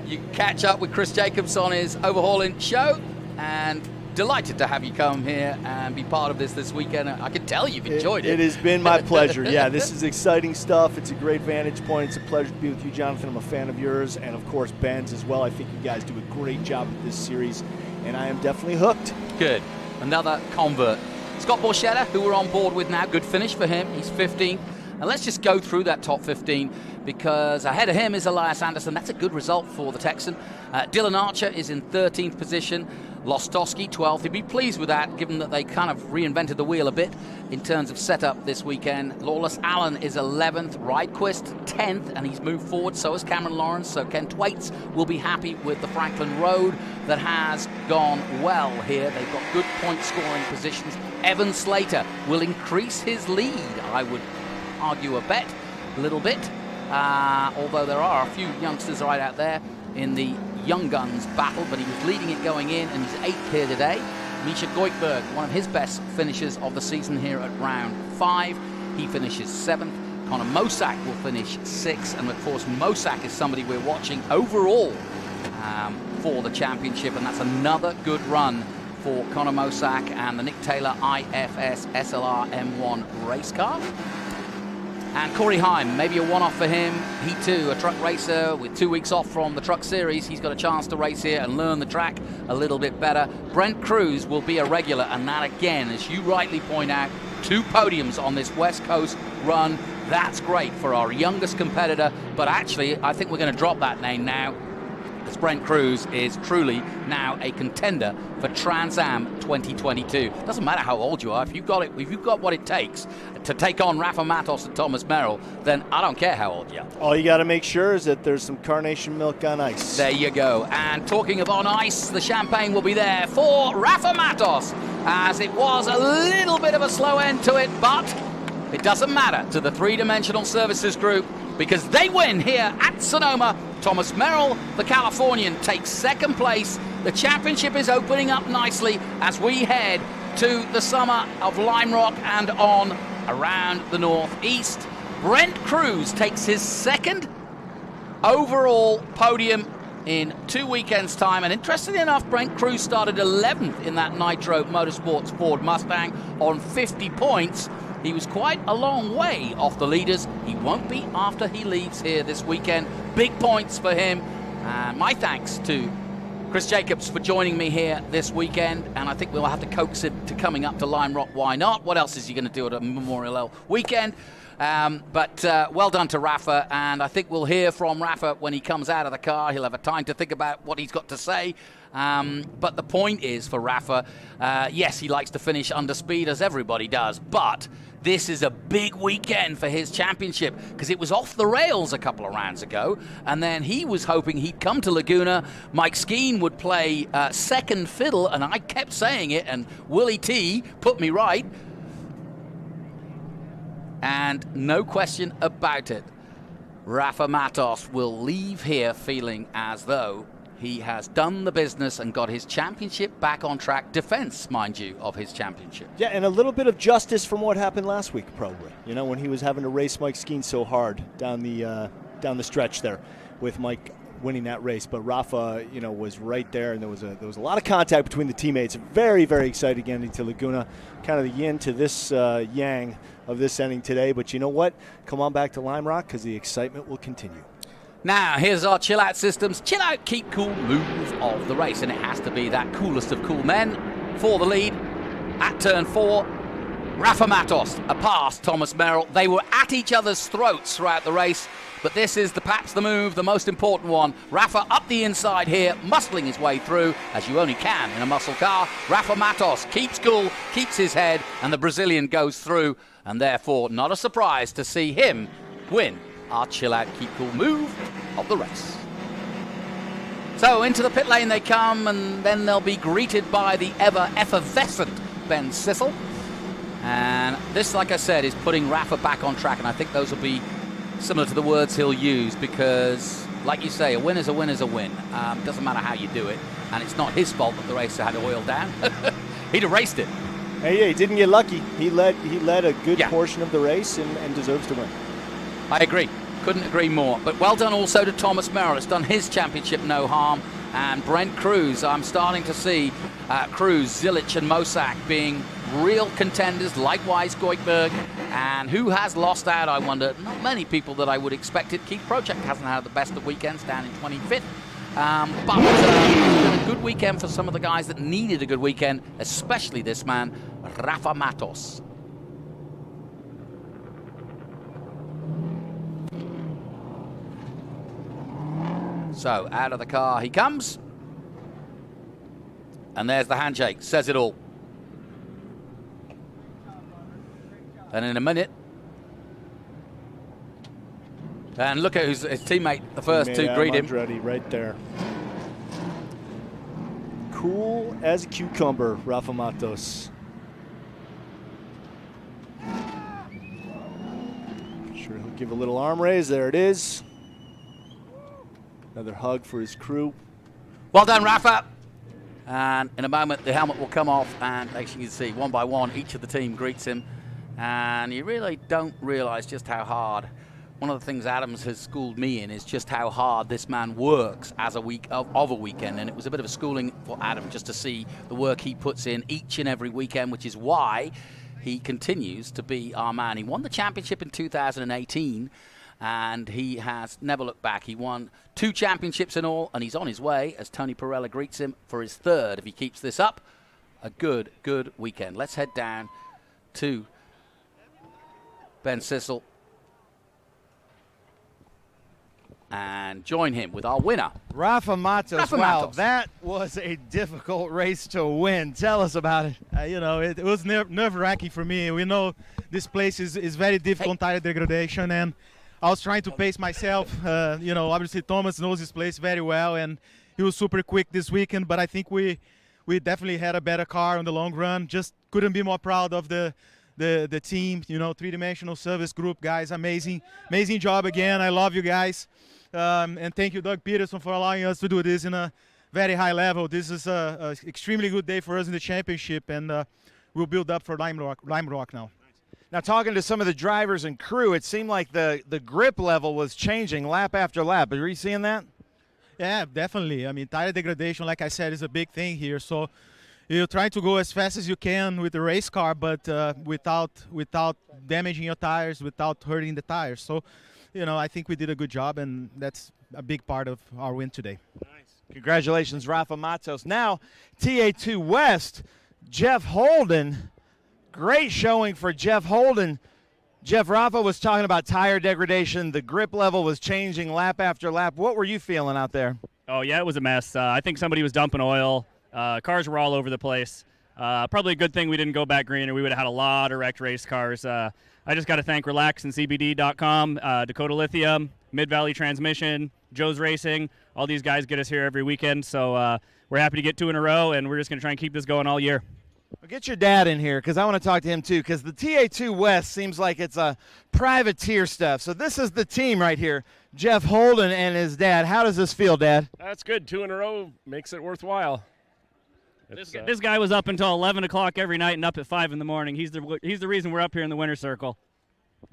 You can catch up with Chris Jacobs on his overhauling show, and delighted to have you come here and be part of this weekend. I can tell you've enjoyed it. It has been my pleasure. Yeah, this is exciting stuff. It's a great vantage point. It's a pleasure to be with you, Jonathan. I'm a fan of yours, and of course Ben's as well. I think you guys do a great job with this series, and I am definitely hooked. Good. Another convert. Scott Borchetta, who we're on board with now. Good finish for him. He's 15th. And let's just go through that top 15, because ahead of him is Elias Anderson. That's a good result for the Texan. Dylan Archer is in 13th position. Lostowski, 12th. He'd be pleased with that, given that they kind of reinvented the wheel a bit in terms of setup this weekend. Lawless Allen is 11th. Rydquist, 10th, and he's moved forward. So is Cameron Lawrence. So Ken Twaits will be happy with the Franklin Road that has gone well here. They've got good point-scoring positions. Evan Slater will increase his lead, I would argue a little bit, although there are a few youngsters right out there in the Young Guns battle, but he was leading it going in, and he's 8th here today. Misha Goikberg, one of his best finishes of the season here at round 5. He finishes 7th. Connor Mosack will finish 6th, and of course Mosack is somebody we're watching overall for the championship, and that's another good run for Connor Mosack and the Nick Taylor IFS SLR M1 race car. And Corey Heim, maybe a one-off for him. He too, a truck racer with 2 weeks off from the truck series. He's got a chance to race here and learn the track a little bit better. Brent Cruz will be a regular, and that again, as you rightly point out, 2 podiums on this West Coast run. That's great for our youngest competitor, but actually I think we're going to drop that name now, as Brent Cruz is truly now a contender for Trans Am 2022. Doesn't matter how old you are, if you've got what it takes to take on Rafa Matos and Thomas Merrill, then I don't care how old you are. All you got to make sure is that there's some carnation milk on ice. There you go. And talking of on ice, the champagne will be there for Rafa Matos, as it was a little bit of a slow end to it, but it doesn't matter to the three-dimensional services group, because they win here at Sonoma. Thomas Merrill, the Californian, takes second place. The championship is opening up nicely as we head to the summer of Lime Rock and on around the Northeast. Brent Cruz takes his second overall podium in 2 weekends' time. And interestingly enough, Brent Cruz started 11th in that Nitro Motorsports Ford Mustang on 50 points. He was quite a long way off the leaders. He won't be after he leaves here this weekend. Big points for him. And my thanks to Chris Jacobs for joining me here this weekend. And I think we'll have to coax him to coming up to Lime Rock. Why not? What else is he going to do at a Memorial L weekend? But well done to Rafa, and I think we'll hear from Rafa when he comes out of the car. He'll have a time to think about what he's got to say. But the point is for Rafa, yes, he likes to finish under speed, as everybody does, but this is a big weekend for his championship, because it was off the rails a couple of rounds ago, and then he was hoping he'd come to Laguna. Mike Skeen would play second fiddle, and I kept saying it, and Willie T put me right. And no question about it, Rafa Matos will leave here feeling as though he has done the business and got his championship back on track. Defense, mind you, of his championship. Yeah, and a little bit of justice from what happened last week, probably. You know, when he was having to race Mike Skeen so hard down the stretch there, with Mike winning that race. But Rafa, you know, was right there, and there was a lot of contact between the teammates. Very, very excited getting to Laguna. Kind of the yin to this yang of this ending today. But you know what? Come on back to Lime Rock, because the excitement will continue. Now, here's our chill out systems. Chill out, keep cool move of the race. And it has to be that coolest of cool men for the lead at turn 4. Rafa Matos, past Thomas Merrill. They were at each other's throats throughout the race, but this is perhaps the move, the most important one. Rafa up the inside here, muscling his way through, as you only can in a muscle car. Rafa Matos keeps cool, keeps his head, and the Brazilian goes through, and therefore not a surprise to see him win our chill out, keep cool move of the race. So into the pit lane they come, and then they'll be greeted by the ever effervescent Ben Sissel. And this, like I said, is putting Rafa back on track, and I think those will be similar to the words he'll use, because, like you say, a win is a win is a win. Doesn't matter how you do it, and it's not his fault that the racer had oil down. He'd have raced it. Hey, yeah, he didn't get lucky. He led a good portion of the race and deserves to win. I agree. Couldn't agree more. But well done also to Thomas Merrill. It's done his championship no harm. And Brent Cruz, I'm starting to see Cruz, Zilich and Mosack being real contenders. Likewise, Goikberg. And who has lost out, I wonder? Not many people that I would expect it. Keith Project hasn't had the best of weekends, down in 25th. But it's been a good weekend for some of the guys that needed a good weekend, especially this man, Rafa Matos. So, out of the car he comes. And there's the handshake. Says it all. And in a minute. And look at his teammate, the first to greet him. Andretti right there. Cool as a cucumber, Rafa Matos. Sure, he'll give a little arm raise. There it is. Another hug for his crew. Well done, Rafa. And in a moment, the helmet will come off, and as you can see, one by one, each of the team greets him. And you really don't realize just how hard One of the things Adams has schooled me in is just how hard this man works as a week of a weekend, and it was a bit of a schooling for Adam just to see the work he puts in each and every weekend, which is why he continues to be our man. He won the championship in 2018, and he has never looked back. He won 2 championships in all, and he's on his way as Tony Perella greets him for his 3rd. If he keeps this up, a good weekend. Let's head down to Ben Sissel and join him with our winner, Rafa Matos. Rafa Wow, Matos. that was a difficult race to win. Tell us about it. It was nerve-wracking for me. We know this place is very difficult on tire degradation, and I was trying to pace myself. Obviously Thomas knows this place very well, and he was super quick this weekend, but I think we definitely had a better car on the long run. Just couldn't be more proud of the team, three-dimensional service group, guys. Amazing job again. I love you guys. And thank you, Doug Peterson, for allowing us to do this in a very high level. This is a extremely good day for us in the championship, and we'll build up for Lime Rock now. Now, talking to some of the drivers and crew, it seemed like the grip level was changing lap after lap. Are you seeing that? Yeah, definitely. I mean, tire degradation, like I said, is a big thing here. So you're trying to go as fast as you can with the race car, but without damaging your tires, without hurting the tires. So, I think we did a good job, and that's a big part of our win today. Nice. Congratulations, Rafa Matos. Now, TA2 West, Jeff Holden. Great showing for Jeff Holden. Jeff, Rafa was talking about tire degradation. The grip level was changing lap after lap. What were you feeling out there? Oh, yeah, it was a mess. I think somebody was dumping oil. Cars were all over the place. Probably a good thing we didn't go back green, or we would have had a lot of wrecked race cars. I just got to thank RelaxandCBD.com, Dakota Lithium, Mid-Valley Transmission, Joe's Racing. All these guys get us here every weekend, so we're happy to get 2 in a row, and we're just going to try and keep this going all year. Well, get your dad in here, because I want to talk to him too, because the TA2 West seems like it's a privateer stuff. So this is the team right here, Jeff Holden and his dad. How does this feel, Dad? That's good. 2 in a row makes it worthwhile. This guy was up until 11 o'clock every night and up at 5 in the morning. He's the reason we're up here in the winner's circle.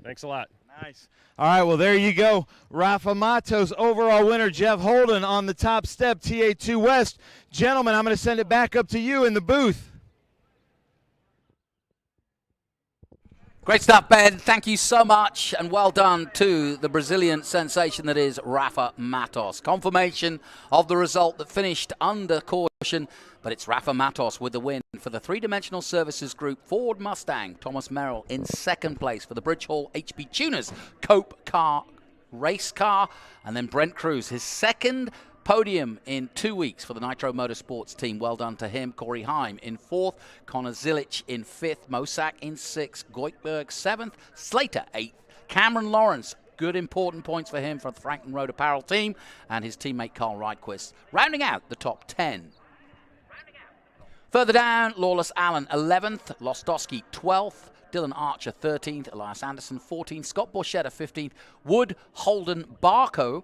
Thanks a lot. Nice. All right, well, there you go. Rafa Matos, overall winner. Jeff Holden on the top step, TA2 West. Gentlemen, I'm going to send it back up to you in the booth. Great stuff, Ben. Thank you so much, and well done to the Brazilian sensation that is Rafa Matos. Confirmation of the result that finished under caution, but it's Rafa Matos with the win for the three-dimensional services group Ford Mustang. Thomas Merrill in 2nd place for the Bridge Hall HB Tuners Cope car race car, and then Brent Cruz, his 2nd podium in 2 weeks for the Nitro Motorsports team. Well done to him. Corey Heim in 4th, Connor Zilic in 5th, Mosak in 6th, Goitberg 7th, Slater 8th, Cameron Lawrence, good important points for him for the Franklin Road Apparel team, and his teammate Carl Reitquist rounding out the top 10. Further down, Lawless Allen 11th, Lostowski 12th, Dylan Archer 13th, Elias Anderson 14th, Scott Borchetta 15th, Wood, Holden, Barco,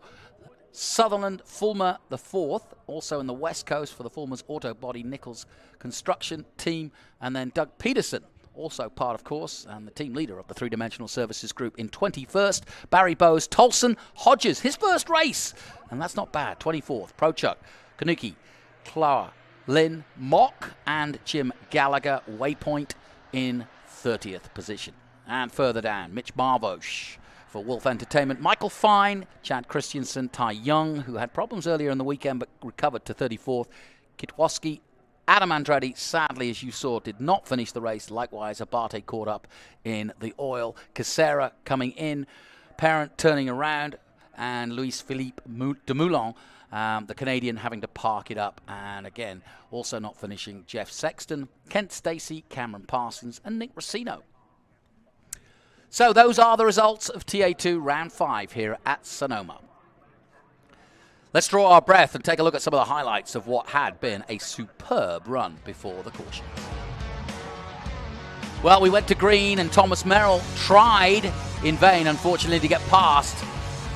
Sutherland, Fulmer the 4th, also in the West Coast for the Fulmer's Auto Body Nichols Construction team, and then Doug Peterson, also part, of course, and the team leader of the three-dimensional services group in 21st, Barry Bowes, Tolson, Hodges, his first race, and that's not bad, 24th, Prochuk, Kanuki, Clara, Lynn, Mock, and Jim Gallagher, Waypoint in 30th position. And further down, Mitch Marvosh for Wolf Entertainment, Michael Fine, Chad Christensen, Ty Young, who had problems earlier in the weekend but recovered to 34th, Kitwoski, Adam Andretti, sadly, as you saw, did not finish the race. Likewise, Abate caught up in the oil. Casera coming in, Parent turning around, and Luis Philippe Demoulin, the Canadian, having to park it up. And again, also not finishing, Jeff Sexton, Kent Stacey, Cameron Parsons, and Nick Rossino. So those are the results of TA2 Round 5 here at Sonoma. Let's draw our breath and take a look at some of the highlights of what had been a superb run before the caution. Well, we went to green, and Thomas Merrill tried in vain, unfortunately, to get past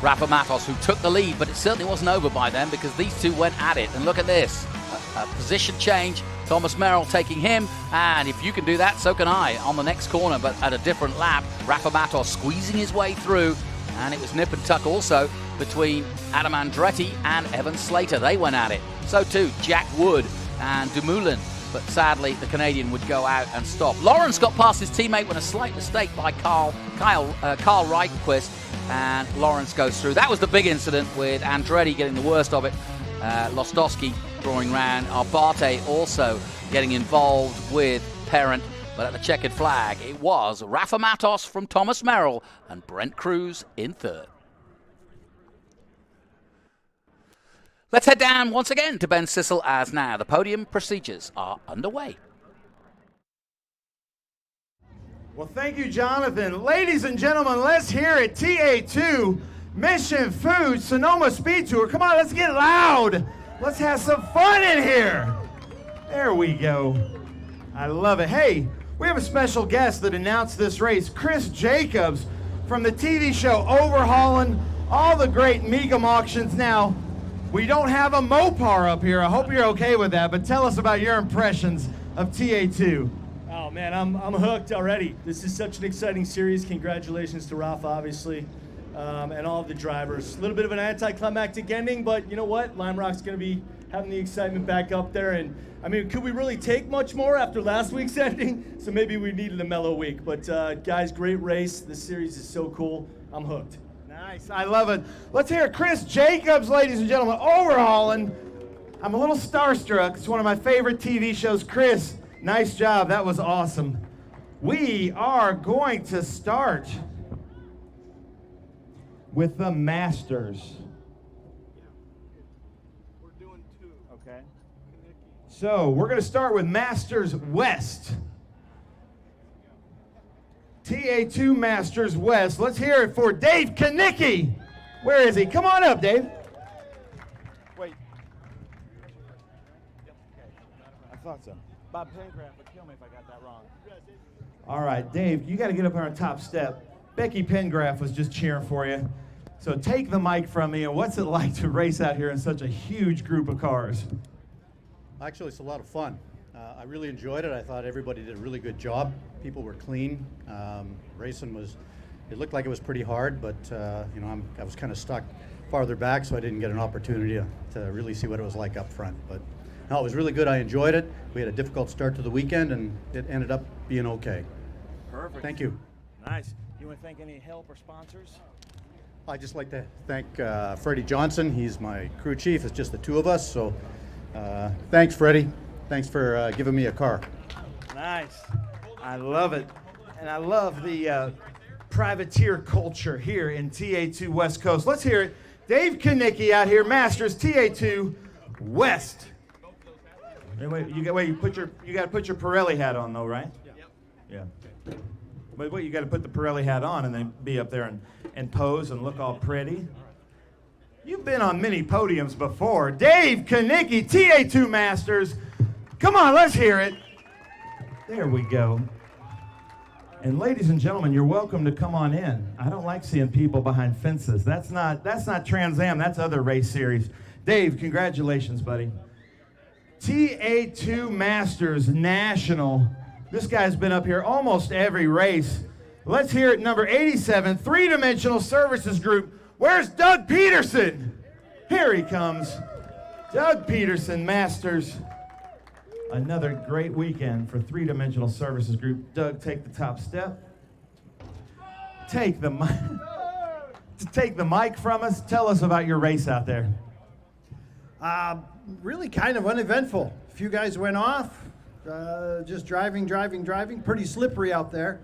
Rafa Matos, who took the lead, but it certainly wasn't over by then because these two went at it. And look at this, a position change, Thomas Merrill taking him, and if you can do that, so can I on the next corner, but at a different lap. Rafa Matos squeezing his way through, And it was nip and tuck also between Adam Andretti and Evan Slater. They went at it. So too Jack Wood and Dumoulin. But sadly, the Canadian would go out and stop. Lawrence got past his teammate with a slight mistake by Carl Reichenquist, and Lawrence goes through. That was the big incident with Andretti getting the worst of it. Lostowski drawing round. Arbate also getting involved with Parent. But at the checkered flag, it was Rafa Matos from Thomas Merrill and Brent Cruz in third. Let's head down once again to Ben Sissel as now the podium procedures are underway. Well, thank you, Jonathan. Ladies and gentlemen, let's hear it. TA2 Mission Foods Sonoma SpeedTour. Come on, let's get loud. Let's have some fun in here. There we go. I love it. Hey, we have a special guest that announced this race, Chris Jacobs from the TV show Overhauling all the great Mecum auctions. Now, we don't have a Mopar up here. I hope you're okay with that, but tell us about your impressions of TA2. Oh man, I'm hooked already. This is such an exciting series. Congratulations to Rafa, obviously, and all of the drivers. A little bit of an anticlimactic ending, but you know what? Lime Rock's going to be having the excitement back up there. And I mean, could we really take much more after last week's ending? So maybe we needed a mellow week. But guys, great race. This series is so cool. I'm hooked. Nice, I love it. Let's hear Chris Jacobs, ladies and gentlemen, Overhauling. I'm a little starstruck. It's one of my favorite TV shows. Chris, nice job. That was awesome. We are going to start with the Masters. Okay. So we're going to start with Masters West. TA2 Masters West. Let's hear it for Dave Kanicki. Where is he? Come on up, Dave. Wait. I thought so. Bob Pengraff would kill me if I got that wrong. All right, Dave, you got to get up on our top step. Becky Pengraff was just cheering for you. So take the mic from me, and what's it like to race out here in such a huge group of cars? Actually, it's a lot of fun. I really enjoyed it. I thought everybody did a really good job. People were clean. Racing it looked like it was pretty hard, but you know, I was kind of stuck farther back, so I didn't get an opportunity to really see what it was like up front. But no, it was really good. I enjoyed it. We had a difficult start to the weekend, and it ended up being okay. Perfect. Thank you. Nice. You want to thank any help or sponsors? I'd just like to thank Freddie Johnson. He's my crew chief. It's just the two of us, so thanks, Freddie. Thanks for giving me a car. Nice. I love it. And I love the privateer culture here in TA2 West Coast. Let's hear it. Dave Kanicki out here, Masters TA2 West. Hey, wait, you got to put your Pirelli hat on though, right? Yeah. But wait, you got to put the Pirelli hat on and then be up there and pose and look all pretty. You've been on many podiums before. Dave Kanicki, TA2 Masters. Come on, let's hear it. There we go. And ladies and gentlemen, you're welcome to come on in. I don't like seeing people behind fences. That's not Trans Am, that's other race series. Dave, congratulations, buddy. TA2 Masters National. This guy's been up here almost every race. Let's hear it, number 87, Three-Dimensional Services Group. Where's Doug Peterson? Here he comes. Doug Peterson, Masters. Another great weekend for Three-Dimensional Services Group. Doug, take the top step. Take the mic from us. Tell us about your race out there. Really kind of uneventful. A few guys went off. Just driving. Pretty slippery out there.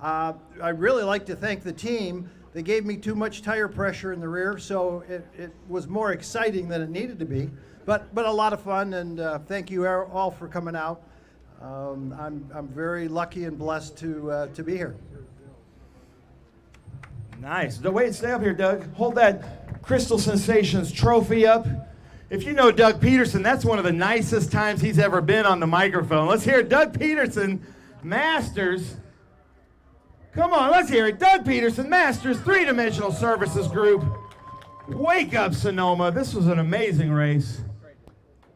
I really like to thank the team. They gave me too much tire pressure in the rear, so it was more exciting than it needed to be. But a lot of fun, and thank you all for coming out. I'm very lucky and blessed to be here. Nice. Wait, stay up here, Doug. Hold that Crystal Sensations trophy up. If you know Doug Peterson, that's one of the nicest times he's ever been on the microphone. Let's hear Doug Peterson, Masters. Come on, let's hear it. Doug Peterson, Masters, Three-Dimensional Services Group. Wake up, Sonoma. This was an amazing race.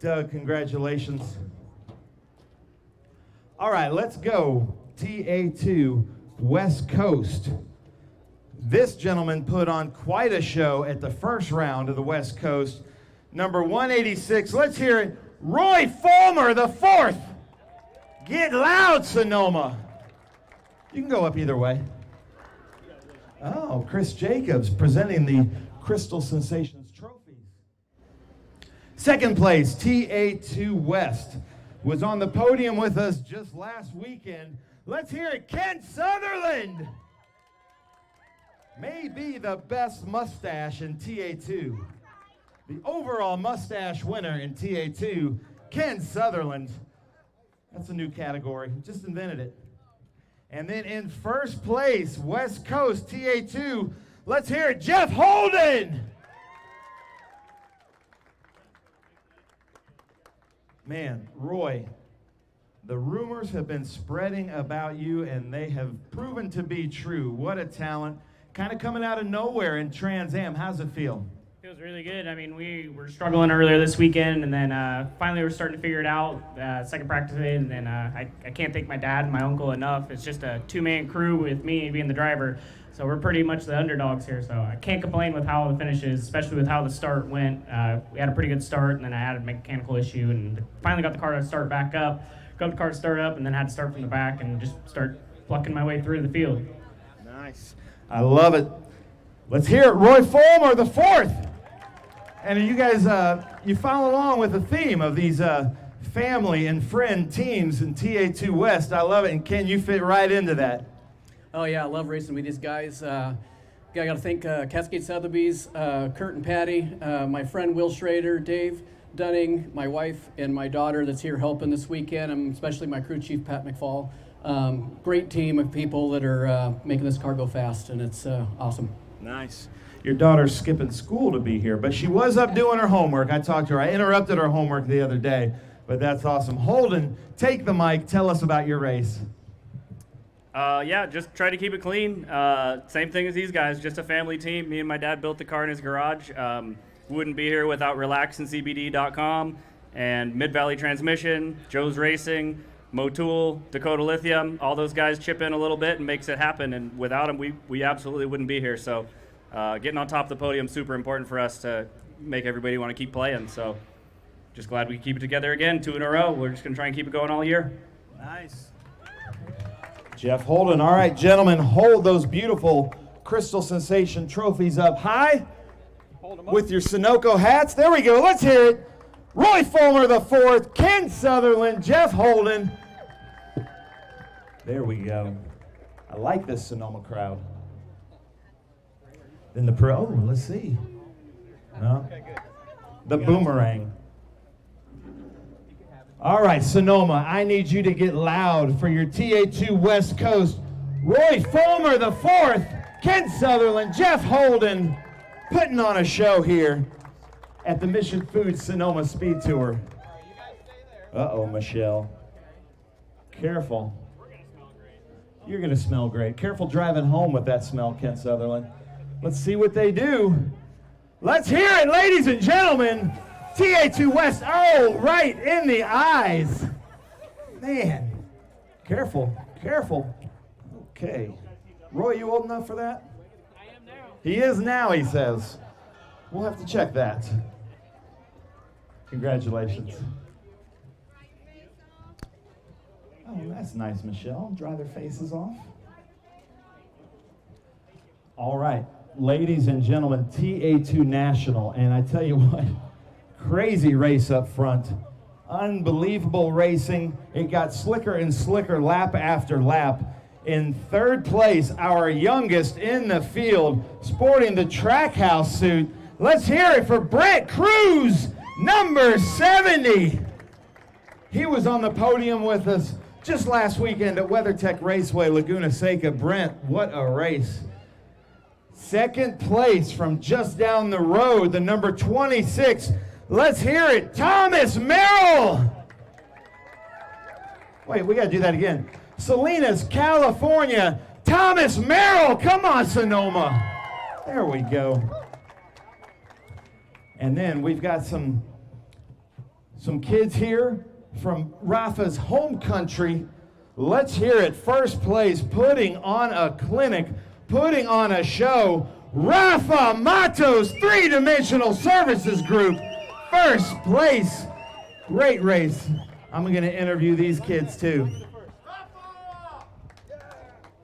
Doug, congratulations. All right, let's go. TA2 West Coast. This gentleman put on quite a show at the first round of the West Coast. Number 186, let's hear it, Roy Fulmer, the fourth. Get loud, Sonoma. You can go up either way. Oh, Chris Jacobs presenting the Crystal Sensations trophies. Second place, TA2 West, was on the podium with us just last weekend. Let's hear it, Ken Sutherland. Maybe the best mustache in TA2. The overall mustache winner in TA2, Ken Sutherland. That's a new category, just invented it. And then in first place, West Coast, TA2, let's hear it, Jeff Holden. Man, Roy, the rumors have been spreading about you, and they have proven to be true. What a talent. Kind of coming out of nowhere in Trans Am. How's it feel? Feels really good. I mean, we were struggling earlier this weekend, and then finally we're starting to figure it out. Second practice day, and then I can't thank my dad and my uncle enough. It's just a two-man crew with me being the driver, so we're pretty much the underdogs here. So I can't complain with how the finish is, especially with how the start went. We had a pretty good start, and then I had a mechanical issue, and finally got the car to start back up. Got the car to start up, and then had to start from the back and just start plucking my way through the field. Nice. I love it. Let's hear it, Roy Fulmer, the fourth. And you guys, you follow along with the theme of these family and friend teams in TA2 West. I love it. And Ken, you fit right into that. Oh yeah, I love racing with these guys. I got to thank Cascade Sotheby's, Kurt and Patty, my friend Will Schrader, Dave Dunning, my wife, and my daughter that's here helping this weekend, and especially my crew chief, Pat McFall. Great team of people that are making this car go fast, and it's awesome. Nice. Your daughter's skipping school to be here, but she was up doing her homework. I talked to her. I interrupted her homework the other day, but that's awesome. Holden, take the mic. Tell us about your race. Yeah, just try to keep it clean. Same thing as these guys, just a family team. Me and my dad built the car in his garage. Wouldn't be here without relaxandcbd.com and Mid-Valley Transmission, Joe's Racing, Motul, Dakota Lithium. All those guys chip in a little bit and makes it happen, and without them, we absolutely wouldn't be here. So getting on top of the podium is super important for us to make everybody want to keep playing. So just glad we can keep it together again, 2 in a row. We're just going to try and keep it going all year. Nice. Jeff Holden. All right, gentlemen, hold those beautiful Crystal Sensation trophies up high with your Sunoco hats. There we go. Let's hear it. Roy Fulmer the fourth, Ken Sutherland, Jeff Holden. There we go. I like this Sonoma crowd. Then the pro, let's see. No? The boomerang. All right, Sonoma, I need you to get loud for your TA2 West Coast. Roy Fulmer the fourth, Ken Sutherland, Jeff Holden, putting on a show here at the Mission Foods Sonoma SpeedTour. Uh-oh, Michelle. Careful. You're going to smell great. Careful driving home with that smell, Ken Sutherland. Let's see what they do. Let's hear it, ladies and gentlemen. TA2 West, oh, right in the eyes. Man, careful, careful. Okay. Roy, you old enough for that? I am now. He is now, he says. We'll have to check that. Congratulations. Oh, that's nice, Michelle. Dry their faces off. All right, ladies and gentlemen, TA2 National, and I tell you what, crazy race up front. Unbelievable racing. It got slicker and slicker lap after lap. In third place, our youngest in the field, sporting the Trackhouse suit. Let's hear it for Brent Cruz, number 70. He was on the podium with us just last weekend at WeatherTech Raceway, Laguna Seca. Brent, what a race. Second place from just down the road, the number 26. Let's hear it, Thomas Merrill. Wait, we got to do that again. Salinas, California, Thomas Merrill. Come on, Sonoma. There we go. And then we've got some kids here from Rafa's home country. Let's hear it. First place, putting on a clinic, putting on a show. Rafa Matos, three-dimensional services group, first place. Great race. I'm going to interview these kids too.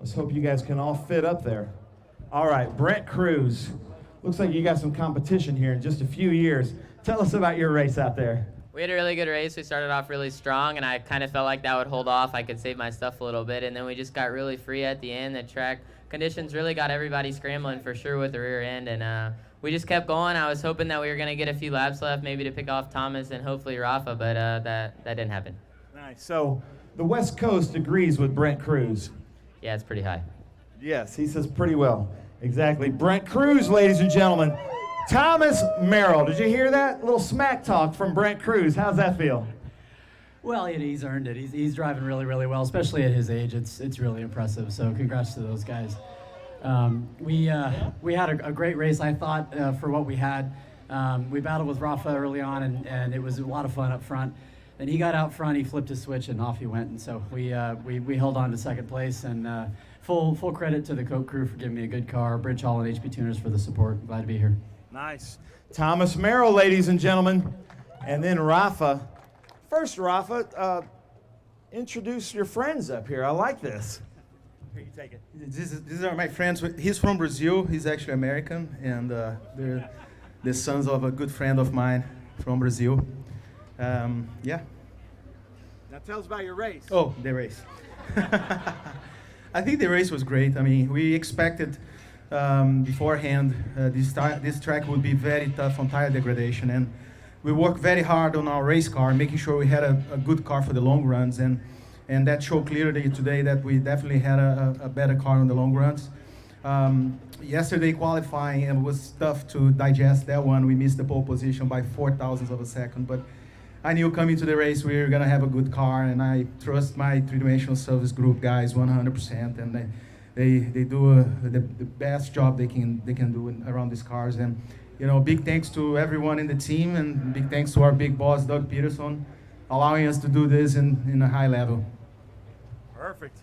Let's hope you guys can all fit up there. All right, Brent Cruz. Looks like you got some competition here in just a few years. Tell us about your race out there. We had a really good race. We started off really strong, and I kind of felt like that would hold off. I could save my stuff a little bit, and then we just got really free at the end. The track conditions really got everybody scrambling for sure with the rear end, and we just kept going. I was hoping that we were going to get a few laps left, maybe to pick off Thomas and hopefully Rafa, but that didn't happen. Nice. So the West Coast agrees with Brent Cruz. Yeah, it's pretty high. Yes, he says pretty well. Exactly. Brent Cruz, ladies and gentlemen. Thomas Merrill, did you hear that? A little smack talk from Brent Cruz. How's that feel? Well, he's earned it. He's driving really, really well, especially at his age. It's really impressive. So congrats to those guys. We had a great race, I thought, for what we had. We battled with Rafa early on, and it was a lot of fun up front. Then he got out front, he flipped his switch, and off he went. And so we held on to second place, and full credit to the Coke crew for giving me a good car, Bridge Hall and HP Tuners for the support. Glad to be here. Nice. Thomas Merrill, ladies and gentlemen. And then Rafa. First, Rafa, introduce your friends up here. I like this. Here, you take it. These are my friends. He's from Brazil. He's actually American, and they're the sons of a good friend of mine from Brazil. Yeah. Now tell us about your race. Oh, the race. I think the race was great. I mean, we expected beforehand this track would be very tough on tire degradation, and we worked very hard on our race car, making sure we had a good car for the long runs, and that showed clearly today that we definitely had a better car on the long runs. Yesterday qualifying, it was tough to digest that one. We missed the pole position by 0.004 of a second, but I knew coming to the race we were gonna have a good car, and I trust my three-dimensional service group guys 100%, and they do the best job they can do around these cars. And you know, big thanks to everyone in the team, and big thanks to our big boss Doug Peterson, allowing us to do this in a high level. Perfect.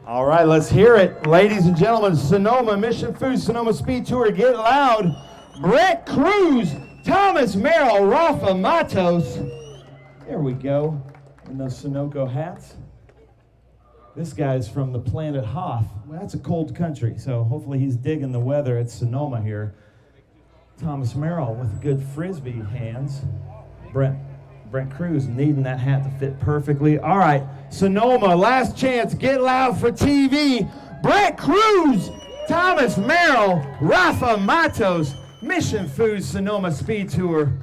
All right, let's hear it, ladies and gentlemen. Sonoma Mission Foods Sonoma SpeedTour, get loud. Brent Cruz, Thomas Merrill, Rafa Matos. There we go, in those Sunoco hats. This guy's from the planet Hoth. Well, that's a cold country, so hopefully he's digging the weather at Sonoma here. Thomas Merrill with good Frisbee hands. Brent Cruz needing that hat to fit perfectly. All right, Sonoma, last chance, get loud for TV. Brent Cruz, Thomas Merrill, Rafa Matos, Mission Foods Sonoma SpeedTour.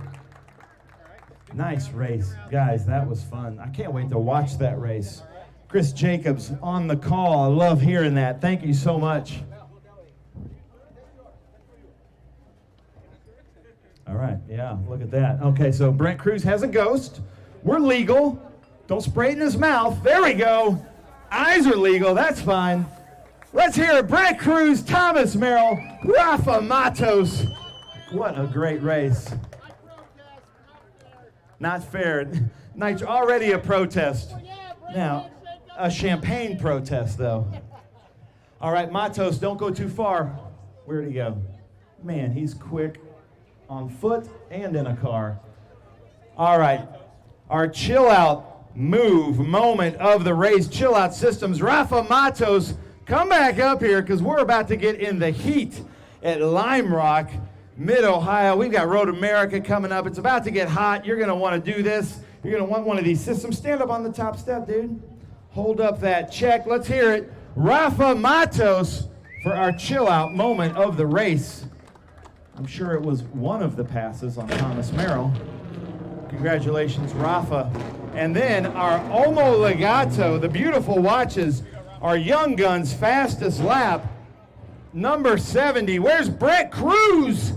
Nice race, guys, that was fun. I can't wait to watch that race. Chris Jacobs on the call. I love hearing that. Thank you so much. All right, yeah, look at that. Okay, so Brent Cruz has a ghost. We're legal. Don't spray it in his mouth. There we go. Eyes are legal. That's fine. Let's hear it. Brent Cruz, Thomas Merrill, Rafa Matos. What a great race. Not fair. Already a protest. Now, a champagne protest, though. All right, Matos, don't go too far. Where'd he go? Man, he's quick on foot and in a car. All right, our chill out moment of the race, Chill Out Systems. Rafa Matos, come back up here because we're about to get in the heat at Lime Rock, Mid-Ohio. We've got Road America coming up. It's about to get hot. You're going to want to do this. You're going to want one of these systems. Stand up on the top step, dude. Hold up that check. Let's hear it. Rafa Matos for our chill out moment of the race. I'm sure it was one of the passes on Thomas Merrill. Congratulations, Rafa. And then our Omo Legato, the beautiful watches, our Young Guns fastest lap, number 70. Where's Brent Cruz?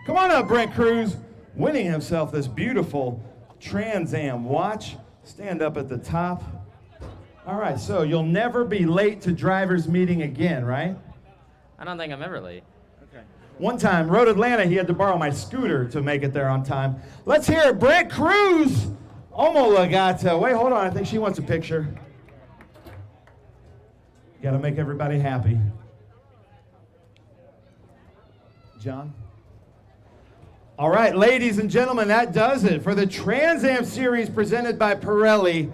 Come on up, Brent Cruz. Winning himself this beautiful Trans Am watch. Stand up at the top. All right, so you'll never be late to driver's meeting again, right? I don't think I'm ever late. Okay. One time, Road Atlanta, he had to borrow my scooter to make it there on time. Let's hear it, Brent Cruz. Omo Legato. Wait, hold on, I think she wants a picture. Got to make everybody happy. John. All right, ladies and gentlemen, that does it for the Trans Am Series presented by Pirelli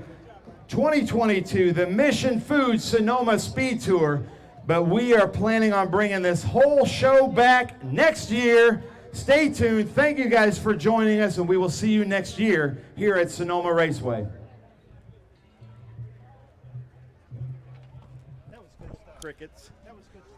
2022, the Mission Foods Sonoma SpeedTour. But we are planning on bringing this whole show back next year. Stay tuned. Thank you guys for joining us, and we will see you next year here at Sonoma Raceway. Crickets.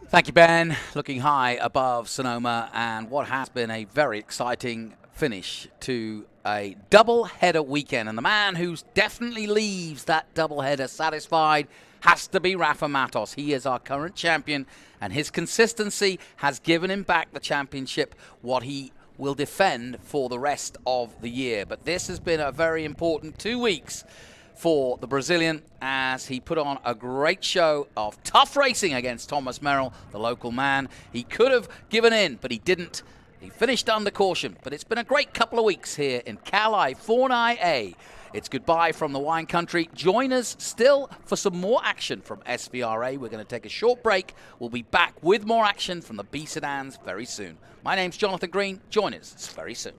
Thank you, Ben. Looking high above Sonoma, and what has been a very exciting finish to a double-header weekend. And the man who definitely leaves that double-header satisfied has to be Rafa Matos. He is our current champion, and his consistency has given him back the championship, what he will defend for the rest of the year. But this has been a very important 2 weeks for the Brazilian, as he put on a great show of tough racing against Thomas Merrill, the local man. He could have given in, but he didn't. He finished under caution, but it's been a great couple of weeks here in California. It's goodbye from the wine country. Join us still for some more action from SVRA. We're going to take a short break. We'll be back with more action from the B Sedans very soon. My name's Jonathan Green. Join us very soon.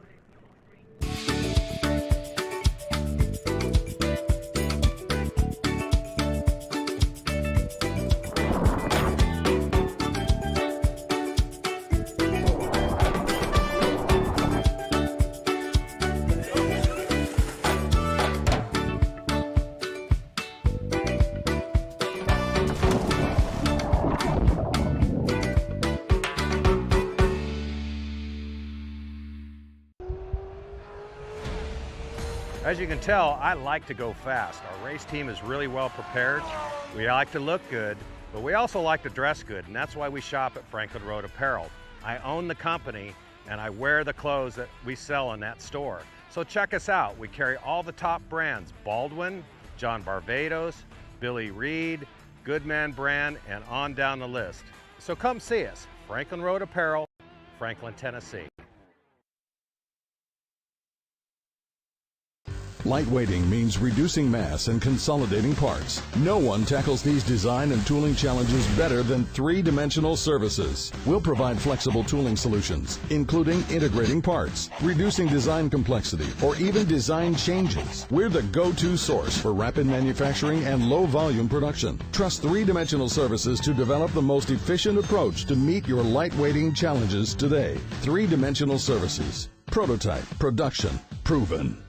As you can tell, I like to go fast. Our race team is really well prepared. We like to look good, but we also like to dress good, and that's why we shop at Franklin Road Apparel. I own the company, and I wear the clothes that we sell in that store. So check us out. We carry all the top brands: Baldwin, John Barbados, Billy Reed, Goodman Brand, and on down the list. So come see us, Franklin Road Apparel, Franklin, Tennessee. Lightweighting means reducing mass and consolidating parts. No one tackles these design and tooling challenges better than 3-Dimensional Services. We'll provide flexible tooling solutions, including integrating parts, reducing design complexity, or even design changes. We're the go-to source for rapid manufacturing and low-volume production. Trust 3-Dimensional Services to develop the most efficient approach to meet your lightweighting challenges today. 3-Dimensional Services. Prototype, production, proven.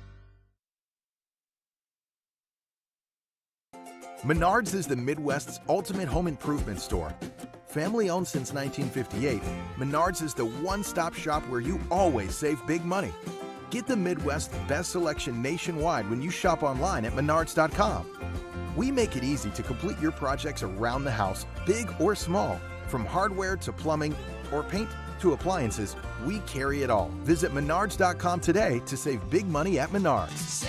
Menards is the Midwest's ultimate home improvement store. Family owned since 1958, Menards is the one-stop shop where you always save big money. Get the Midwest's best selection nationwide when you shop online at menards.com. We make it easy to complete your projects around the house, big or small. From hardware to plumbing or paint to appliances, we carry it all. Visit menards.com today to save big money at Menards.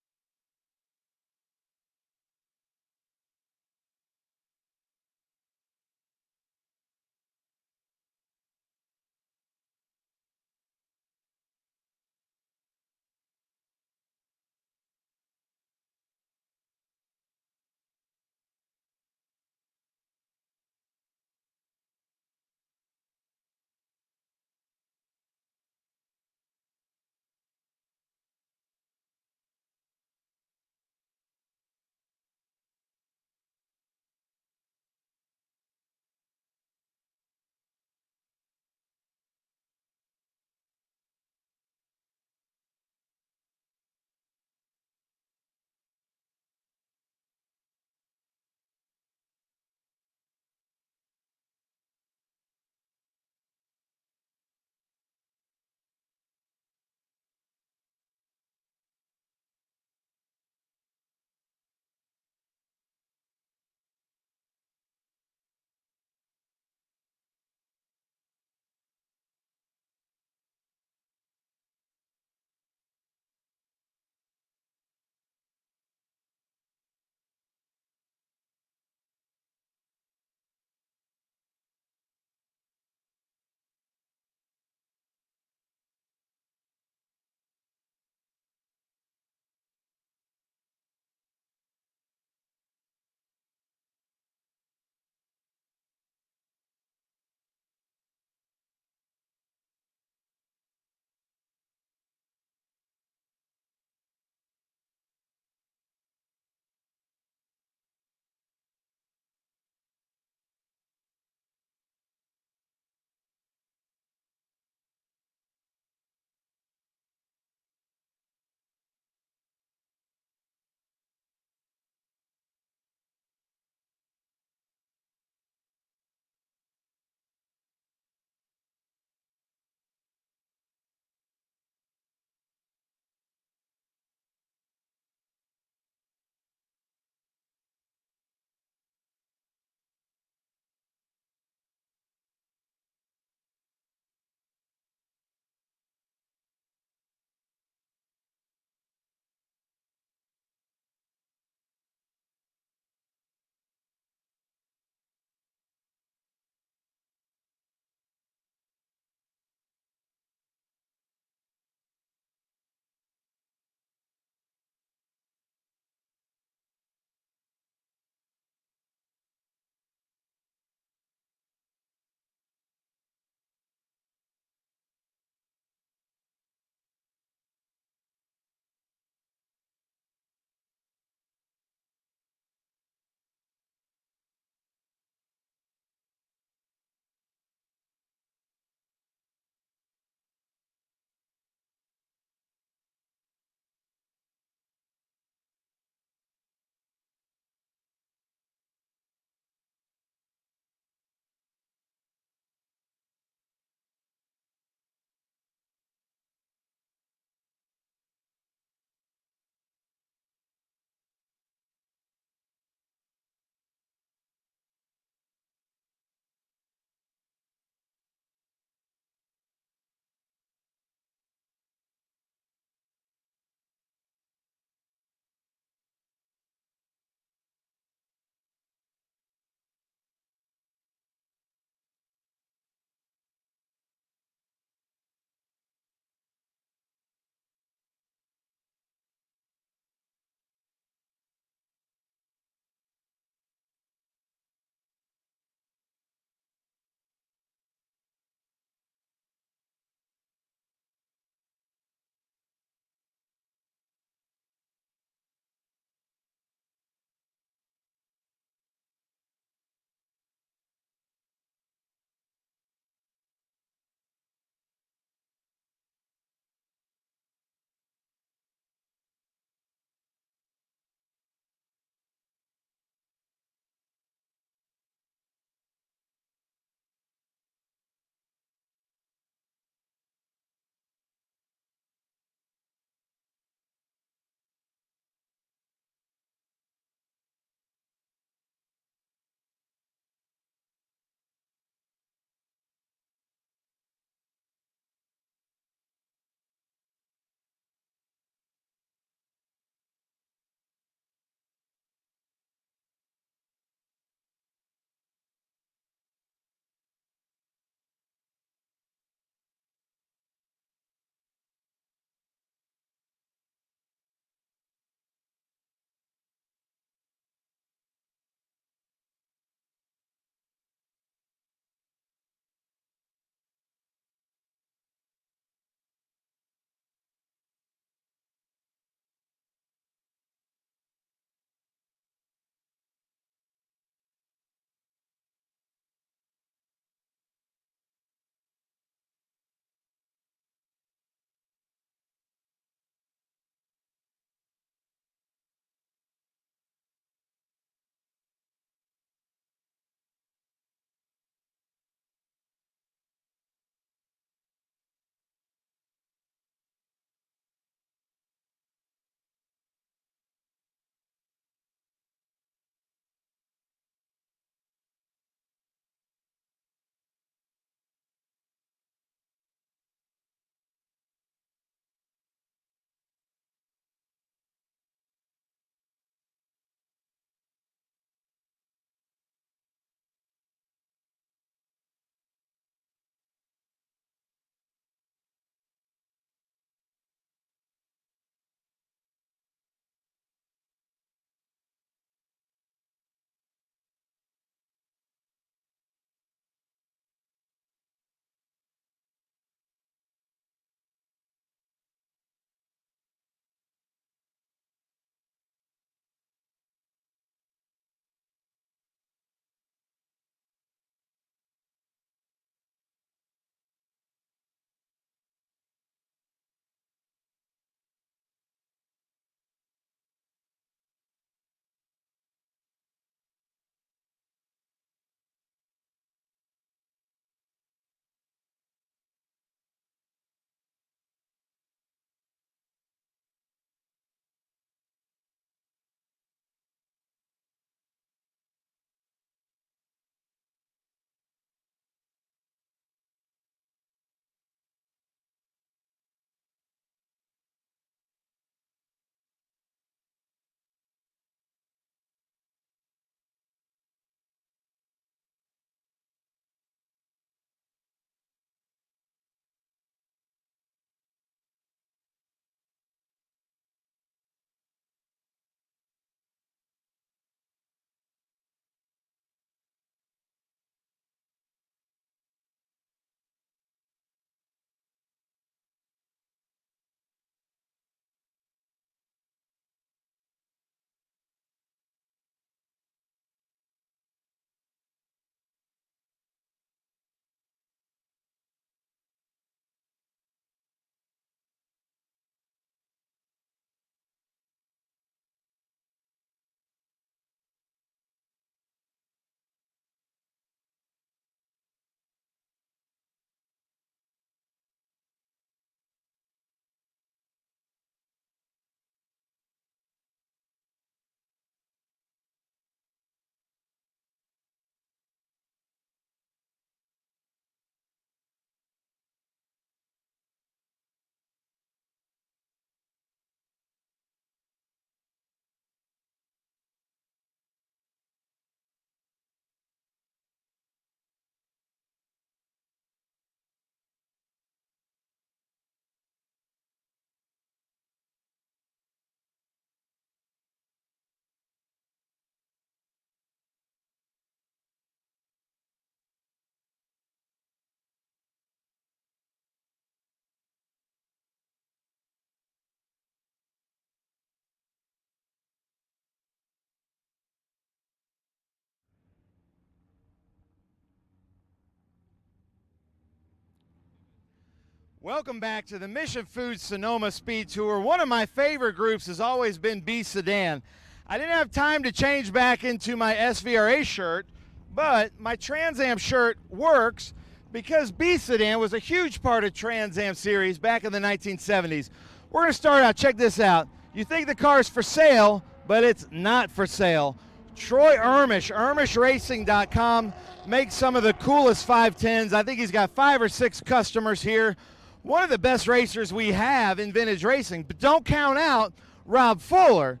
Welcome back to the Mission Foods Sonoma SpeedTour. One of my favorite groups has always been B Sedan. I didn't have time to change back into my SVRA shirt, but my Trans Am shirt works because B Sedan was a huge part of Trans Am series back in the 1970s. We're going to start out. Check this out. You think the car's for sale, but it's not for sale. Troy Ermish, ErmishRacing.com, makes some of the coolest 510s. I think he's got 5 or 6 customers here. One of the best racers we have in vintage racing. But don't count out Rob Fuller,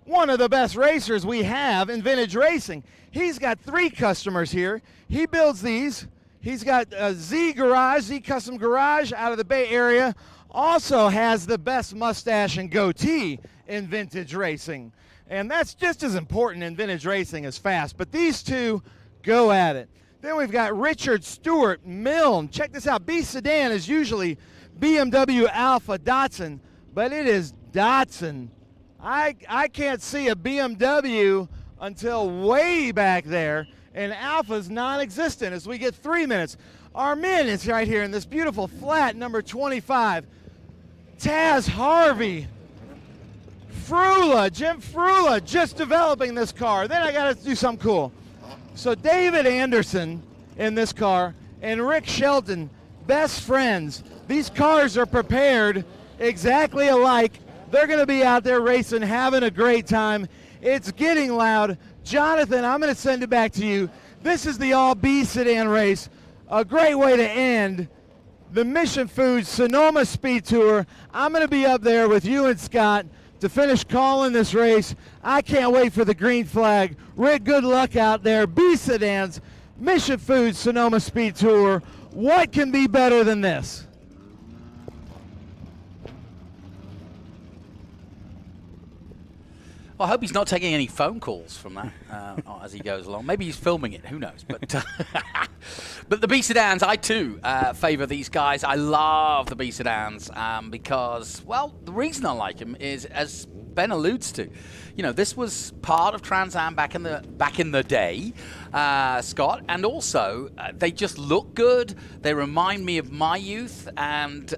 one of the best racers we have in vintage racing. He's got 3 customers here. He builds these. He's got a Z Custom Garage out of the Bay Area. Also has the best mustache and goatee in vintage racing. And that's just as important in vintage racing as fast. But these two go at it. Then we've got Richard Stewart Milne. Check this out. B Sedan is usually BMW Alpha Datsun, but it is Datsun. I can't see a BMW until way back there, and Alpha's non-existent as we get 3 minutes. Armin is right here in this beautiful flat number 25. Taz Harvey. Jim Frula, just developing this car. Then I got to do something cool. So David Anderson in this car and Rick Shelton, best friends. These cars are prepared exactly alike. They're going to be out there racing, having a great time. It's getting loud. Jonathan, I'm going to send it back to you. This is the all B Sedan race. A great way to end the Mission Foods Sonoma SpeedTour. I'm going to be up there with you and Scott to finish calling this race. I can't wait for the green flag. Rick, good luck out there. B Sedans, Mission Foods Sonoma SpeedTour. What can be better than this? Well, I hope he's not taking any phone calls from that as he goes along. Maybe he's filming it. Who knows? But but the B Sedans, I too favor these guys. I love the B Sedans because, well, the reason I like them is, as Ben alludes to, you know, this was part of Trans Am back in the day, Scott, and also they just look good. They remind me of my youth, and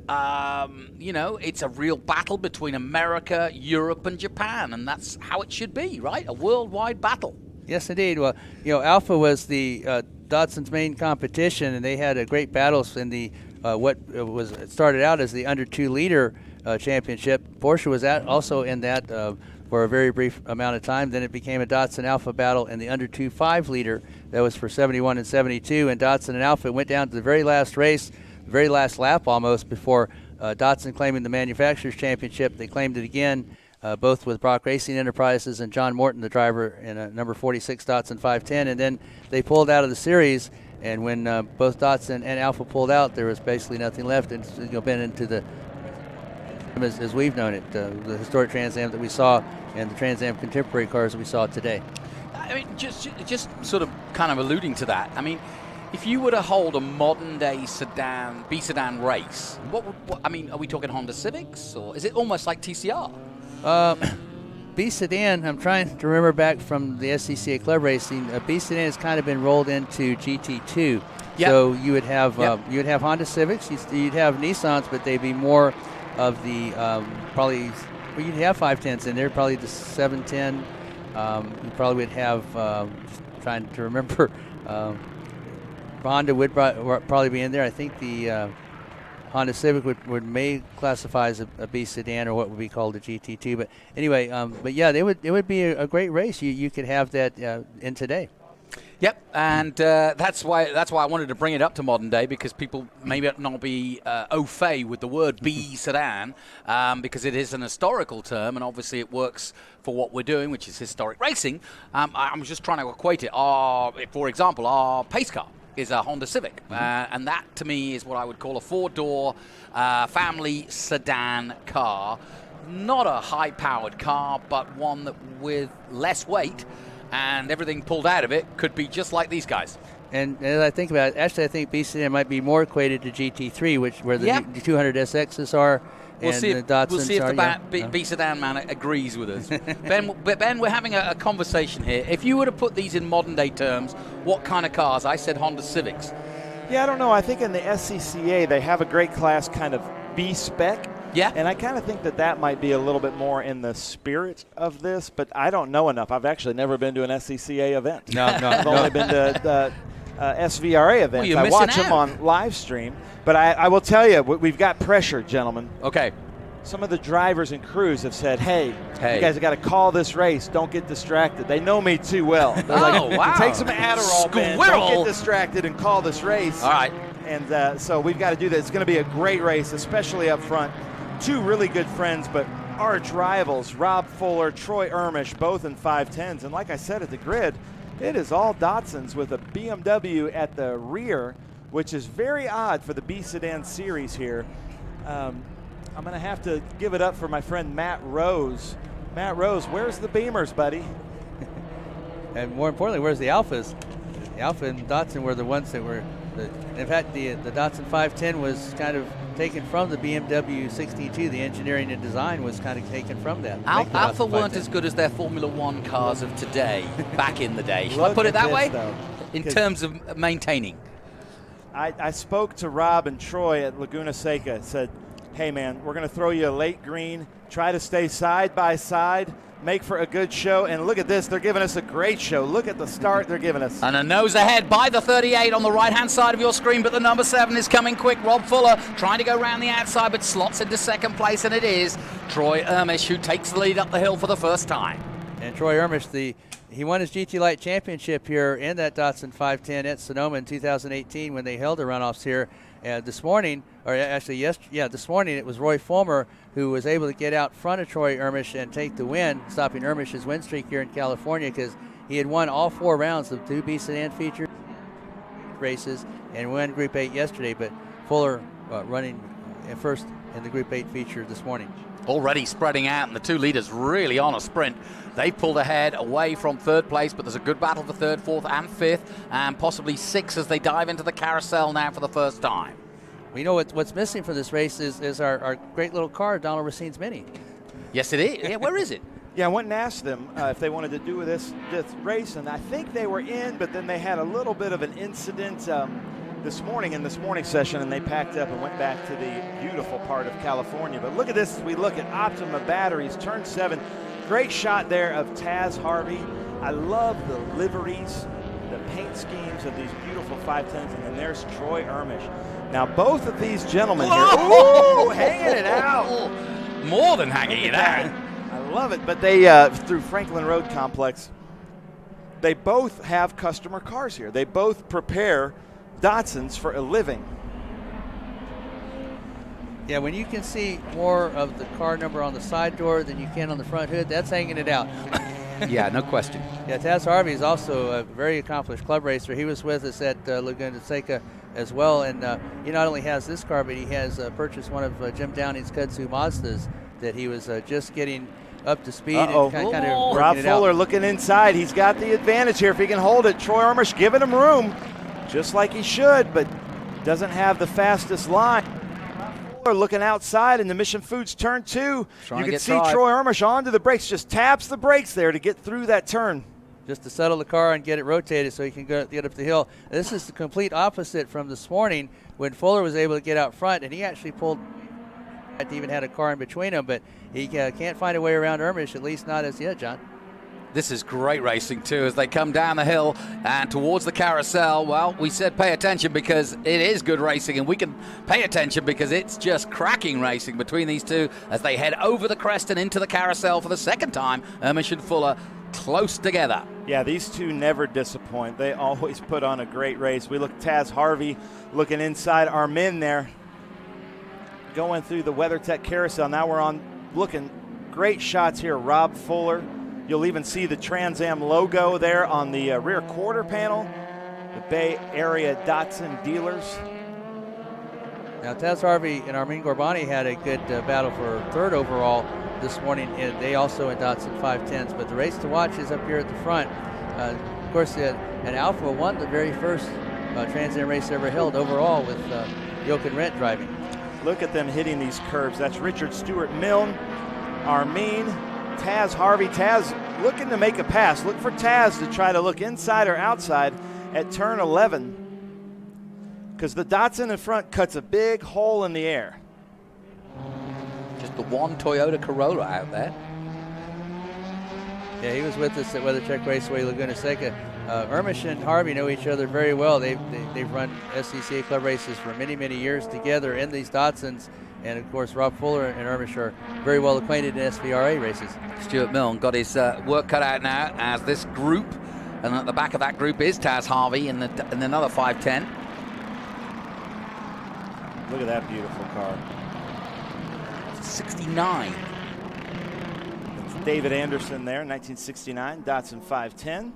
you know, it's a real battle between America, Europe, and Japan, and that's how it should be, right? A worldwide battle. Yes, indeed. Well, you know, Alpha was the Datsun's main competition, and they had a great battles in the it started out as the under 2 liter championship. Porsche was also in that for a very brief amount of time. Then it became a Datsun Alpha battle in the under 2.5 liter. That was for 71 and 72, and Datsun and Alpha went down to the very last race, the very last lap almost, before Datsun claiming the manufacturer's championship. They claimed it again, both with Brock Racing Enterprises and John Morton, the driver, in a number 46 Datsun 510, and then they pulled out of the series. And when both Datsun and Alpha pulled out, there was basically nothing left, and it's been into the as we've known it, the historic Trans Am that we saw and the Trans Am contemporary cars that we saw today. I mean, just sort of kind of alluding to that. I mean, if you were to hold a modern day sedan, B Sedan race, what I mean, are we talking Honda Civics, or is it almost like TCR? B Sedan, I'm trying to remember back from the SCCA Club Racing. B Sedan has kind of been rolled into GT2. Yep. So you would have Honda Civics, you'd have Nissans, but they'd be more of the you'd have 510s in there, probably the 710. You probably would have, trying to remember, Honda would probably be in there. I think the Honda Civic may classify as a B Sedan, or what would be called a GT2. But anyway, but yeah, it would be a great race. You could have that in today. Yep, and that's why I wanted to bring it up to modern day, because people may not be au fait with the word B Sedan, because it is an historical term, and obviously it works for what we're doing, which is historic racing. I'm just trying to equate it. For example, our pace car is a Honda Civic, and that to me is what I would call a 4-door family sedan car. Not a high-powered car, but one that with less weight and everything pulled out of it could be just like these guys. And as I think about it, actually I think B Sedan might be more equated to GT3, where the 200 SXs are. We'll see if the B Sedan man agrees with us. Ben, we're having a conversation here. If you were to put these in modern day terms, what kind of cars? I said Honda Civics. Yeah, I don't know. I think in the SCCA they have a great class, kind of B spec. Yeah. And I kind of think that might be a little bit more in the spirit of this, but I don't know enough. I've actually never been to an SCCA event. No. I've only been to the SVRA events. Well, I watch them on live stream, but I will tell you, we've got pressure, gentlemen. Okay. Some of the drivers and crews have said, hey, you guys have got to call this race. Don't get distracted. They know me too well. They're like, take some Adderall, man. Don't get distracted and call this race. All right. And so we've got to do that. It's going to be a great race, especially up front. Two really good friends, but arch rivals, Rob Fuller, Troy Ermish, both in 510s. And like I said at the grid, it is all Datsuns with a BMW at the rear, which is very odd for the B Sedan series here. I'm going to have to give it up for my friend Matt Rose. Matt Rose, where's the Beamers, buddy? And more importantly, where's the Alphas? The Alpha and Datsun were the ones that were, in fact, the Datsun 510 was kind of taken from the BMW 62. The engineering and design was kind of taken from that. Alpha weren't as good as their Formula One cars of today, back in the day. Should I put it that way? In terms of maintaining. I spoke to Rob and Troy at Laguna Seca, said, hey man, we're going to throw you a late green, try to stay side by side, make for a good show, and look at this, they're giving us a great show. Look at the start they're giving us. And a nose ahead by the 38 on the right-hand side of your screen, but the number 7 is coming quick. Rob Fuller trying to go around the outside, but slots into second place, and it is Troy Ermish who takes the lead up the hill for the first time. And Troy Ermish, he won his GT Light Championship here in that Datsun 510 at Sonoma in 2018 when they held the runoffs here. This morning, or actually this morning it was Roy Fulmer who was able to get out front of Troy Ermish and take the win, stopping Ermish's win streak here in California because he had won all 4 rounds of 2 B Sedan feature races and won Group 8 yesterday, but Fuller running first in the Group 8 feature this morning. Already spreading out, and the 2 leaders really on a sprint. They pulled ahead away from 3rd place, but there's a good battle for 3rd, 4th, and 5th, and possibly 6th as they dive into the carousel now for the first time. We know what's missing for this race is our great little car, Donald Racine's Mini. Yes, it is. Yeah, where is it? Yeah, I went and asked them if they wanted to do this race, and I think they were in, but then they had a little bit of an incident this morning in this morning session, and they packed up and went back to the beautiful part of California. But look at this as we look at Optima Batteries, turn 7. Great shot there of Taz Harvey. I love the liveries, the paint schemes of these beautiful 510s, and then there's Troy Ermish. Now both of these gentlemen here, ooh, hanging it out. More than hanging it out. I love it, but they, through Franklin Road Complex, they both have customer cars here. They both prepare Datsuns for a living. Yeah, when you can see more of the car number on the side door than you can on the front hood, that's hanging it out. Yeah, no question. Yeah, Taz Harvey is also a very accomplished club racer. He was with us at Laguna Seca as well, and he not only has this car, but he has purchased one of Jim Downing's Kudzu Mazdas that he was just getting up to speed and kind of Rob Fuller looking inside. He's got the advantage here if he can hold it. Troy Ermish giving him room, just like he should, but doesn't have the fastest line. Fuller looking outside in the Mission Foods turn 2. You can see Troy Ermish onto the brakes, just taps the brakes there to get through that turn. Just to settle the car and get it rotated so he can get up the hill. This is the complete opposite from this morning when Fuller was able to get out front, and he actually pulled, even had a car in between them, but he can't find a way around Ermish, at least not as yet, John. This is great racing too as they come down the hill and towards the carousel. Well, we said pay attention because it is good racing, and we can pay attention because it's just cracking racing between these two as they head over the crest and into the carousel for the second time. Ermish and Fuller close together. Yeah, these two never disappoint. They always put on a great race. We look Taz Harvey looking inside our men there, going through the WeatherTech carousel. Now we're on looking great shots here. Rob Fuller. You'll even see the Trans Am logo there on the rear quarter panel. The Bay Area Datsun dealers. Now Taz Harvey and Armin Gorbani had a good battle for 3rd overall this morning, and they also in Datsun 510s. But the race to watch is up here at the front. Of course, and Alpha won the very first Trans Am race ever held overall with Jochen Rindt driving. Look at them hitting these curves. That's Richard Stewart Milne, Armin, Taz Harvey. Taz looking to make a pass. Look for Taz to try to look inside or outside at turn 11. because the Datsun in front cuts a big hole in the air. Just the one Toyota Corolla out there. Yeah, he was with us at WeatherTech Raceway, Laguna Seca. Ermish and Harvey know each other very well. They've run SCCA Club races for many, many years together in these Datsuns. And, of course, Rob Fuller and Ermish are very well acquainted in SVRA races. Stuart Milne got his work cut out now as this group. And at the back of that group is Taz Harvey in another 510. Look at that beautiful car. 69. It's David Anderson there, 1969, Datsun 510.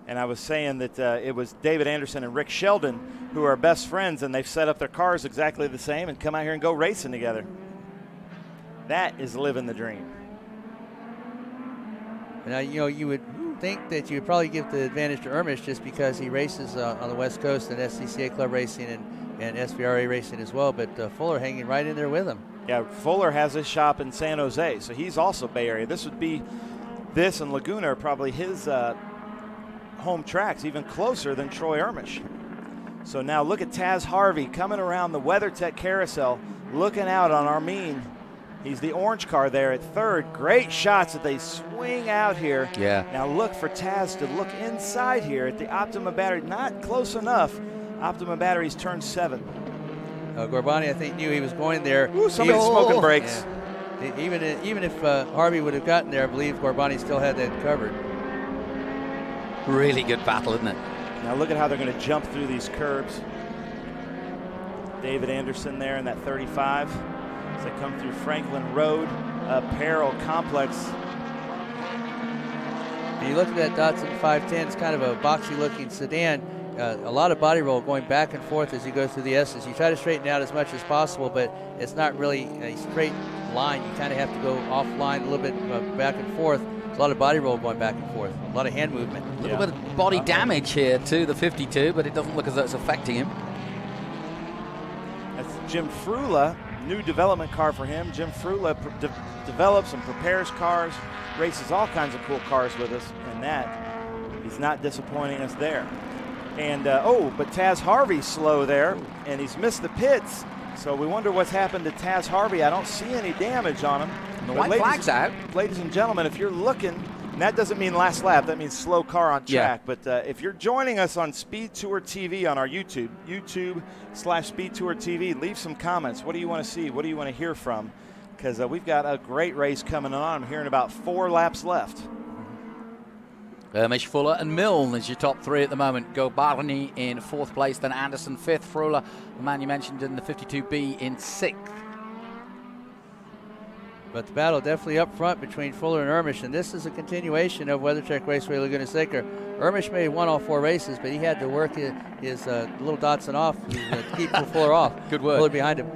And I was saying that it was David Anderson and Rick Sheldon who are best friends, and they've set up their cars exactly the same and come out here and go racing together. That is living the dream. Now, you would think that you would probably give the advantage to Ermish just because he races on the West Coast in SCCA Club racing and SVRA racing as well, but Fuller hanging right in there with him. Yeah, Fuller has his shop in San Jose, so he's also Bay Area. This and Laguna are probably his home tracks, even closer than Troy Ermish. So now look at Taz Harvey coming around the WeatherTech carousel, looking out on Armin. He's the orange car there at third. Great shots that they swing out here. Yeah. Now look for Taz to look inside here at the Optima battery. Not close enough. Optima battery's turn 7. Gorbani, I think, knew he was going there. Ooh, somebody's smoking brakes. Yeah. Even if Harvey would have gotten there, I believe Gorbani still had that covered. Really good battle, isn't it? Now look at how they're going to jump through these curbs. David Anderson there in that 35 as they come through Franklin Road Apparel Complex. And you look at that Datsun 510, it's kind of a boxy looking sedan. A lot of body roll going back and forth as you go through the S's. You try to straighten out as much as possible, but it's not really a straight line. You kind of have to go offline a little bit back and forth. There's a lot of body roll going back and forth, a lot of hand movement. A little bit of body damage here to the 52, but it doesn't look as though it's affecting him. That's Jim Frula, new development car for him. Jim Frula develops and prepares cars, races all kinds of cool cars with us, and that he's not disappointing us there. And, but Taz Harvey's slow there, and he's missed the pits. So we wonder what's happened to Taz Harvey. I don't see any damage on him. The white flag's out. Ladies and gentlemen, if you're looking, and that doesn't mean last lap, that means slow car on track. Yeah. But if you're joining us on SpeedTour TV on our YouTube/SpeedTour TV, leave some comments. What do you want to see? What do you want to hear from? Because we've got a great race coming on. I'm hearing about 4 laps left. Ermish, Fuller, and Milne is your top 3 at the moment. Gobarny in 4th place, then Anderson 5th. Frula, the man you mentioned in the 52B, in 6th. But the battle definitely up front between Fuller and Ermish, and this is a continuation of WeatherTech Raceway Laguna Seca. Ermish may have won all 4 races, but he had to work his little Datsun off to keep Fuller off. Good work. Fuller behind him.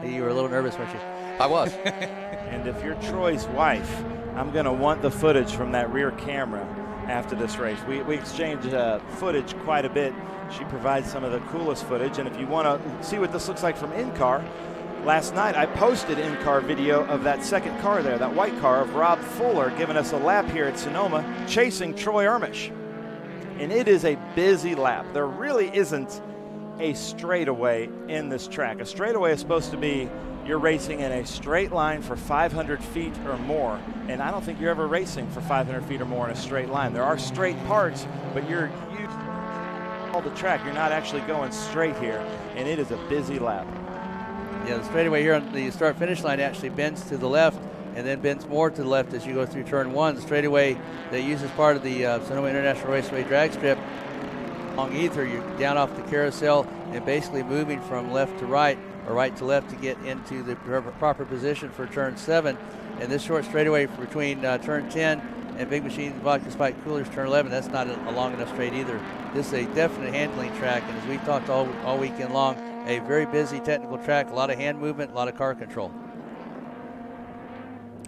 You were a little nervous, weren't you? I was. And if you're Troy's wife, I'm going to want the footage from that rear camera after this race. We exchange footage quite a bit. She provides some of the coolest footage, and if you want to see what this looks like from in-car, last night I posted in-car video of that second car there, that white car of Rob Fuller giving us a lap here at Sonoma, chasing Troy Ermish. And it is a busy lap. There really isn't a straightaway in this track. A straightaway is supposed to be you're racing in a straight line for 500 feet or more, and I don't think you're ever racing for 500 feet or more in a straight line. There are straight parts, but you all the track. You're not actually going straight here, and it is a busy lap. Yeah, the straightaway here on the start-finish line actually bends to the left and then bends more to the left as you go through turn 1. The straightaway they use as part of the Sonoma International Raceway drag strip. Along either, you're down off the carousel and basically moving from left to right or right to left to get into the proper position for turn 7. And this short straightaway between turn 10 and Big Machine Vodka Spike Coolers turn 11, that's not a long enough straight either. This is a definite handling track, and as we've talked all weekend long, a very busy technical track, a lot of hand movement, a lot of car control.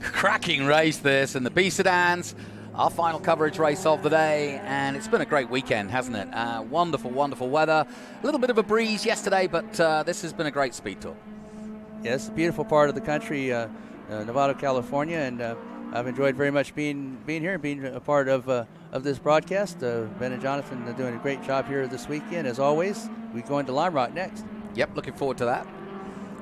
Cracking race this, and the B Sedans, our final coverage race of the day, and it's been a great weekend, hasn't it? Wonderful, wonderful weather. A little bit of a breeze yesterday, but this has been a great speed tour. Yeah, it's a beautiful part of the country, Nevada, California, and I've enjoyed very much being here and being a part of this broadcast. Ben and Jonathan are doing a great job here this weekend. As always, we go into Lime Rock next. Yep, looking forward to that.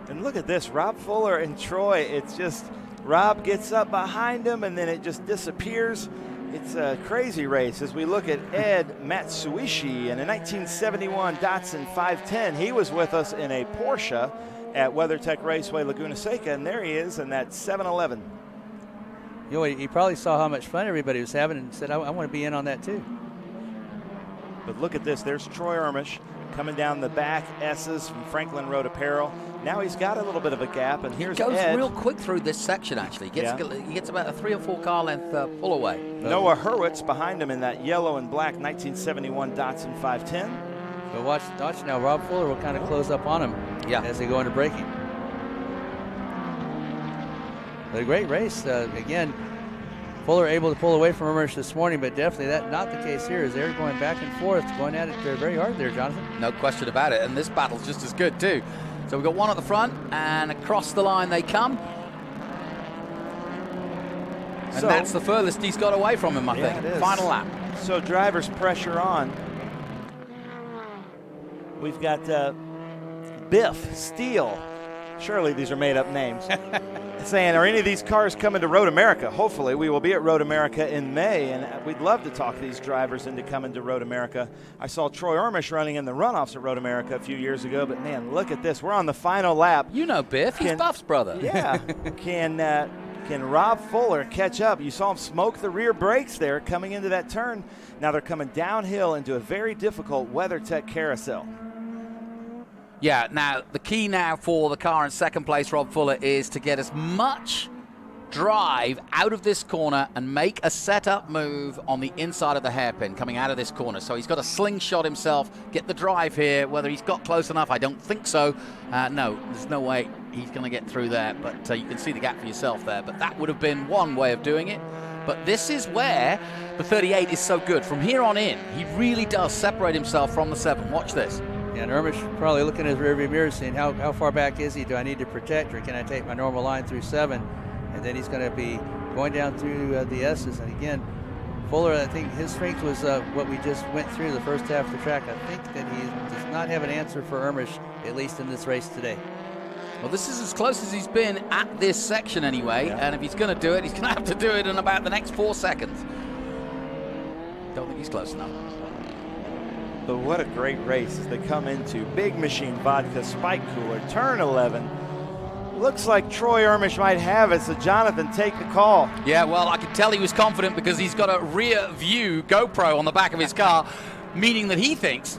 And look at this, Rob Fuller and Troy. It's just Rob gets up behind him and then it just disappears. It's a crazy race as we look at Ed Matsuishi in a 1971 Datsun 510. He was with us in a Porsche at WeatherTech Raceway Laguna Seca, and there he is in that 711. You know, he probably saw how much fun everybody was having and said, I want to be in on that too. But look at this. There's Troy Ermish coming down the back S's from Franklin Road Apparel. Now he's got a little bit of a gap, and here's He goes Ed. real quick through this section, actually. He gets about a 3 or 4 car length pull away. Noah Hurwitz behind him in that yellow and black 1971 Datsun 510. But watch now, Rob Fuller will kind of close up on him as they go into braking. But a great race. Again, Fuller able to pull away from Ermish this morning, but definitely that not the case here as they're going back and forth, going at it very hard there, Jonathan. No question about it, and this battle's just as good too. So we've got one at the front, and across the line they come. And that's the furthest he's got away from him, I think. It is. Final lap. So drivers pressure on. We've got Biff, Steele. Surely these are made-up names. Saying, are any of these cars coming to Road America? Hopefully, we will be at Road America in May, and we'd love to talk these drivers into coming to Road America. I saw Troy Ermish running in the runoffs at Road America a few years ago, but man, look at this. We're on the final lap. You know Biff, he's Buff's brother. Yeah. Can Rob Fuller catch up? You saw him smoke the rear brakes there coming into that turn. Now they're coming downhill into a very difficult WeatherTech carousel. Yeah, now the key now for the car in second place, Rob Fuller, is to get as much drive out of this corner and make a setup move on the inside of the hairpin coming out of this corner. So he's got to slingshot himself, get the drive here. Whether he's got close enough, I don't think so. No, there's no way he's going to get through there, but you can see the gap for yourself there. But that would have been one way of doing it. But this is where the 38 is so good. From here on in, he really does separate himself from the 7. Watch this. Yeah, and Ermish probably looking at his rearview mirror saying, how far back is he? Do I need to protect, or can I take my normal line through 7? And then he's going to be going down through the S's. And again, Fuller, I think his strength was what we just went through the first half of the track. I think that he does not have an answer for Ermish, at least in this race today. Well, this is as close as he's been at this section anyway, and if he's going to do it, he's going to have to do it in about the next 4 seconds. Don't think he's close enough. But what a great race as they come into Big Machine Vodka Spike Cooler, turn 11. Looks like Troy Ermish might have it, so Jonathan, take the call. Yeah, well, I could tell he was confident because he's got a rear view GoPro on the back of his car, meaning that he thinks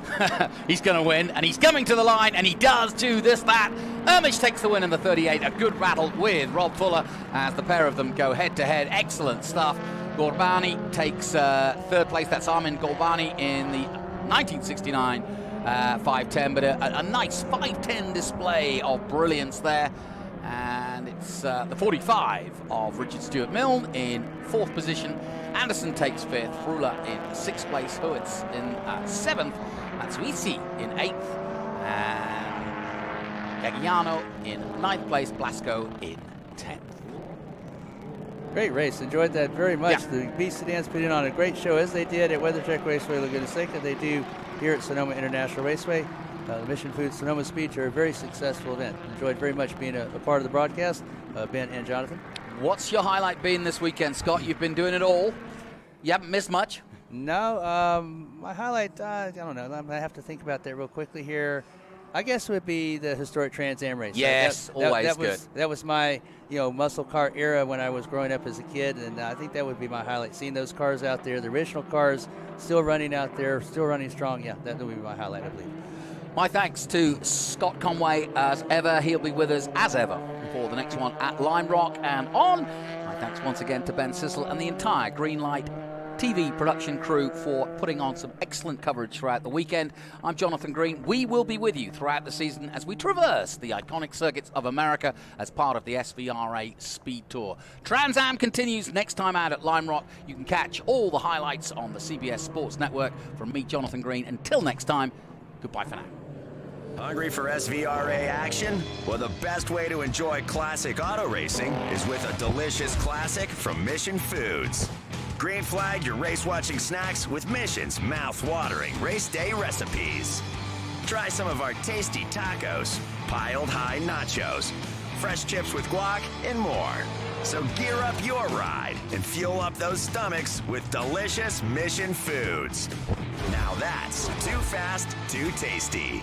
he's going to win, and he's coming to the line, and he does do that. Ermish takes the win in the 38. A good battle with Rob Fuller as the pair of them go head-to-head. Excellent stuff. Gorbani takes 3rd place. That's Armin Gorbani in the 1969 510, but a nice 510 display of brilliance there. And it's the 45 of Richard Stewart Milne in 4th position. Anderson takes 5th, Frula in 6th place, Hurwitz in 7th, Matsuishi in 8th, and Gagliano in 9th place, Blasco in 10th. Great race. Enjoyed that very much. Yeah. The B Sedans put in on a great show, as they did at WeatherTech Raceway Laguna Seca. They do here at Sonoma International Raceway. The Mission Foods Sonoma SpeedTour, a very successful event. Enjoyed very much being a part of the broadcast. Ben and Jonathan. What's your highlight been this weekend, Scott? You've been doing it all. You haven't missed much? No. My highlight, I don't know. I have to think about that real quickly here. I guess it would be the historic Trans Am race. Yes, always good. That was my, muscle car era when I was growing up as a kid, and I think that would be my highlight. Seeing those cars out there, the original cars, still running out there, still running strong. Yeah, that would be my highlight, I believe. My thanks to Scott Conway as ever. He'll be with us as ever for the next one at Lime Rock and on. My thanks once again to Ben Sissel and the entire Greenlight TV production crew for putting on some excellent coverage throughout the weekend. I'm Jonathan Green. We will be with you throughout the season as we traverse the iconic circuits of America as part of the SVRA Speed Tour. Trans Am continues next time out at Lime Rock. You can catch all the highlights on the CBS Sports Network. From me, Jonathan Green. Until next time, goodbye for now. Hungry for SVRA action? Well, the best way to enjoy classic auto racing is with a delicious classic from Mission Foods. Green flag your race-watching snacks with Mission's mouth-watering race day recipes. Try some of our tasty tacos, piled high nachos, fresh chips with guac, and more. So gear up your ride and fuel up those stomachs with delicious Mission Foods. Now that's too fast, too tasty.